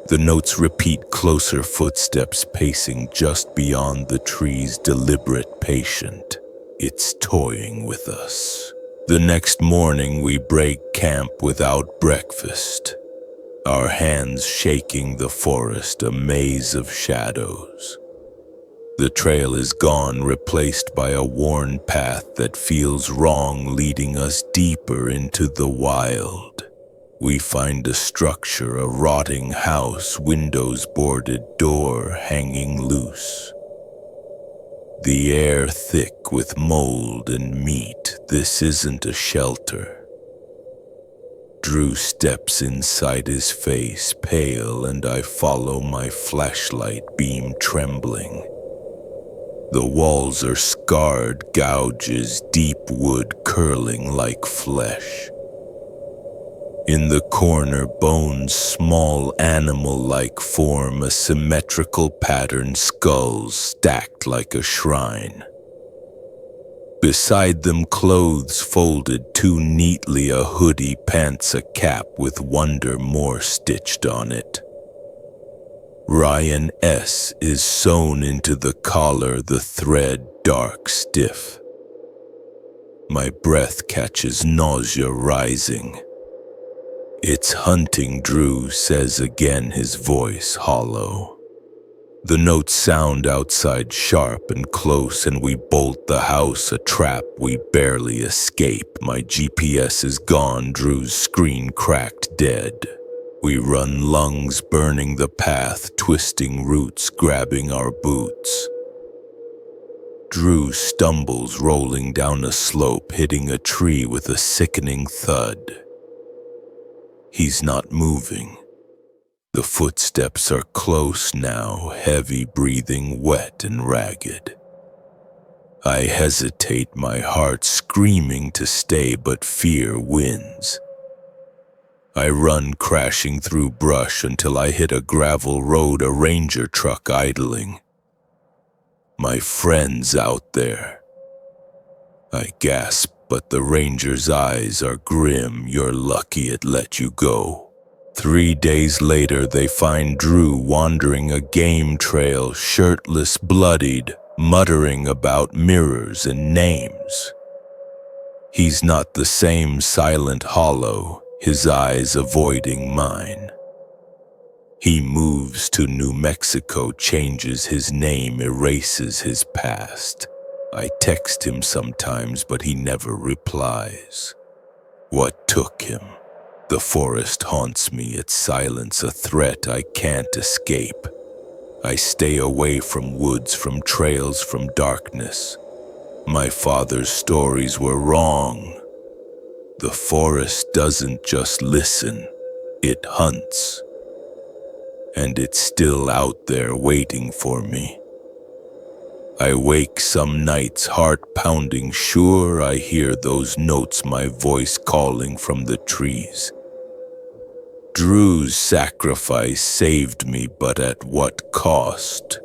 The notes repeat, closer footsteps pacing just beyond the trees, deliberate, patient. It's toying with us. The next morning we break camp without breakfast. Our hands shaking, the forest a maze of shadows. The trail is gone, replaced by a worn path that feels wrong, leading us deeper into the wild. We find a structure, a rotting house, windows boarded, door hanging loose. The air thick with mold and meat. This isn't a shelter. Drew steps inside, his face pale, and I follow, my flashlight beam trembling. The walls are scarred, gouges, deep wood curling like flesh. In the corner, bones, small animal-like form, a symmetrical pattern, skulls stacked like a shrine. Beside them, clothes folded too neatly, a hoodie, pants, a cap with Wonder More stitched on it. Ryan S. is sewn into the collar, the thread dark stiff. My breath catches, nausea rising. "It's hunting," Drew says again, his voice hollow. The notes sound outside sharp and close, and we bolt the house, a trap we barely escape. My GPS is gone, Drew's screen cracked dead. We run, lungs burning the path, twisting roots, grabbing our boots. Drew stumbles, rolling down a slope, hitting a tree with a sickening thud. He's not moving. The footsteps are close now, heavy breathing, wet and ragged. I hesitate, my heart screaming to stay, but fear wins. I run, crashing through brush until I hit a gravel road, a ranger truck idling. My friend's out there. I gasp, but the ranger's eyes are grim. "You're lucky it let you go." 3 days later, they find Drew wandering a game trail, shirtless, bloodied, muttering about mirrors and names. He's not the same silent hollow, his eyes avoiding mine. He moves to New Mexico, changes his name, erases his past. I text him sometimes, but he never replies. What took him? The forest haunts me, its silence a threat I can't escape. I stay away from woods, from trails, from darkness. My father's stories were wrong. The forest doesn't just listen, it hunts. And it's still out there waiting for me. I wake some nights, heart pounding, sure I hear those notes, my voice calling from the trees. Drew's sacrifice saved me, but at what cost?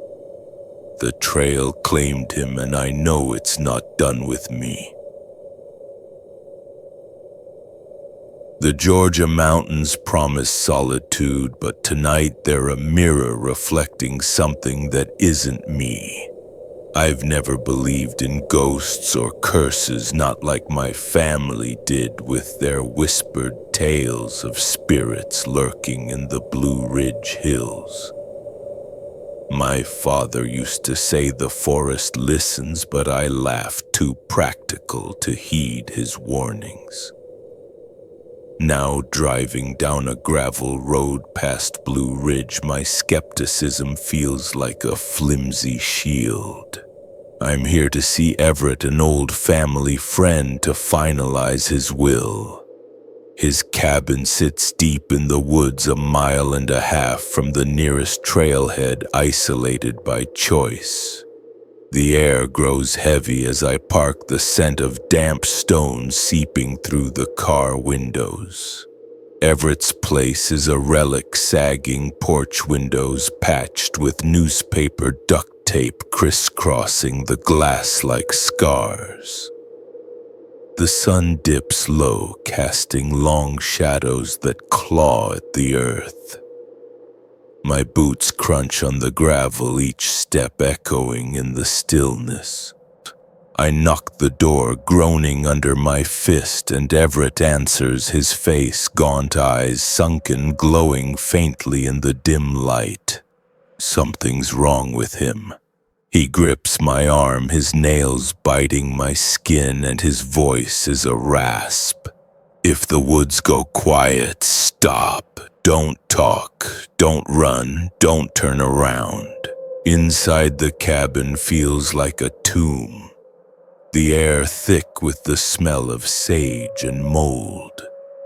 The trail claimed him, and I know it's not done with me. The Georgia mountains promise solitude, but tonight they're a mirror reflecting something that isn't me. I've never believed in ghosts or curses, not like my family did with their whispered tales of spirits lurking in the Blue Ridge Hills. My father used to say the forest listens, but I laughed, too practical to heed his warnings. Now driving down a gravel road past Blue Ridge, my skepticism feels like a flimsy shield. I'm here to see Everett, an old family friend, to finalize his will. His cabin sits deep in the woods, 1.5 miles from the nearest trailhead, isolated by choice. The air grows heavy as I park, the scent of damp stones seeping through the car windows. Everett's place is a relic, sagging porch windows patched with newspaper duct tape crisscrossing the glass like scars. The sun dips low, casting long shadows that claw at the earth. My boots crunch on the gravel, each step echoing in the stillness. I knock the door, groaning under my fist, and Everett answers, his face, gaunt eyes sunken, glowing faintly in the dim light. Something's wrong with him. He grips my arm, his nails biting my skin, and his voice is a rasp. "If the woods go quiet, stop. Don't talk. Don't run. Don't turn around." Inside the cabin feels like a tomb. The air thick with the smell of sage and mold.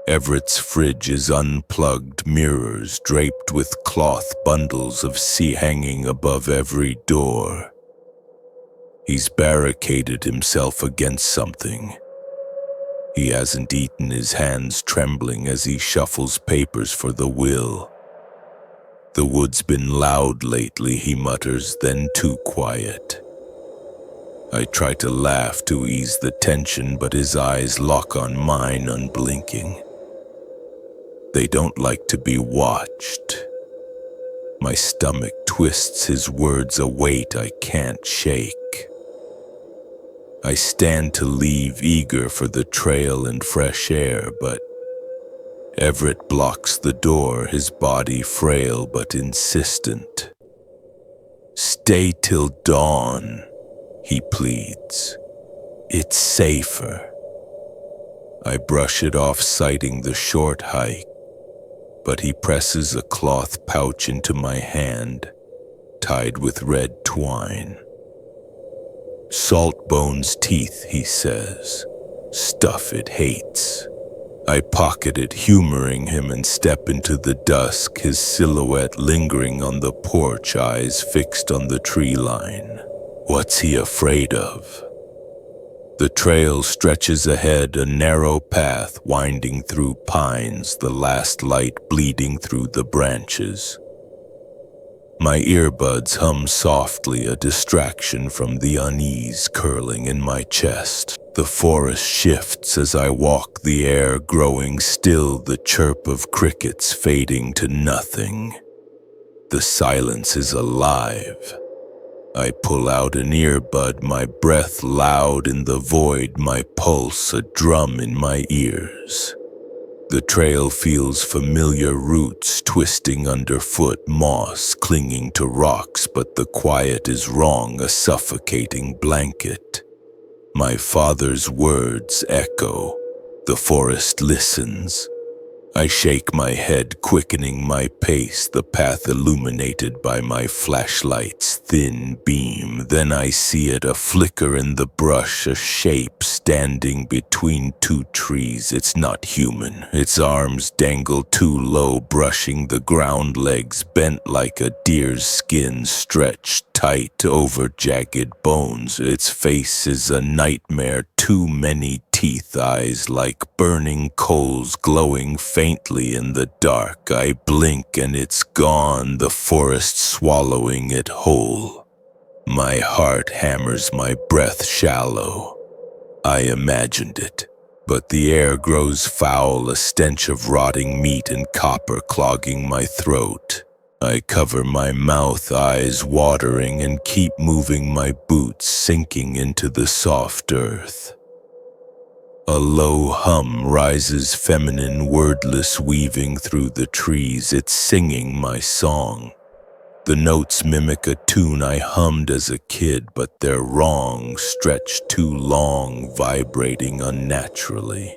Everett's fridge is unplugged, mirrors draped with cloth, bundles of sea hanging above every door. He's barricaded himself against something. He hasn't eaten, his hands trembling as he shuffles papers for the will. "The wood's been loud lately," he mutters, then too quiet. I try to laugh to ease the tension, but his eyes lock on mine, unblinking. They don't like to be watched. My stomach twists, his words a weight I can't shake. I stand to leave, eager for the trail and fresh air, but Everett blocks the door, his body frail but insistent. "Stay till dawn," he pleads. "It's safer." I brush it off, citing the short hike, but he presses a cloth pouch into my hand, tied with red twine. "Saltbone's teeth," he says. "Stuff it hates." I pocket it, humoring him, and step into the dusk, his silhouette lingering on the porch, eyes fixed on the tree line. What's he afraid of? The trail stretches ahead, a narrow path winding through pines, the last light bleeding through the branches. My earbuds hum softly, a distraction from the unease curling in my chest. The forest shifts as I walk, the air growing still, the chirp of crickets fading to nothing. The silence is alive. I pull out an earbud, my breath loud in the void, my pulse a drum in my ears. The trail feels familiar, roots twisting underfoot, moss clinging to rocks, but the quiet is wrong, a suffocating blanket. My father's words echo. The forest listens. I shake my head, quickening my pace, the path illuminated by my flashlight's thin beam. Then I see it, a flicker in the brush, a shape standing between two trees. It's not human. Its arms dangle too low, brushing the ground, legs bent like a deer's skin, stretched tight over jagged bones. Its face is a nightmare, too many teeth, eyes like burning coals glowing faintly in the dark. I blink and it's gone, the forest swallowing it whole. My heart hammers, my breath shallow. I imagined it, but the air grows foul, a stench of rotting meat and copper clogging my throat. I cover my mouth, eyes watering, and keep moving, my boots sinking into the soft earth. A low hum rises, feminine, wordless, weaving through the trees. It's singing my song. The notes mimic a tune I hummed as a kid, but they're wrong, stretched too long, vibrating unnaturally.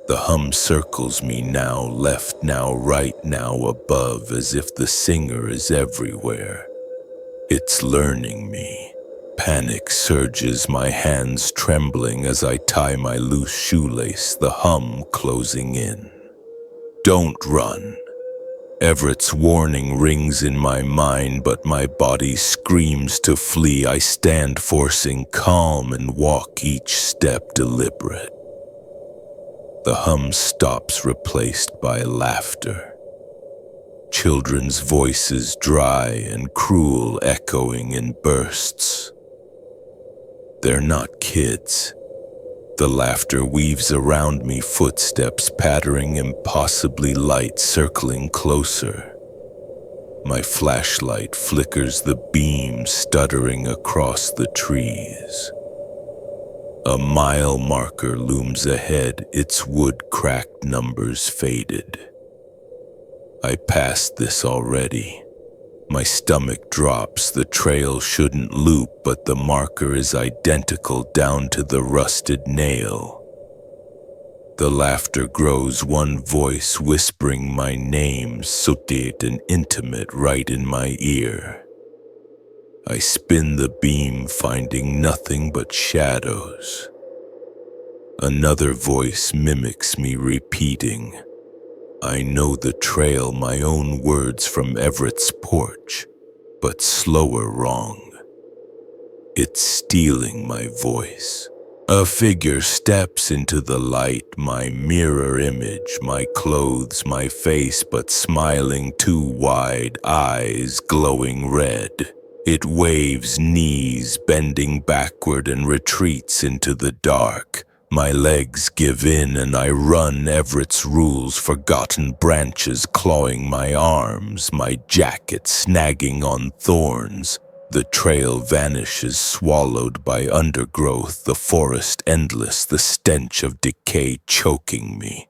The hum circles me, now left, now right, now above, as if the singer is everywhere. It's learning me. Panic surges, my hands trembling as I tie my loose shoelace, the hum closing in. Don't run. Everett's warning rings in my mind, but my body screams to flee. I stand, forcing calm, and walk, each step deliberate. The hum stops, replaced by laughter. Children's voices, dry and cruel, echoing in bursts. They're not kids. The laughter weaves around me, footsteps pattering, impossibly light, circling closer. My flashlight flickers, the beam stuttering across the trees. A mile marker looms ahead, its wood-cracked numbers faded. I passed this already. My stomach drops, the trail shouldn't loop, but the marker is identical down to the rusted nail. The laughter grows, one voice whispering my name, suited and intimate, right in my ear. I spin the beam, finding nothing but shadows. Another voice mimics me, repeating, I know the trail, my own words from Everett's porch, but slower wrong. It's stealing my voice. A figure steps into the light, my mirror image, my clothes, my face, but smiling too wide, eyes glowing red. It waves, knees bending backward, and retreats into the dark. My legs give in and I run, Everett's rules, forgotten branches clawing my arms, my jacket snagging on thorns. The trail vanishes, swallowed by undergrowth, the forest endless, the stench of decay choking me.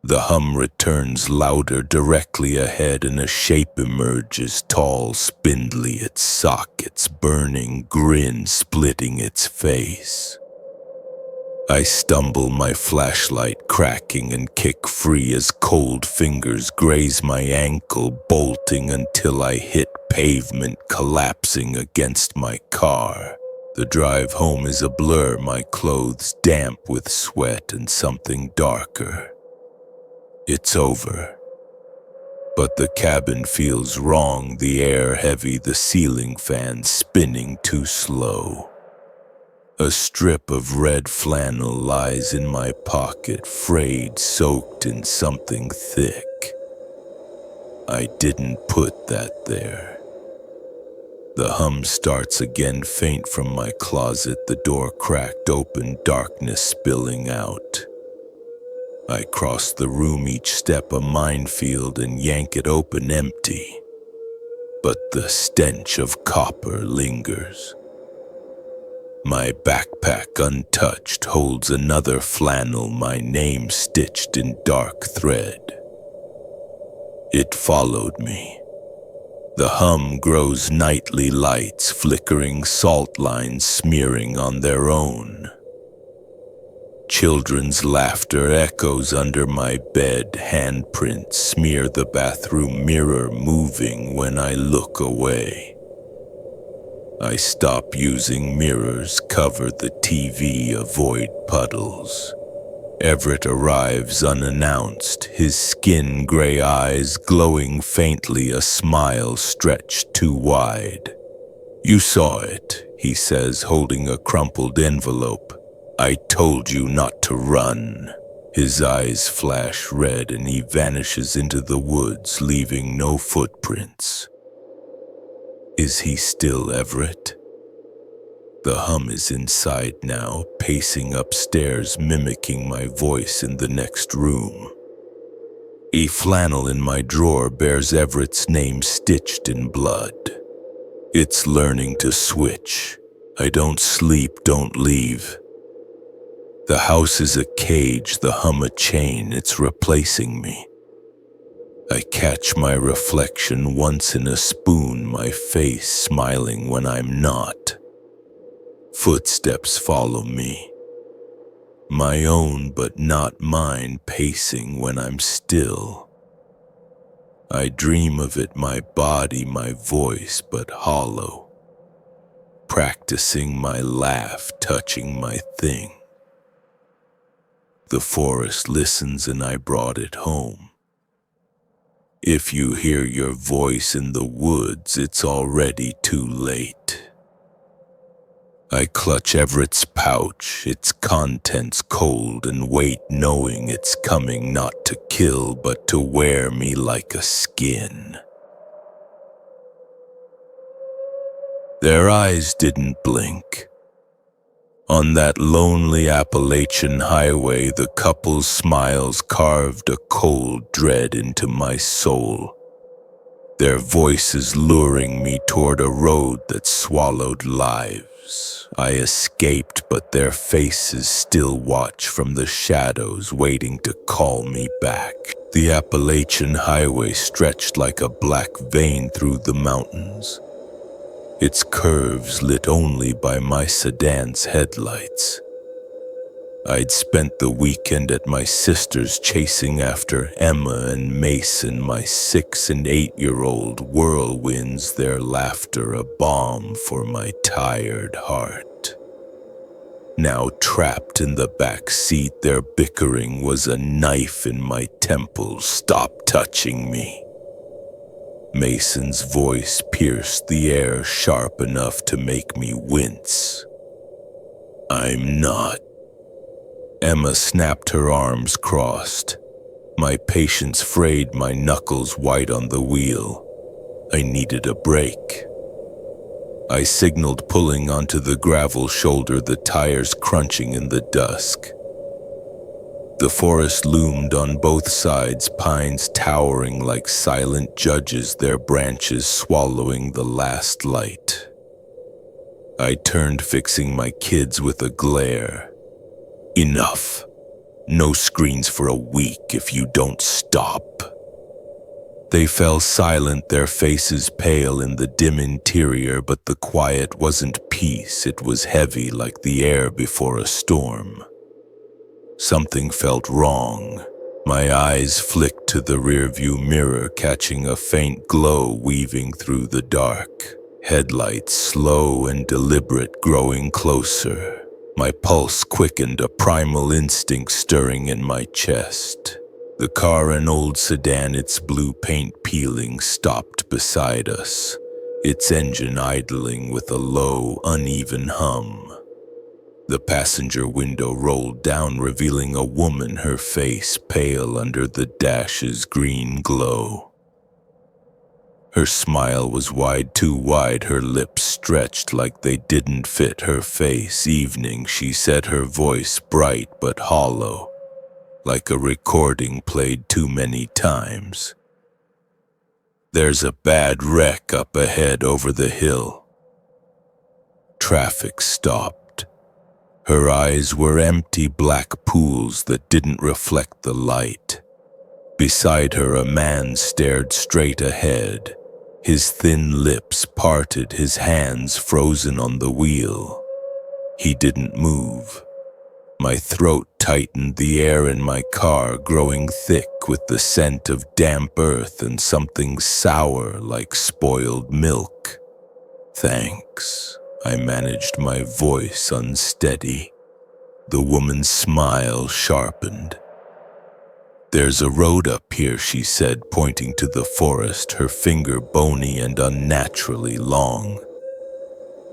The hum returns louder directly ahead, and a shape emerges, tall, spindly, its sockets burning, grin splitting its face. I stumble, my flashlight cracking, and kick free as cold fingers graze my ankle, bolting until I hit pavement, collapsing against my car. The drive home is a blur, my clothes damp with sweat and something darker. It's over. But the cabin feels wrong, the air heavy, the ceiling fan spinning too slow. A strip of red flannel lies in my pocket, frayed, soaked in something thick. I didn't put that there. The hum starts again, faint from my closet, the door cracked open, darkness spilling out. I cross the room, each step a minefield, and yank it open empty. But the stench of copper lingers. My backpack untouched holds another flannel, my name stitched in dark thread. It followed me. The hum grows nightly lights, flickering salt lines smearing on their own. Children's laughter echoes under my bed, handprints smear the bathroom mirror, moving when I look away. I stop using mirrors, cover the TV, avoid puddles. Everett arrives unannounced, his skin gray eyes glowing faintly, a smile stretched too wide. "You saw it," he says, holding a crumpled envelope. "I told you not to run." His eyes flash red and he vanishes into the woods, leaving no footprints. Is he still Everett? The hum is inside now, pacing upstairs, mimicking my voice in the next room. A flannel in my drawer bears Everett's name stitched in blood. It's learning to switch. I don't sleep, don't leave. The house is a cage, the hum a chain, it's replacing me. I catch my reflection once in a spoon, my face smiling when I'm not. Footsteps follow me. My own but not mine, pacing when I'm still. I dream of it, my body, my voice, but hollow. Practicing my laugh, touching my thing. The forest listens and I brought it home. If you hear your voice in the woods, it's already too late. I clutch Everett's pouch, its contents cold, and wait, knowing it's coming not to kill, but to wear me like a skin. Their eyes didn't blink. On that lonely Appalachian highway, the couple's smiles carved a cold dread into my soul. Their voices luring me toward a road that swallowed lives. I escaped, but their faces still watch from the shadows, waiting to call me back. The Appalachian highway stretched like a black vein through the mountains, its curves lit only by my sedan's headlights. I'd spent the weekend at my sister's chasing after Emma and Mason, my 6- and 8-year-old whirlwinds, their laughter a balm for my tired heart. Now trapped in the back seat, their bickering was a knife in my temple. "Stop touching me." Mason's voice pierced the air sharp enough to make me wince. "I'm not." Emma snapped, her arms crossed. My patience frayed, my knuckles white on the wheel. I needed a break. I signaled, pulling onto the gravel shoulder, the tires crunching in the dusk. The forest loomed on both sides, pines towering like silent judges, their branches swallowing the last light. I turned, fixing my kids with a glare. "Enough." No screens for a week if you don't stop." They fell silent, their faces pale in the dim interior, but the quiet wasn't peace, it was heavy like the air before a storm. Something felt wrong. My eyes flicked to the rearview mirror, catching a faint glow weaving through the dark. Headlights, slow and deliberate, growing closer. My pulse quickened, a primal instinct stirring in my chest. The car, an old sedan, its blue paint peeling, stopped beside us, its engine idling with a low, uneven hum. The passenger window rolled down, revealing a woman, her face pale under the dash's green glow. Her smile was wide, too wide, her lips stretched like they didn't fit her face. "Evening," she said, her voice bright but hollow, like a recording played too many times. "There's a bad wreck up ahead over the hill." Traffic stopped. Her eyes were empty black pools that didn't reflect the light. Beside her, a man stared straight ahead, his thin lips parted, his hands frozen on the wheel. He didn't move. My throat tightened, the air in my car growing thick with the scent of damp earth and something sour like spoiled milk. "Thanks," I managed, my voice unsteady. The woman's smile sharpened. "There's a road up here," she said, pointing to the forest, her finger bony and unnaturally long.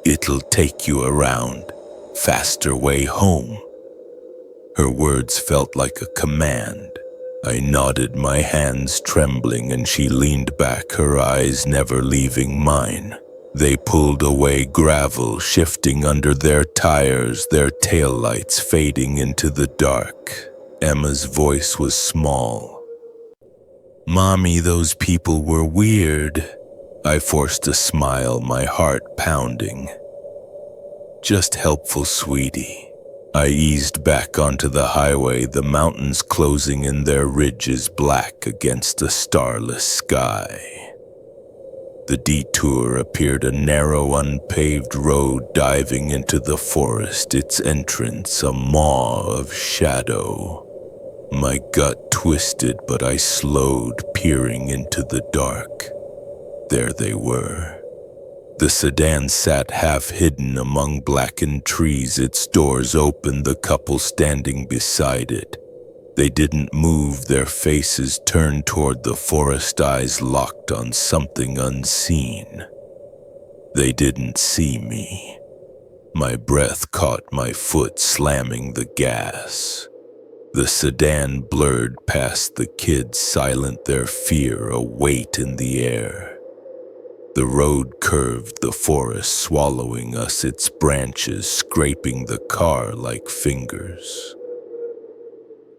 "It'll take you around. Faster way home." Her words felt like a command. I nodded, my hands trembling, and she leaned back, her eyes never leaving mine. They pulled away, gravel shifting under their tires, their taillights fading into the dark. Emma's voice was small. "Mommy, those people were weird." I forced a smile, my heart pounding. "Just helpful, sweetie." I eased back onto the highway, the mountains closing in their ridges black against a starless sky. The detour appeared a narrow, unpaved road diving into the forest, its entrance a maw of shadow. My gut twisted, but I slowed, peering into the dark. There they were. The sedan sat half hidden among blackened trees, its doors open, the couple standing beside it. They didn't move, their faces turned toward the forest, eyes locked on something unseen. They didn't see me. My breath caught my foot, slamming the gas. The sedan blurred past the kids, silent, their fear a weight in the air. The road curved, the forest swallowing us, its branches scraping the car like fingers.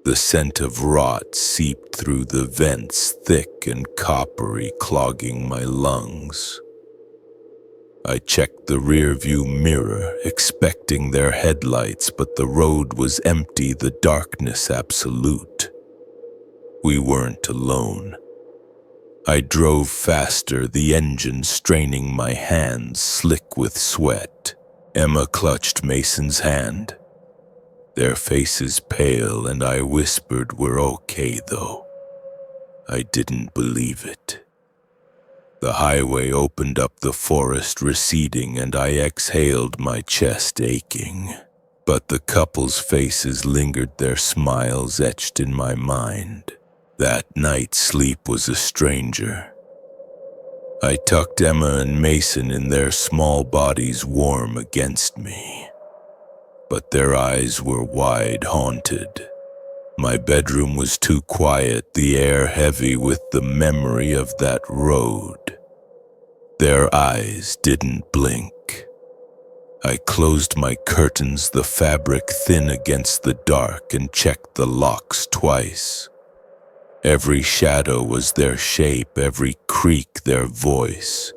The scent of rot seeped through the vents, thick and coppery, clogging my lungs. I checked the rearview mirror, expecting their headlights, but the road was empty, the darkness absolute. We weren't alone. I drove faster, the engine straining my hands, slick with sweat. Emma clutched Mason's hand, their faces pale, and I whispered, "We're okay, though." I didn't believe it. The highway opened up, the forest receding, and I exhaled, my chest aching. But the couple's faces lingered, their smiles etched in my mind. That night, sleep was a stranger. I tucked Emma and Mason in, their small bodies warm against me. But their eyes were wide, haunted. My bedroom was too quiet, the air heavy with the memory of that road. Their eyes didn't blink. I closed my curtains, the fabric thin against the dark, and checked the locks twice. Every shadow was their shape, every creak their voice.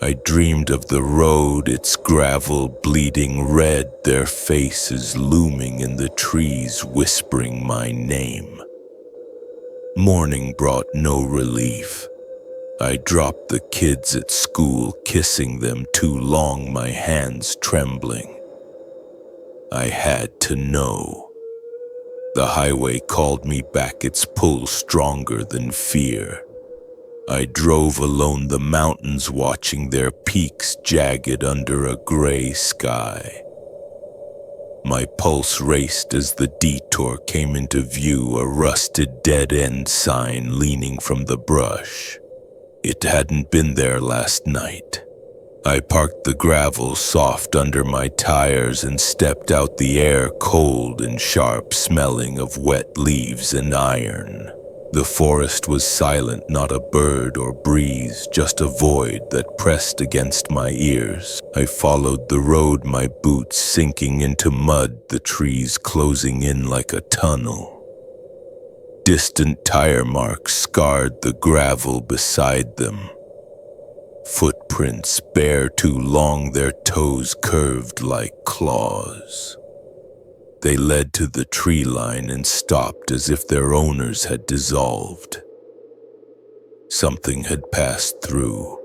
I dreamed of the road, its gravel bleeding red, their faces looming in the trees, whispering my name. Morning brought no relief. I dropped the kids at school, kissing them too long, my hands trembling. I had to know. The highway called me back, its pull stronger than fear. I drove alone, the mountains watching their peaks jagged under a gray sky. My pulse raced as the detour came into view, a rusted dead-end sign leaning from the brush. It hadn't been there last night. I parked the gravel soft under my tires and stepped out, the air cold and sharp, smelling of wet leaves and iron. The forest was silent, not a bird or breeze, just a void that pressed against my ears. I followed the road, my boots sinking into mud, the trees closing in like a tunnel. Distant tire marks scarred the gravel beside them. Footprints bare too long, their toes curved like claws. They led to the tree line and stopped as if their owners had dissolved. Something had passed through.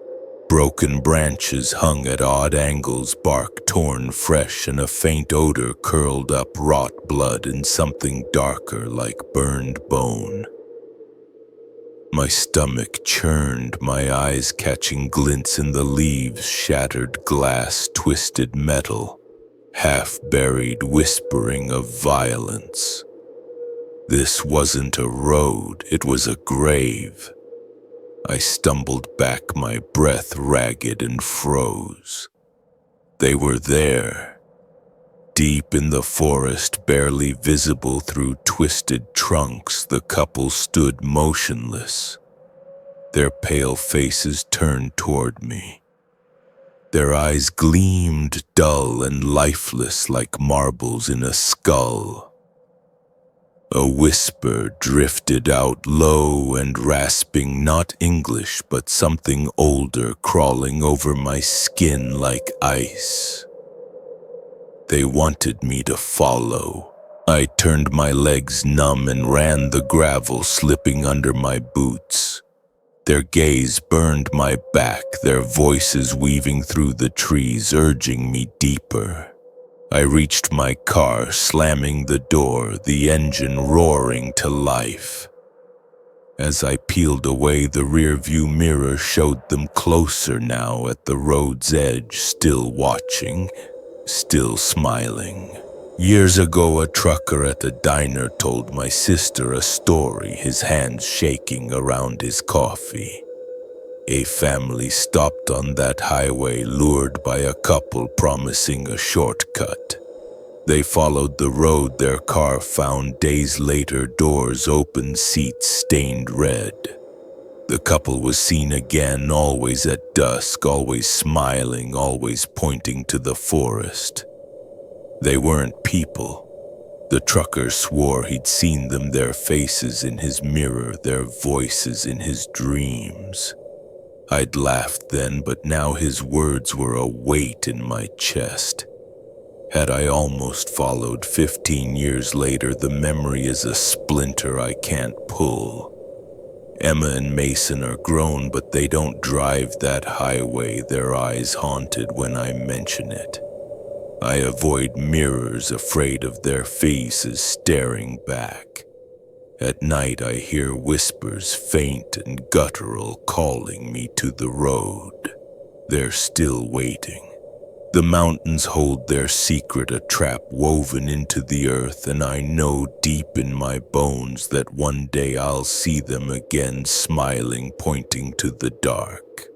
Broken branches hung at odd angles, bark torn fresh, and a faint odor curled up, rot blood and something darker like burned bone. My stomach churned, my eyes catching glints in the leaves, shattered glass, twisted metal, half-buried whispering of violence. This wasn't a road, it was a grave. I stumbled back, my breath ragged, and froze. They were there, deep in the forest, barely visible through twisted trunks. The couple stood motionless, their pale faces turned toward me. Their eyes gleamed dull and lifeless like marbles in a skull. A whisper drifted out low and rasping, not English, but something older, crawling over my skin like ice. They wanted me to follow. I turned, my legs numb, and ran the gravel slipping under my boots. Their gaze burned my back, their voices weaving through the trees, urging me deeper. I reached my car, slamming the door, the engine roaring to life. As I peeled away, the rearview mirror showed them closer now at the road's edge, still watching, still smiling. Years ago, a trucker at a diner told my sister a story, his hands shaking around his coffee. A family stopped on that highway, lured by a couple promising a shortcut. They followed the road their car found days later, doors open, seats stained red. The couple was seen again, always at dusk, always smiling, always pointing to the forest. They weren't people. The trucker swore he'd seen them, their faces in his mirror, their voices in his dreams. I'd laughed then, but now his words were a weight in my chest. Had I almost followed 15 years later, the memory is a splinter I can't pull. Emma and Mason are grown, but they don't drive that highway, their eyes haunted when I mention it. I avoid mirrors, afraid of their faces staring back. At night I hear whispers, faint and guttural, calling me to the road. They're still waiting. The mountains hold their secret, a trap woven into the earth, and I know deep in my bones that one day I'll see them again, smiling, pointing to the dark.